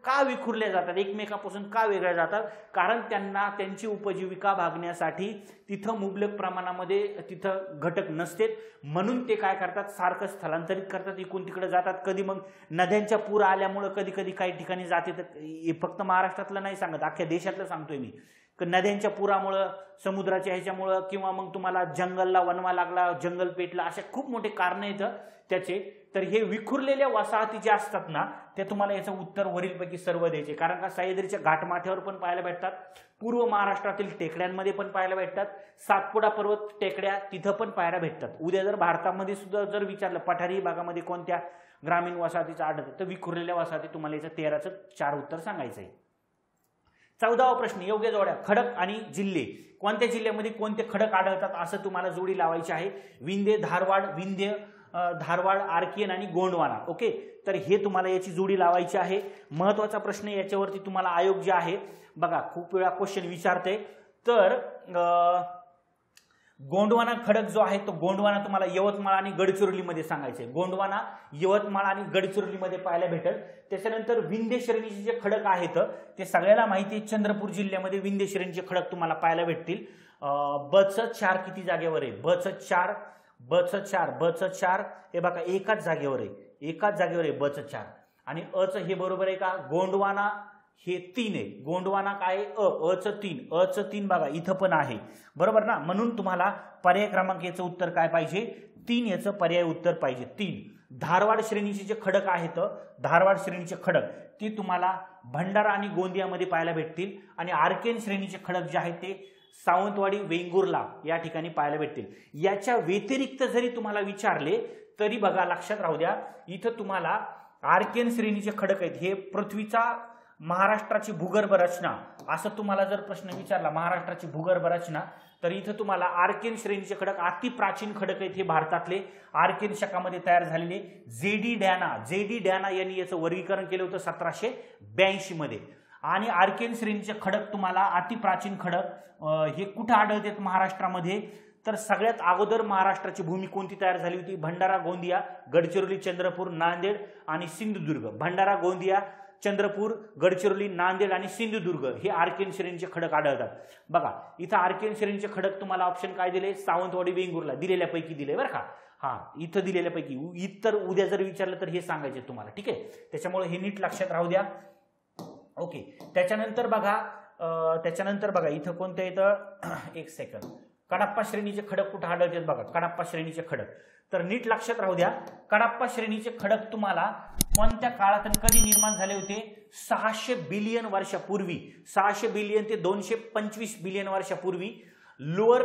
Speaker 1: का विखुरल्या जातात, एकमेकापासून का वेगळ्या जातात, कारण त्यांना त्यांची उपजीविका भागण्यासाठी तिथं मुबलक प्रमाणामध्ये तिथं घटक नसते, म्हणून ते काय करतात, सारखं स्थलांतरित करतात, इकडून तिकडे जातात. कधी मग नद्यांच्या पूर आल्यामुळे कधी कधी काही ठिकाणी जाते. तर फक्त महाराष्ट्रातलं नाही सांगत, अख्ख्या देशातलं सांगतोय मी. नद्यांच्या पुरामुळं, समुद्राच्या ह्याच्यामुळं, किंवा मग तुम्हाला जंगलला वणवा लागला, जंगल पेटला, अशा खूप मोठे कारण आहेत त्याचे. तर हे विखुरलेल्या वसाहती ज्या असतात ना, ते तुम्हाला याचं उत्तर वरीलपैकी सर्व द्यायचे. कारण का सह्याद्रीच्या घाटमाथ्यावर पण पाहायला भेटतात, पूर्व महाराष्ट्रातील टेकड्यांमध्ये पण पाहायला भेटतात, सातपुडा पर्वत टेकड्या तिथं पण पाहायला भेटतात. उद्या जर भारतामध्ये सुद्धा जर विचारलं पठारी भागामध्ये कोणत्या ग्रामीण वसाहतीचं आढळतं, तर विखुरलेल्या वसाहती तुम्हाला याचं 13चं 4 उत्तर सांगायचं आहे. 14वा प्रश्न, योग्य जोड्या. खडक आणि जिल्हे. कोणत्या जिल्ह्यामध्ये कोणते खडक आढळतात असं तुम्हाला जोडी लावायची आहे. विंध्य, धारवाड, आर्कियन आणि गोंडवाना. ओके, तर हे तुम्हाला याची जोडी लावायची आहे. महत्वाचा प्रश्न याच्यावरती तुम्हाला आयोग जे आहे बघा, खूप वेळा क्वेश्चन विचारते. तर गोंडवाना खडक जो आहे तो गोंडवाना तुम्हाला यवतमाळ आणि गडचिरोलीमध्ये सांगायचे. गोंडवाना यवतमाळ आणि गडचिरोलीमध्ये पाहायला भेटेल. त्याच्यानंतर विंध्य श्रेणीचे जे खडक आहेत ते सगळ्याला माहिती आहे, चंद्रपूर जिल्ह्यामध्ये विंध्य श्रेणीचे खडक तुम्हाला पाहायला भेटतील. बच 4 किती जागेवर आहे, बच 4 हे बघा एकाच जागेवर आहे, बच 4. आणि अच हे बरोबर आहे का, गोंडवाना हे 3 आहे, गोंडवाना काय अचं 3 बघा इथं पण आहे, बरोबर ना. म्हणून तुम्हाला पर्याय क्रमांक याचं उत्तर काय पाहिजे, 3 याचं पर्याय उत्तर पाहिजे 3. धारवाड श्रेणीचे जे खडक आहेत, धारवाड श्रेणीचे खडक ते तुम्हाला भंडारा आणि गोंदियामध्ये पाहायला भेटतील. आणि आर्केन श्रेणीचे खडक जे आहेत ते सावंतवाडी, वेंगुर्ला या ठिकाणी पाहायला भेटतील. याच्या व्यतिरिक्त जरी तुम्हाला विचारले तरी बघा लक्षात राहू द्या, इथं तुम्हाला आर्केन श्रेणीचे खडक आहेत. हे पृथ्वीचा महाराष्ट्राची भूगर्भ रचना असं तुम्हाला जर प्रश्न विचारला, महाराष्ट्राची भूगर्भ रचना, तर इथं तुम्हाला आर्केन श्रेणीचे खडक अति प्राचीन खडक आहेत. हे भारतातले आर्केन शकामध्ये तयार झालेले जेडी डॅना यांनी याचं वर्गीकरण केलं होतं 1782 मध्ये. आणि आर्केन श्रेणीचे खडक तुम्हाला अति प्राचीन खडक हे कुठे आढळतात महाराष्ट्रामध्ये, तर सगळ्यात अगोदर महाराष्ट्राची भूमी कोणती तयार झाली होती, भंडारा, गोंदिया, गडचिरोली, चंद्रपूर, नांदेड आणि सिंधुदुर्ग. भंडारा, गोंदिया, चंद्रपूर, गडचिरोली, नांदेड आणि सिंधुदुर्ग हे आर्केन श्रेणीचे खडक आढळतात. बघा इथं आर्केन श्रेणीचे खडक तुम्हाला ऑप्शन काय दिले, सावंतवाडी, वेंगुर्ला दिलेल्यापैकी दिले बरं का. हा, इथं दिलेल्यापैकी. इतर उद्या जर विचारलं तर हे सांगायचे तुम्हाला, ठीक आहे. त्याच्यामुळे हे नीट लक्षात राहू द्या. ओके, त्याच्यानंतर बघा इथं कोणत्या इथं एक सेकंड, कडप्पा श्रेणीचे खडक कुठे आढळतात बघा, कडप्पा श्रेणीचे खडक. तर नीट लक्षात राहू द्या, कडप्पा श्रेणीचे खडक तुम्हाला कोणत्या काळात आणि कधी निर्माण झाले होते, 600 बिलियन वर्षापूर्वी, 600 बिलियन ते 225 बिलियन वर्षापूर्वी लोअर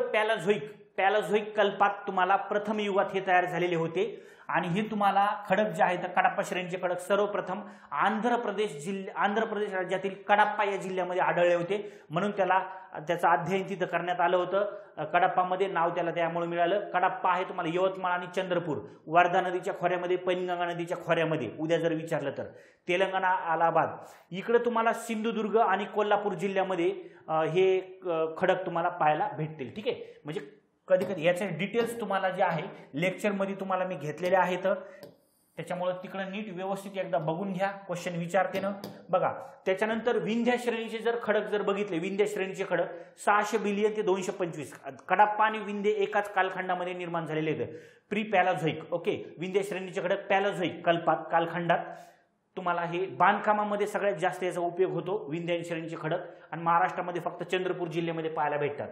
Speaker 1: पॅलाझोइक कल्पात तुम्हाला प्रथम युगात हे तयार झालेले होते. आणि हे तुम्हाला खडक जे आहेत कडप्पा श्रेणीचे खडक सर्वप्रथम आंध्र प्रदेश राज्यातील कडप्पा या जिल्ह्यामध्ये आढळले होते. म्हणून त्याचं अध्ययन तिथं करण्यात आलं होतं. कडप्पामध्ये नाव त्याला त्यामुळे मिळालं. कडप्पा आहे तुम्हाला यवतमाळ आणि चंद्रपूर, वर्धा नदीच्या खोऱ्यामध्ये, पैनगंगा नदीच्या खोऱ्यामध्ये उद्या जर विचारलं तर, तेलंगणा, अलाहाबाद इकडे तुम्हाला सिंधुदुर्ग आणि कोल्हापूर जिल्ह्यामध्ये हे खडक तुम्हाला पाहायला भेटतील, ठीक आहे. म्हणजे कधी कधी याचे डिटेल्स तुम्हाला जे आहे लेक्चरमध्ये तुम्हाला मी घेतलेले आहेत, त्याच्यामुळे तिकडे नीट व्यवस्थित एकदा बघून घ्या, क्वेश्चन विचारते ना बघा. त्याच्यानंतर विंध्य श्रेणीचे जर खडक जर बघितले, विंध्य श्रेणीचे खडक 600 बिलियन ते 225, कडप्पा आणि विंध्य एकाच कालखंडामध्ये निर्माण झालेले आहेत, प्री पॅलाझोइक. ओके, विंध्य श्रेणीचे खडक पॅलाझोइक कालखंडात तुम्हाला हे बांधकामामध्ये सगळ्यात जास्त याचा उपयोग होतो विंध्याचल श्रेणीचे खडक, आणि महाराष्ट्रामध्ये फक्त चंद्रपूर जिल्ह्यामध्ये पाहायला भेटतात.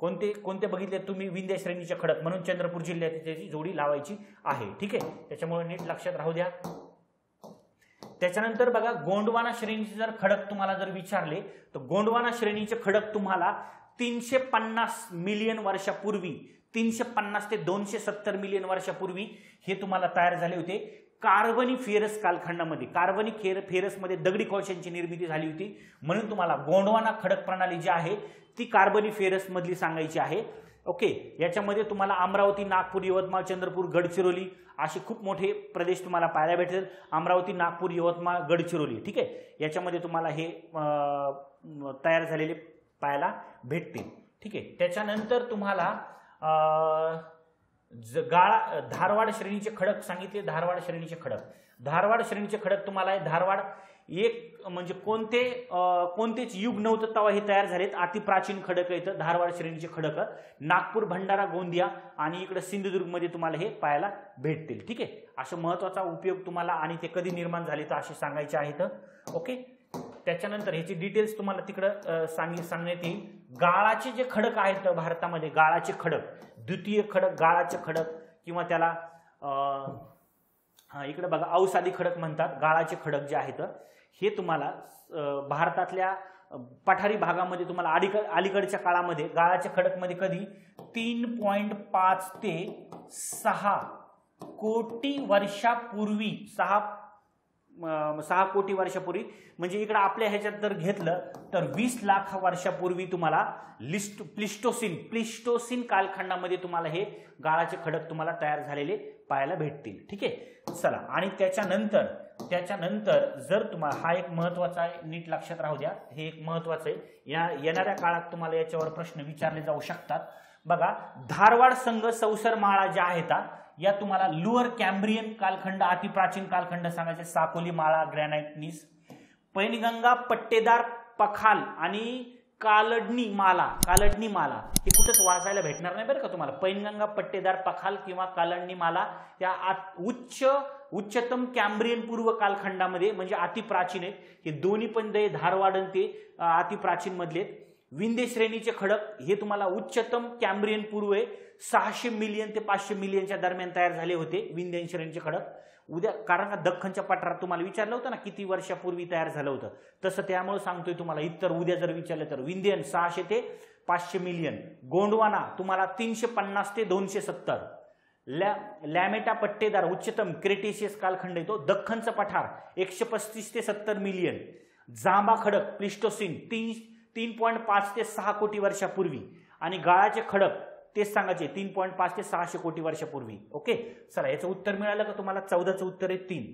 Speaker 1: कोणते कोणते बघितले तुम्ही? विंध्य श्रेणीचे खडक, म्हणून चंद्रपूर जिल्ह्यात त्याची जोडी लावायची आहे. ठीक आहे, त्याच्यामुळे नीट लक्षात राहू द्या. त्याच्यानंतर बघा गोंडवाना श्रेणीचे जर खडक तुम्हाला जर विचारले तर गोंडवाना श्रेणीचे खडक तुम्हाला 350 मिलियन वर्षापूर्वी, 350 ते 270 मिलियन वर्षापूर्वी हे तुम्हाला तयार झाले होते कार्बोनिफेरस कालखंडामध्ये. कार्बोनिफेरसमध्ये दगडी कोळशांची निर्मिती झाली होती, म्हणून तुम्हाला गोंडवाना खडक प्रणाली जी आहे ती कार्बोनिफेरस मधली सांगायची आहे. ओके, याच्यामध्ये तुम्हाला अमरावती, नागपूर, यवतमाळ, चंद्रपूर, गडचिरोली असे खूप मोठे प्रदेश तुम्हाला पाहायला भेटेल. अमरावती, नागपूर, यवतमाळ, गडचिरोली. ठीक आहे, याच्यामध्ये तुम्हाला हे तयार झालेले पाहायला भेटतील. ठीक आहे, त्याच्यानंतर तुम्हाला धारवाड श्रेणीचे खडक सांगितले. धारवाड श्रेणीचे खडक तुम्हाला धारवाड एक म्हणजे कोणतेच युग नव्हतं तेव्हा हे तयार झालेत. अतिप्राचीन खडक येतं धारवाड श्रेणीचे खडक. नागपूर, भंडारा, गोंदिया आणि इकडे सिंधुदुर्ग मध्ये तुम्हाला हे पाहायला भेटतील. ठीक आहे, असा महत्वाचा उपयोग तुम्हाला, आणि ते कधी निर्माण झाले तर असे सांगायचे आहेत. ओके, त्याच्यानंतर ह्याची डिटेल्स तुम्हाला तिकडं सांगण्यात येईल. गाळाचे जे खडक आहेत भारतामध्ये, गाळाचे खडक, द्वितीय खडक, गाळाचे खडक किंवा त्याला इकडे बघा अवसादी खडक म्हणतात. गाळाचे खडक जे आहेत हे तुम्हाला भारतातल्या पठारी भागामध्ये तुम्हाला अलीकडच्या काळामध्ये गाळाचे खडक मध्ये कधी 3.5 ते 6 कोटी वर्षापूर्वी, 6 कोटी वर्षापूर्वी, म्हणजे इकडे आपल्या ह्याच्यात जर घेतलं तर 20 लाख वर्षापूर्वी तुम्हाला प्लिस्टोसिन कालखंडामध्ये तुम्हाला हे गाळाचे खडक तुम्हाला तयार झालेले पाहायला भेटतील. ठीक आहे, चला. आणि त्याच्यानंतर जर तुम्हाला हा एक महत्वाचा आहे, नीट लक्षात राहू द्या, हे एक महत्वाचं आहे. येणाऱ्या काळात तुम्हाला याच्यावर प्रश्न विचारले जाऊ शकतात. बघा धारवाड संघ संसर माळा ज्या आहेत या तुम्हाला लोअर कॅम्ब्रियन कालखंड, अतिप्राचीन कालखंड सांगायचे. साकोली माळा, ग्रॅनाइटनीस, पैनगंगा, पट्टेदार पखाल आणि कालडणी माला हे कुठेच वाचायला भेटणार नाही बरं का तुम्हाला. पैनगंगा, पट्टेदार पखाल किंवा कालडणी माला या उच्चतम कॅम्ब्रियन पूर्व कालखंडामध्ये म्हणजे अतिप्राचीन आहेत. हे दोन्ही पण धारवाड ते अतिप्राचीन मधले. विंध्य श्रेणीचे खडक हे तुम्हाला उच्चतम कॅम्ब्रियन पूर्व 600 मिलियन ते 500 मिलियनच्या दरम्यान तयार झाले होते विंध्य श्रेणीचे खडक. कारण का दख्खनच्या पठारात तुम्हाला विचारलं होतं ना किती वर्षापूर्वी तयार झालं होतं, तसं त्यामुळे सांगतोय तुम्हाला. इतर उद्या जर विचारलं तर विंध्यन 600 ते 500 मिलियन, गोंडवाना तुम्हाला 350 ते 270, लॅमेटा पट्टेदार उच्चतम क्रेटेशियस कालखंड येतो. दख्खनचा पठार 135 ते 70 मिलियन, जांबा खडक प्लिस्टोसिन 3.5 ते 6 कोटी वर्षापूर्वी, आणि गाळाचे खडक तेच सांगायचे 3.5 ते 600 कोटी वर्षापूर्वी. ओके, चला याचं उत्तर मिळालं का तुम्हाला? 14चं उत्तर आहे 3.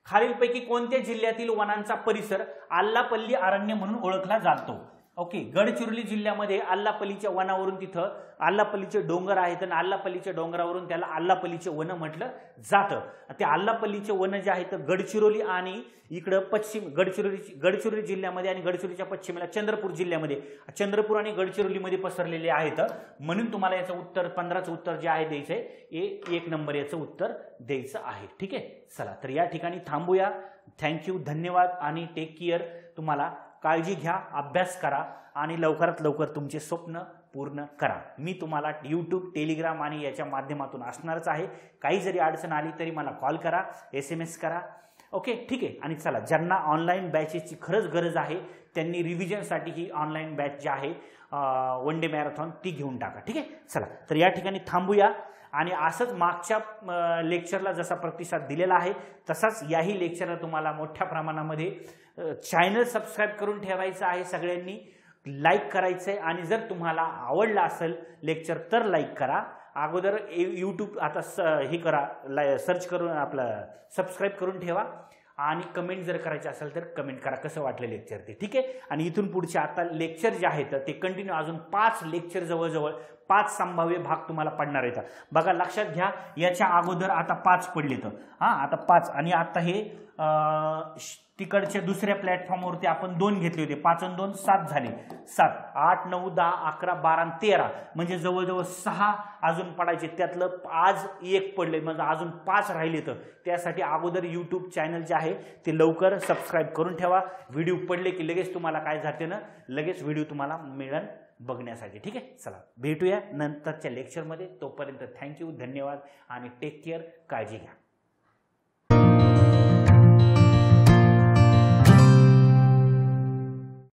Speaker 1: खालीलपैकी कोणत्या जिल्ह्यातील वनांचा परिसर आल्लापल्ली अरण्य म्हणून ओळखला जातो? ओके, गडचिरोली जिल्ह्यामध्ये आल्लापल्लीच्या वनावरून तिथं आल्लापल्लीचे डोंगर आहेत आणि आल्लापल्लीच्या डोंगरावरून त्याला आल्लापल्लीचे वन म्हटलं जातं. ते आल्लापल्लीचे वन जे आहेत गडचिरोली आणि इकडं पश्चिम गडचिरोली जिल्ह्यामध्ये आणि गडचिरोलीच्या पश्चिमेला चंद्रपूर जिल्ह्यामध्ये, चंद्रपूर आणि गडचिरोलीमध्ये पसरलेले आहेत. म्हणून तुम्हाला याचं उत्तर 15चं उत्तर जे आहे द्यायचंय, 1 नंबर याचं उत्तर द्यायचं आहे. ठीक आहे, चला तर या ठिकाणी थांबूया. थँक्यू, धन्यवाद आणि टेक केअर. तुम्हाला काळजी घ्या, अभ्यास करा आणि लवकरात लवकर तुमचे स्वप्न पूर्ण करा. मी तुम्हाला यूट्यूब, टेलिग्राम आणि याच्या माध्यमातून असणारच आहे. काही जरी अडचण आली तरी मला कॉल करा, SMS करा. ओके, ठीक आहे. आणि चला, ज्यांना ऑनलाईन बॅचेसची खरंच गरज आहे त्यांनी रिव्हिजनसाठी ही ऑनलाईन बॅच जी आहे 1 डे मॅरेथॉन ती घेऊन टाका. ठीक आहे, चला तर या ठिकाणी थांबूया. आणि असंच मागच्या लेक्चरला जसा प्रतिसाद दिलेला आहे तसाच याही लेक्चरला तुम्हाला मोठ्या प्रमाणामध्ये चॅनल सबस्क्राईब करून ठेवायचं आहे. सगळ्यांनी लाईक करायचं आहे. आणि जर तुम्हाला आवडला असेल लेक्चर तर लाईक करा. अगोदर यूट्यूब आता हे करा, सर्च करून आपलं सबस्क्राईब करून ठेवा. आणि कमेंट जर करायचे असेल तर कमेंट करा कसं वाटलं लेक्चर ते. ठीक आहे, आणि इथून पुढचे आता लेक्चर जे आहेत ते कंटिन्यू अजून 5 लेक्चर जवळजवळ 5 संभाव्य भाग तुम्हाला पडणार आहेत. बघा लक्षात घ्या, याच्या अगोदर आता 5 पडले तर आता 5 आणि आता हे तिकडच्या दुसऱ्या प्लॅटफॉर्मवरती आपण 2 घेतले होते, 5 आणि 2 7 झाले, 7 8 9 10 11 12 आणि 13 म्हणजे जवळजवळ 6 अजून पडायचे, त्यातलं आज 1 पडले, म्हणजे अजून 5 राहिले. तर त्यासाठी अगोदर यूट्यूब चॅनल जे आहे ते लवकर सबस्क्राईब करून ठेवा. व्हिडिओ पडले की लगेच तुम्हाला काय जाते ना, लगेच व्हिडिओ तुम्हाला मिळेल बघण्यासाठी. ठीक आहे, चला भेटूया नंतरच्या लेक्चरमध्ये. तोपर्यंत थँक्यू, धन्यवाद आणि टेक केअर, काळजी घ्या.